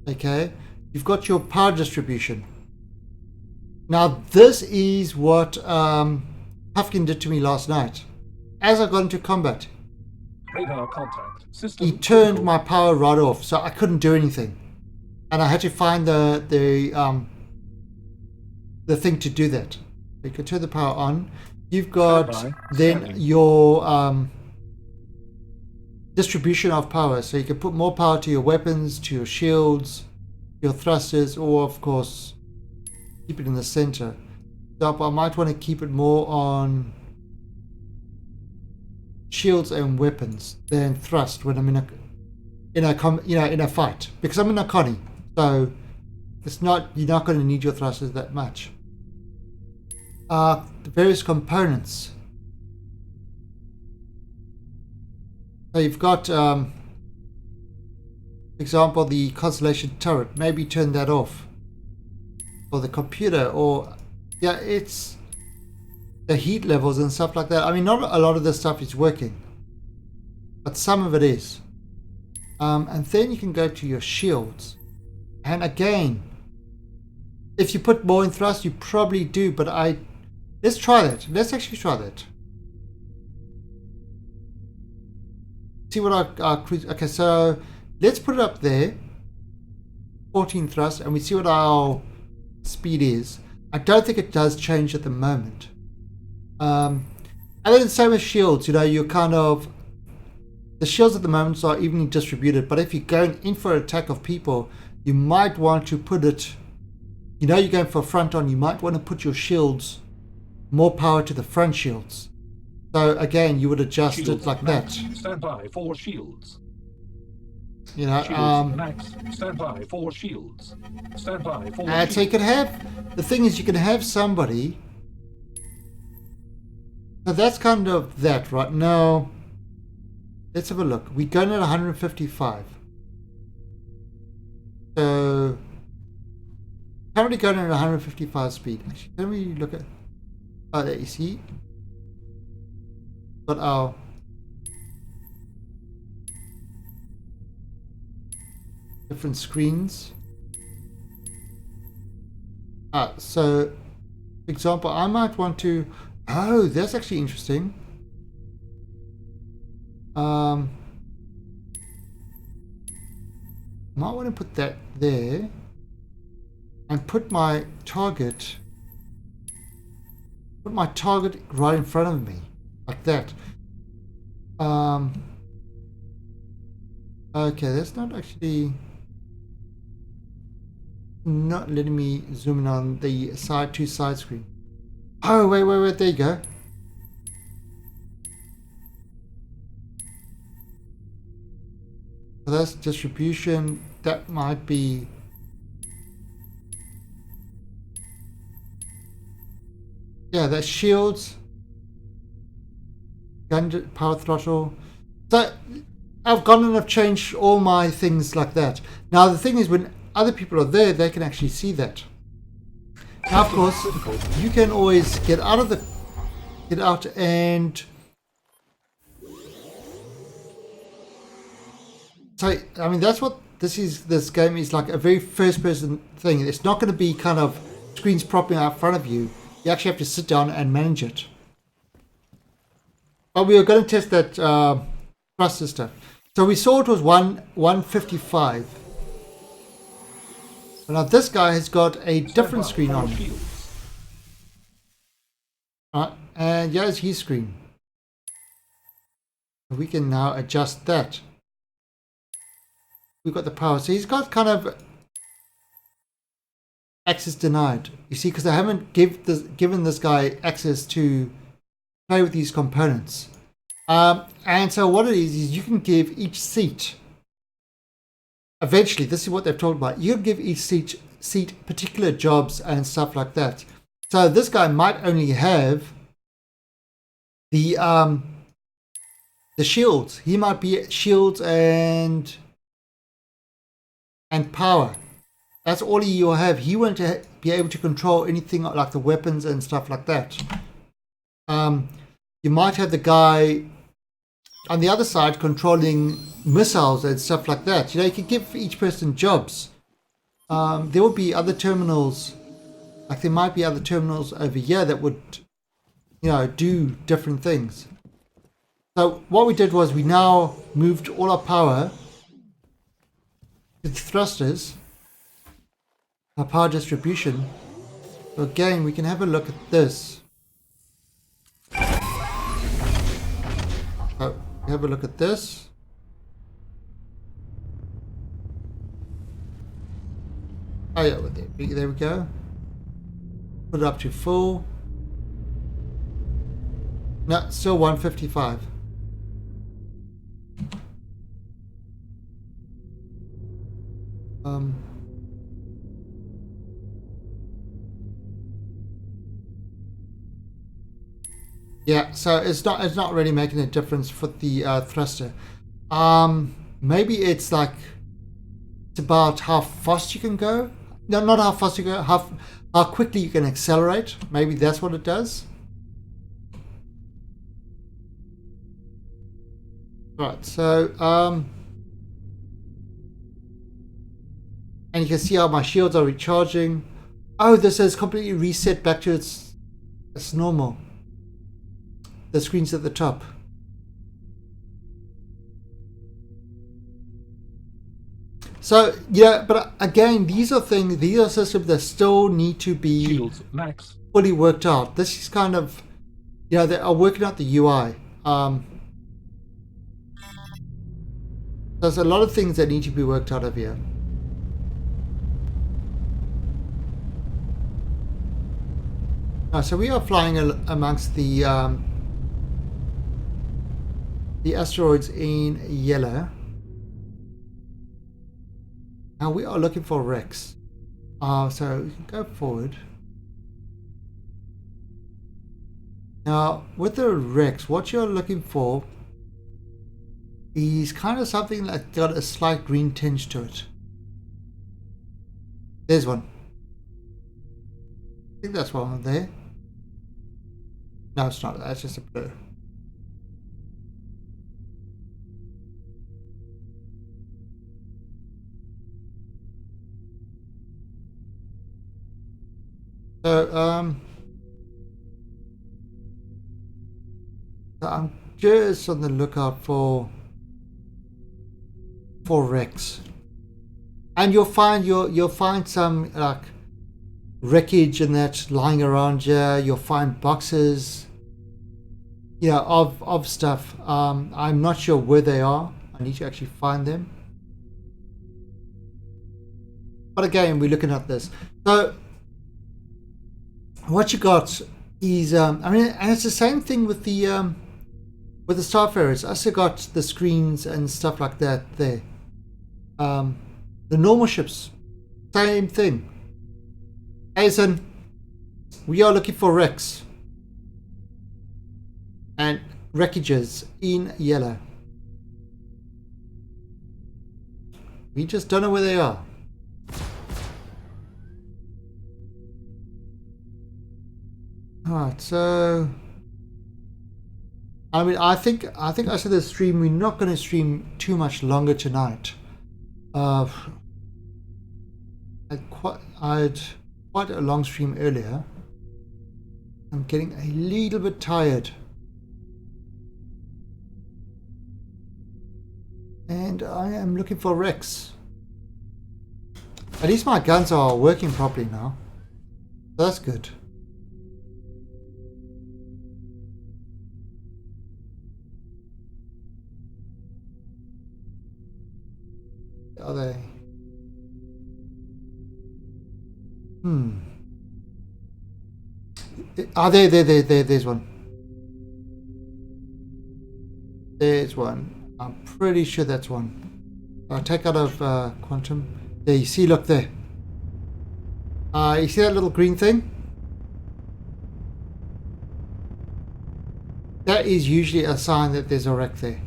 Okay, you've got your power distribution. Now this is what Puffkin did to me last night. As I got into combat, Radar contact. System he turned my power right off, so I couldn't do anything, and I had to find the thing to do that. You can turn the power on. You've got then your distribution of power, so you can put more power to your weapons, to your shields, your thrusters, or of course keep it in the center. So I might want to keep it more on shields and weapons than thrust when I'm in a fight, because I'm in a Connie, so it's not, you're not going to need your thrusters that much. The various components. So you've got, for example, the Constellation turret. Maybe turn that off, or the computer, or yeah, it's the heat levels and stuff like that. I mean, not a lot of this stuff is working, but some of it is. And then you can go to your shields, and again, if you put more in thrust, you probably do, but let's try that. Let's actually try that. See what our cruise... Okay, so let's put it up there. 14 thrust, and we see what our speed is. I don't think it does change at the moment. And then the same with shields. You know, you're kind of... The shields at the moment are evenly distributed, but if you're going in for an attack of people, you might want to put it... You know, you're going for a front on, you might want to put your shields more power to the front shields. So again, you would adjust shields it like max. that. Stand by for shields. You know, Shields max. Stand by for shields. Stand by for and so you can have, the thing is, you can have somebody. So that's kind of that, right? Now, let's have a look. We're going at 155. So currently going at 155 speed. Actually, let me look at... Oh, there you see. Got our... different screens. So, for example, I might want to... Oh, that's actually interesting. Might want to put that there and put my target put my target right in front of me, like that. Okay, that's not actually not letting me zoom in on the side screen. Oh, wait, there you go. So that's distribution. That might be. Yeah, that's shields. Gun power throttle. So I've gone and I've changed all my things like that. Now the thing is, when other people are there, they can actually see that. Now, of course, you can always get out and. So I mean, that's what this game is like, a very first person thing. It's not going to be kind of screens propping out in front of you. You actually have to sit down and manage it. But we are going to test that thruster stuff. So we saw it was 155. Now this guy has got a different screen on him. And here's his screen. We can now adjust that. We've got the power. So he's got kind of access denied. You see, because I haven't given this guy access to play with these components. And so what it is you can give each seat. Eventually, this is what they've talked about. You can give each seat particular jobs and stuff like that. So this guy might only have the shields. He might be shields and power. That's all he'll have. He won't be able to control anything like the weapons and stuff like that. You might have the guy on the other side controlling missiles and stuff like that. You know, you can give each person jobs. There will be other terminals, like there might be other terminals over here that would, you know, do different things. So what we did was we now moved all our power to the thrusters, our power distribution. So again, we can have a look at this. Have a look at this. Oh yeah, there we go. Put it up to full. No, still 155. Yeah, so it's not really making a difference for the thruster. Maybe it's like it's about how fast you can go. No, not how fast you go. How quickly you can accelerate. Maybe that's what it does. Right. So and you can see how my shields are recharging. Oh, this has completely reset back to its normal. The screen's at the top. So yeah, but again, these are systems that still need to be Shields max. fully worked out. This is kind of, you know, they are working out the UI. There's a lot of things that need to be worked out of here. So we are flying amongst the asteroids in yellow. Now we are looking for Rex. So we can go forward. Now with the Rex, what you're looking for is kind of something that got a slight green tinge to it. There's one. I think that's one there. No, it's not. That's just a blur. So, I'm just on the lookout for Rex, and you'll find some like wreckage and that lying around here. You'll find boxes, yeah, of stuff. I'm not sure where they are. I need to actually find them. But again, we're looking at this. So what you got is, I mean, and it's the same thing with the Starfarers. I also got the screens and stuff like that there. The normal ships, same thing. Jason, we are looking for wrecks and wreckages in yellow. We just don't know where they are. Alright, so I mean, I think I said the stream, we're not going to stream too much longer tonight. I had quite a long stream earlier. I'm getting a little bit tired. And I am looking for wrecks. At least my guns are working properly now. That's good. Are they? Are they? There's one. There's one. I'm pretty sure that's one. I'll take out of quantum. There, you see, look there. You see that little green thing? That is usually a sign that there's a wreck there.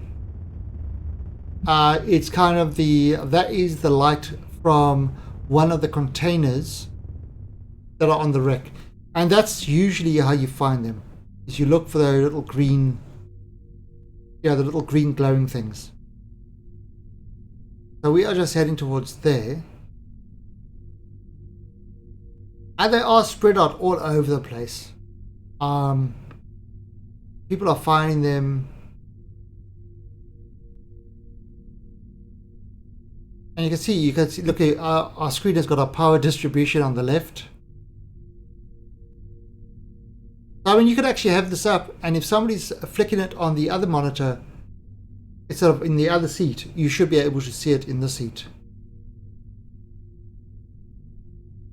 It's kind of that is the light from one of the containers that are on the wreck. And that's usually how you find them. Is you look for the little green, the little green glowing things. So we are just heading towards there. And they are spread out all over the place. People are finding them. And you can see, look, our screen has got our power distribution on the left. I mean, you could actually have this up, and if somebody's flicking it on the other monitor, instead of in the other seat, you should be able to see it in the seat.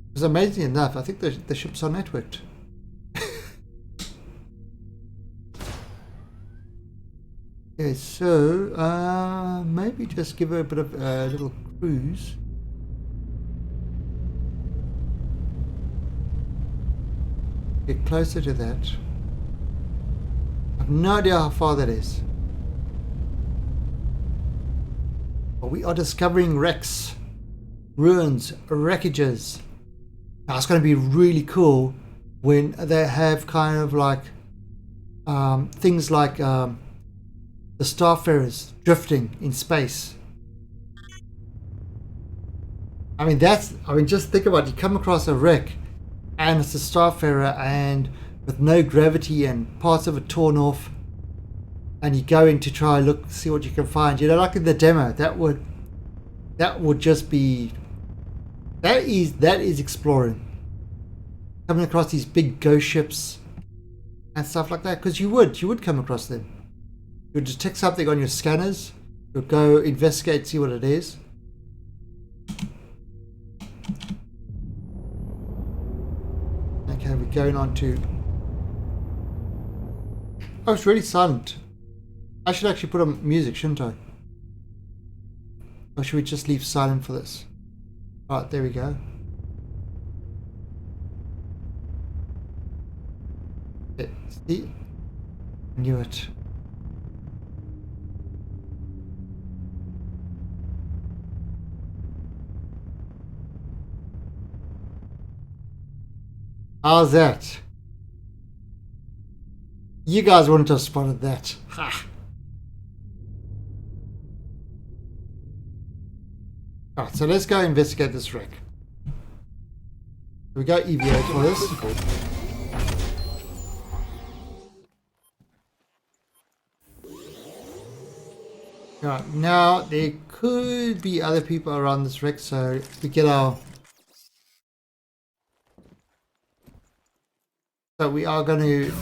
Because amazingly enough, I think the ships are networked. Okay, so maybe just give her a bit of a little cruise. Get closer to that. I have no idea how far that is. But we are discovering wrecks, ruins, wreckages. Now it's going to be really cool when they have kind of like things like the Starfarers drifting in space. I mean, just think about it. You come across a wreck and it's a Starfarer and with no gravity and parts of it torn off, and you go in to try and see what you can find. You know, like in the demo, that would just be, that is exploring. Coming across these big ghost ships and stuff like that, because you would come across them. You would detect something on your scanners, you'll go investigate, see what it is. Okay, we're going on to... Oh, it's really silent. I should actually put on music, shouldn't I? Or should we just leave silent for this? Alright, there we go. See? Knew it. How's that? You guys wouldn't have spotted that. Ha! Alright, so let's go investigate this wreck. We got EVA for this. Alright, now there could be other people around this wreck, so we get our but we are going to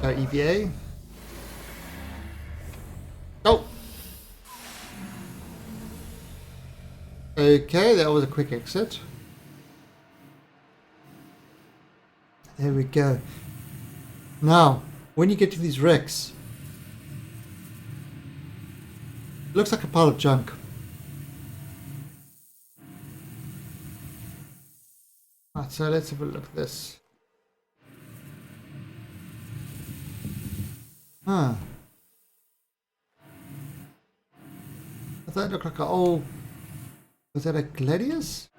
go EVA. Oh! Okay, that was a quick exit. There we go. Now, when you get to these wrecks, it looks like a pile of junk. Right, so let's have a look at this. Huh. Does that look like an old... Was that a Gladius?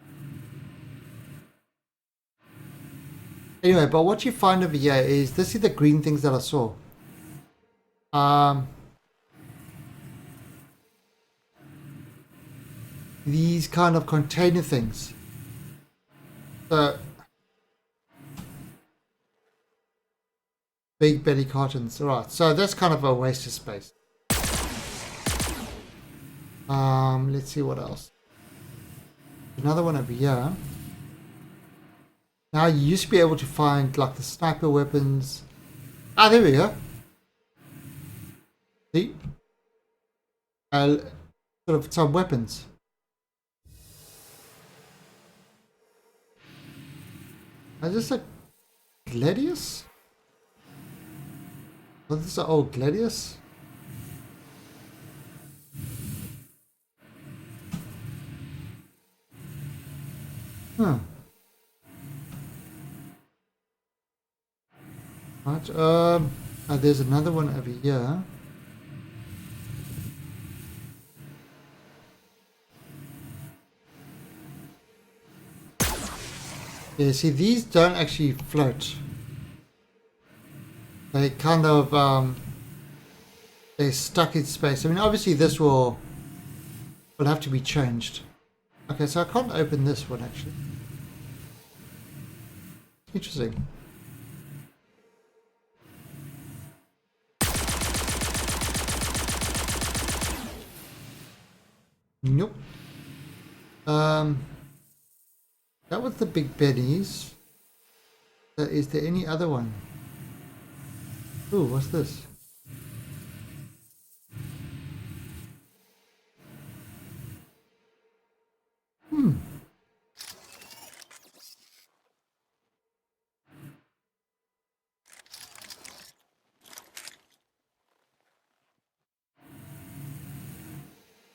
Anyway, but what you find over here is, this is the green things that I saw. These kind of container things. So, big belly cartons. Alright, so that's kind of a waste of space. Let's see what else. Another one over here. Now you used to be able to find like the sniper weapons. Ah, there we go. See? Sort of some weapons. Is this a Gladius? Oh, this is an old Gladius? Huh. Right, there's another one over here. Yeah, see, these don't actually float. They kind of, they're stuck in space. I mean, obviously this will have to be changed. Okay, so I can't open this one actually. Interesting. Nope. That was the big bennies. Is there any other one? Ooh, what's this?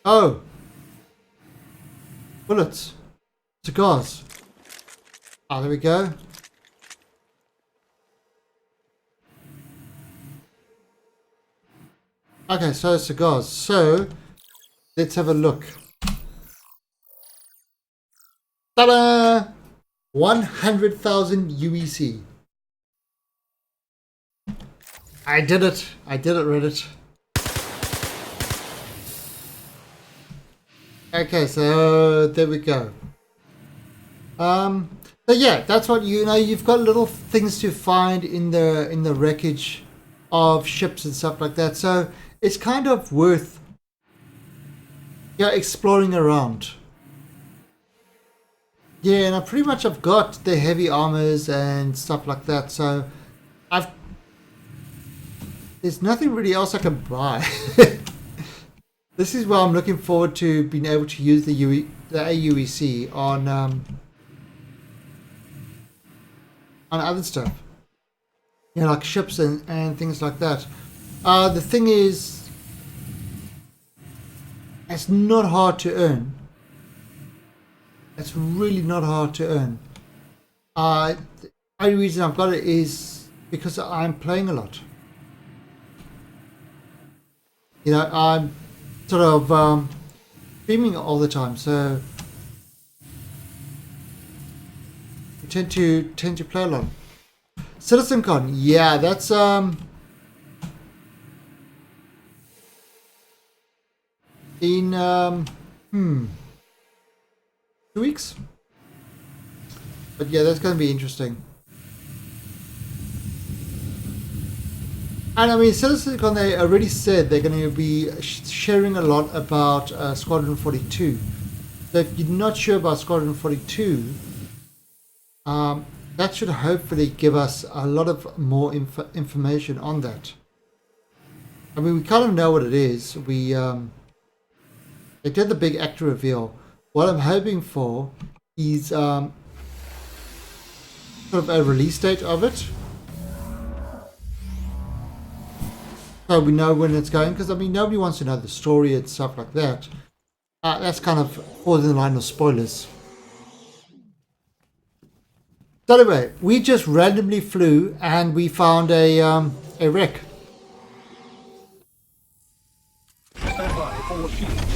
Oh! Bullets. Cigars. Ah, there we go. Okay, so cigars. So, let's have a look. Ta-da! 100,000 UEC. I did it. I did it, Reddit. Okay, so there we go. So yeah, that's what you've got little things to find in the wreckage of ships and stuff like that. So it's kind of worth exploring around. Yeah, and I pretty much have got the heavy armors and stuff like that. So there's nothing really else I can buy. This is where I'm looking forward to being able to use the AUEC on other stuff, like ships and things like that. The thing is, it's not hard to earn. It's really not hard to earn. The only reason I've got it is because I'm playing a lot. I'm sort of streaming all the time, so I tend to play a lot. CitizenCon, yeah, that's in 2 weeks. But yeah, that's going to be interesting. And I mean, CitizenCon, they already said they're going to be sharing a lot about Squadron 42. So if you're not sure about Squadron 42, that should hopefully give us a lot of more information on that. I mean, we kind of know what it is. They did the big actor reveal. What I'm hoping for is sort of a release date of it, so we know when it's going. Because I mean, nobody wants to know the story and stuff like that. That's kind of falls in the line of spoilers. So anyway, we just randomly flew and we found a wreck. Stand by for shields.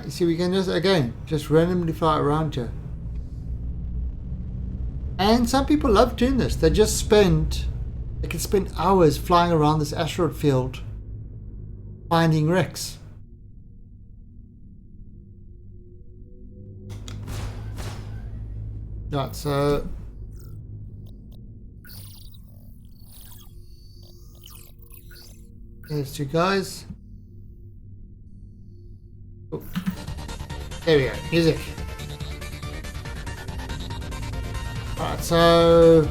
You see, we can just randomly fly around here. And some people love doing this. They can spend hours flying around this asteroid field finding wrecks. Right, so there's two guys. Oh. There we go, music. Alright, so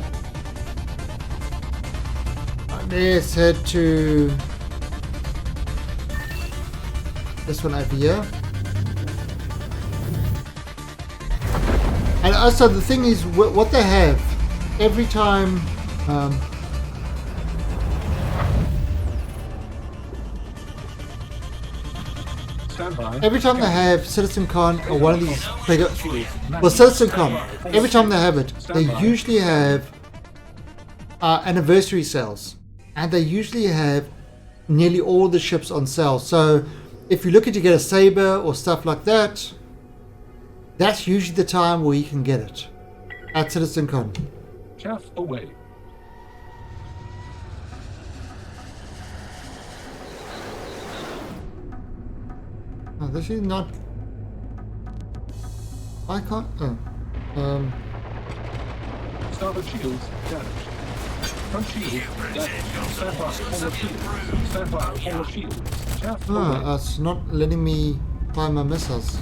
let's head to this one over here. And also the thing is, what they have every time every time they have CitizenCon or one of these bigger, well, CitizenCon, every time they have it, they usually have anniversary sales, and they usually have nearly all the ships on sale. So if you're looking to get a Saber or stuff like that, that's usually the time where you can get it at CitizenCon. Chaff away. Oh, this is not. I can't. Oh. Starboard shields damaged. Front shields damaged. Stand by for shields. Stand by for shields. Chaff away. It's not letting me fire my missiles.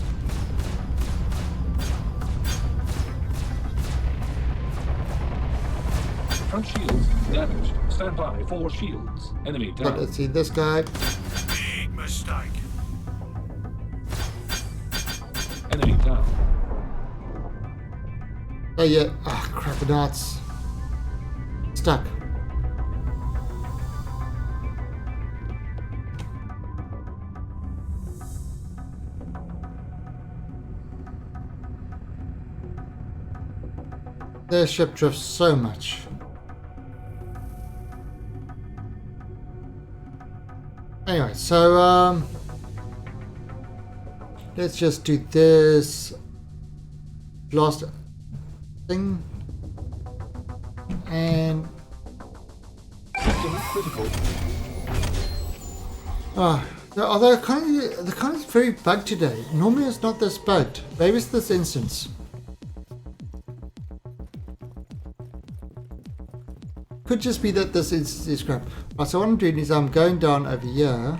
Front shields damaged. Stand by for shields. Enemy down. But let's see this guy. Big mistake. Enemy down. Oh yeah. Ah, crap, now it's stuck. Their ship drifts so much. Anyway, so let's just do this last thing and although the kind of very bugged today. Normally it's not this bugged. Maybe it's this instance. Could just be that this is crap. Right, so what I'm doing is I'm going down over here.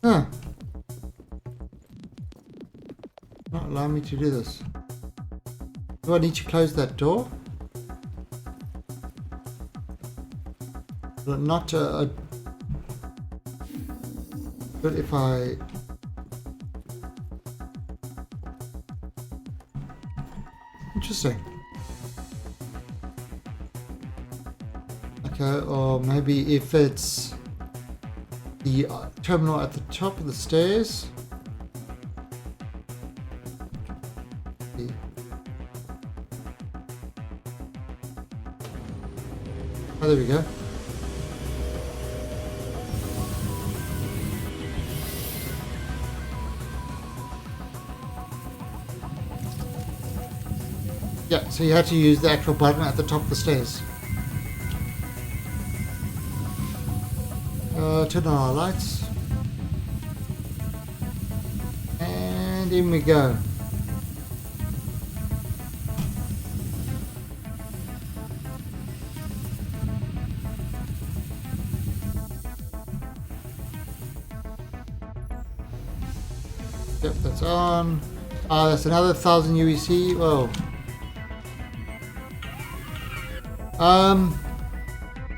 Huh. Not allowing me to do this. Do I need to close that door? But not good if I. Interesting. Okay, or maybe if it's the terminal at the top of the stairs. Oh, there we go. Yeah, so you had to use the actual button at the top of the stairs. Turn on our lights. And in we go. That's on. That's another 1,000 UEC. Whoa.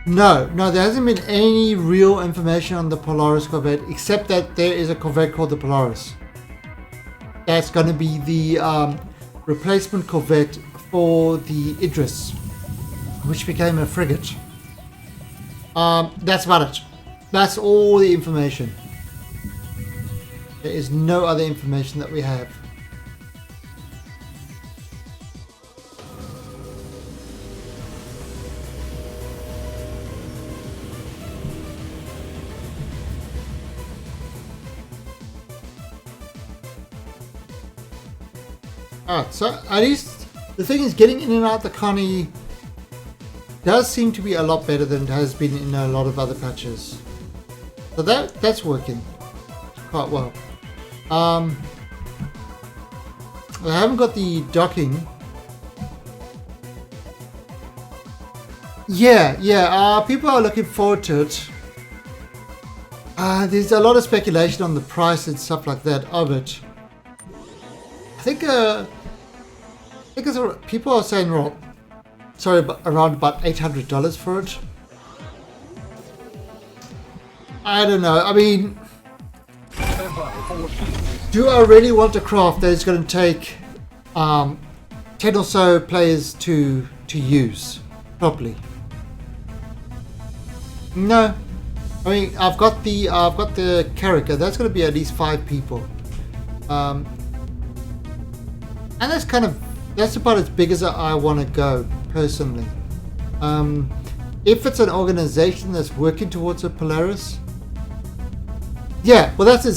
No, there hasn't been any real information on the Polaris corvette, except that there is a corvette called the Polaris. That's going to be the replacement corvette for the Idris, which became a frigate. That's about it. That's all the information. There is no other information that we have. Alright, so at least the thing is, getting in and out the Connie does seem to be a lot better than it has been in a lot of other patches. So that's working quite well. I haven't got the docking. Yeah, people are looking forward to it. There's a lot of speculation on the price and stuff like that of it. I think people are saying around about $800 for it. I don't know. I mean, do I really want a craft that is going to take 10 or so players to use properly? No. I mean, I've got the character. That's going to be at least 5 people. And that's about as big as I want to go personally. If it's an organization that's working towards a Polaris, yeah, well, that's it.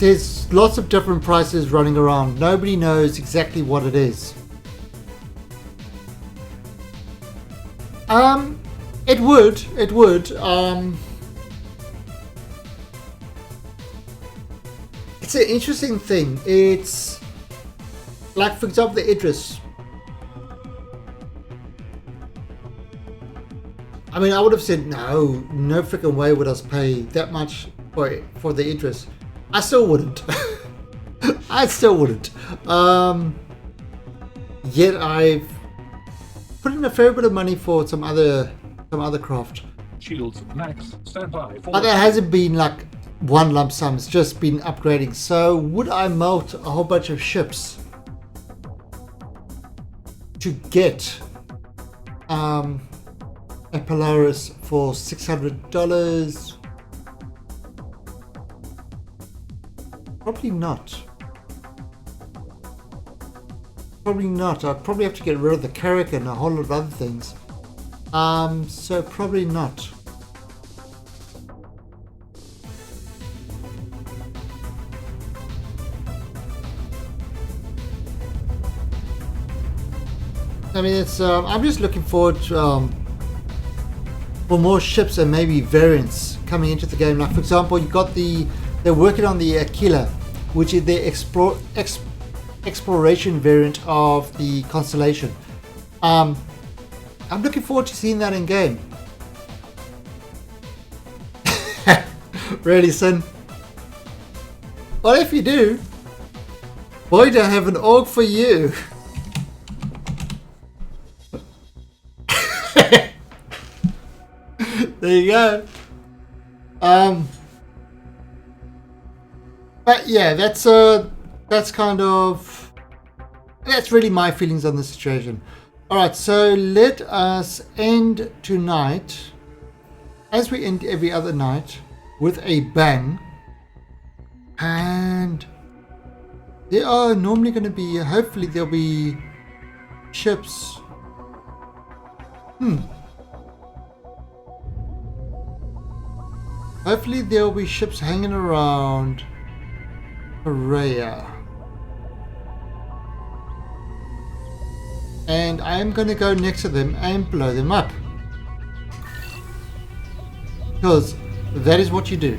There's lots of different prices running around. Nobody knows exactly what it is. It would. It's an interesting thing. It's like, for example, the Idris. I mean, I would have said no freaking way would I pay that much for the Idris. I still wouldn't. Yet I've put in a fair bit of money for some other craft. Shields max, stand by. But there hasn't been like one lump sum. It's just been upgrading. So would I melt a whole bunch of ships to get a Polaris for $600? Probably not. I'd probably have to get rid of the Carrack and a whole lot of other things. So probably not. I mean, it's. I'm just looking forward to, for more ships and maybe variants coming into the game. Like, for example, you got they're working on the Aquila, which is the exploration variant of the Constellation. I'm looking forward to seeing that in game. Really, son? Well, if you do, boy, do I have an org for you. There you go. But yeah, that's really my feelings on the situation. Alright, so let us end tonight, as we end every other night, with a bang. And there are normally going to be, hopefully there'll be ships. Hopefully there'll be ships hanging around Perea. And I'm going to go next to them and blow them up. Because that is what you do.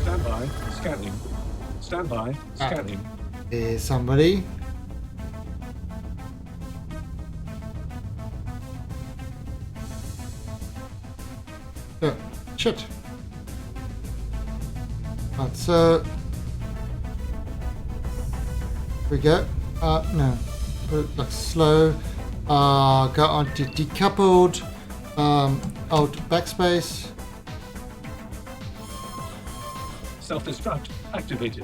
Stand by, scanning. Stand by, scanning. There's somebody. Oh, shit. Right, so here we go. No, put it like slow. Go on to decoupled. Alt backspace. Self-destruct activated.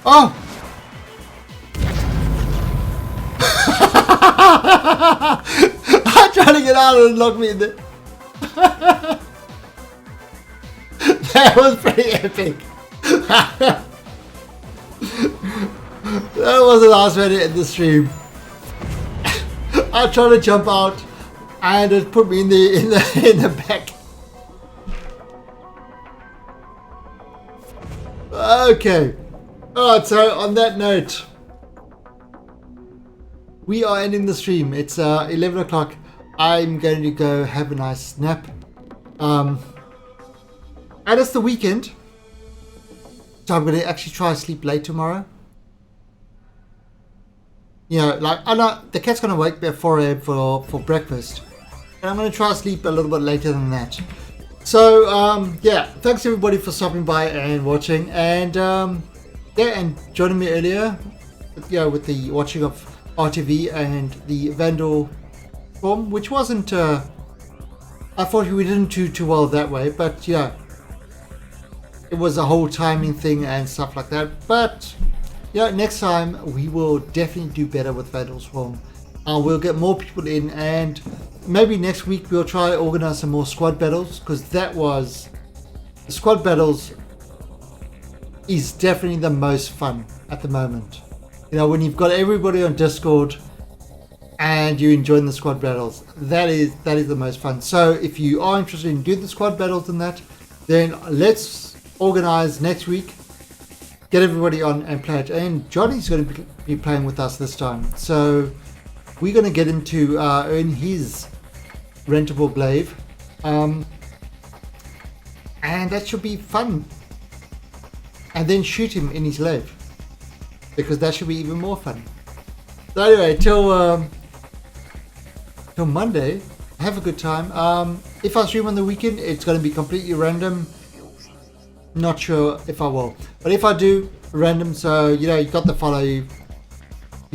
Oh! I'm trying to get out and lock me in there. That was pretty epic. That was the last minute in the stream. I tried to jump out and it put me in the back. Okay. Alright, so on that note, we are ending the stream. It's 11 o'clock. I'm going to go have a nice nap. And it's the weekend, so I'm going to actually try to sleep late tomorrow. You know, like, I know the cat's going to wake me at 4 a.m. for breakfast. And I'm going to try to sleep a little bit later than that. So, yeah, thanks everybody for stopping by and watching. And, yeah, and joining me earlier, you know, with the watching of RTV and the Vandal Swarm, which wasn't, I thought we didn't do too well that way, but yeah, it was a whole timing thing and stuff like that. But yeah, next time we will definitely do better with Vandal Swarm. We'll get more people in, and maybe next week we'll try to organize some more squad battles, because that was, the squad battles is definitely the most fun at the moment. You know, when you've got everybody on Discord and you're enjoying the squad battles, that is the most fun. So if you are interested in doing the squad battles and that, then let's organize next week, get everybody on and play it. And Johnny's going to be playing with us this time, so we're going to get him to earn his rentable glaive, and that should be fun. And then shoot him in his glaive, because that should be even more fun. So anyway, till Monday, have a good time. If I stream on the weekend, it's going to be completely random. Not sure if I will, but if I do, random. So you know, you got the follow, you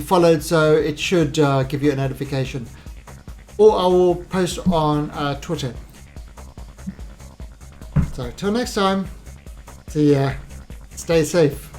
followed, so it should give you a notification, or I will post on Twitter. So till next time, see ya. Stay safe.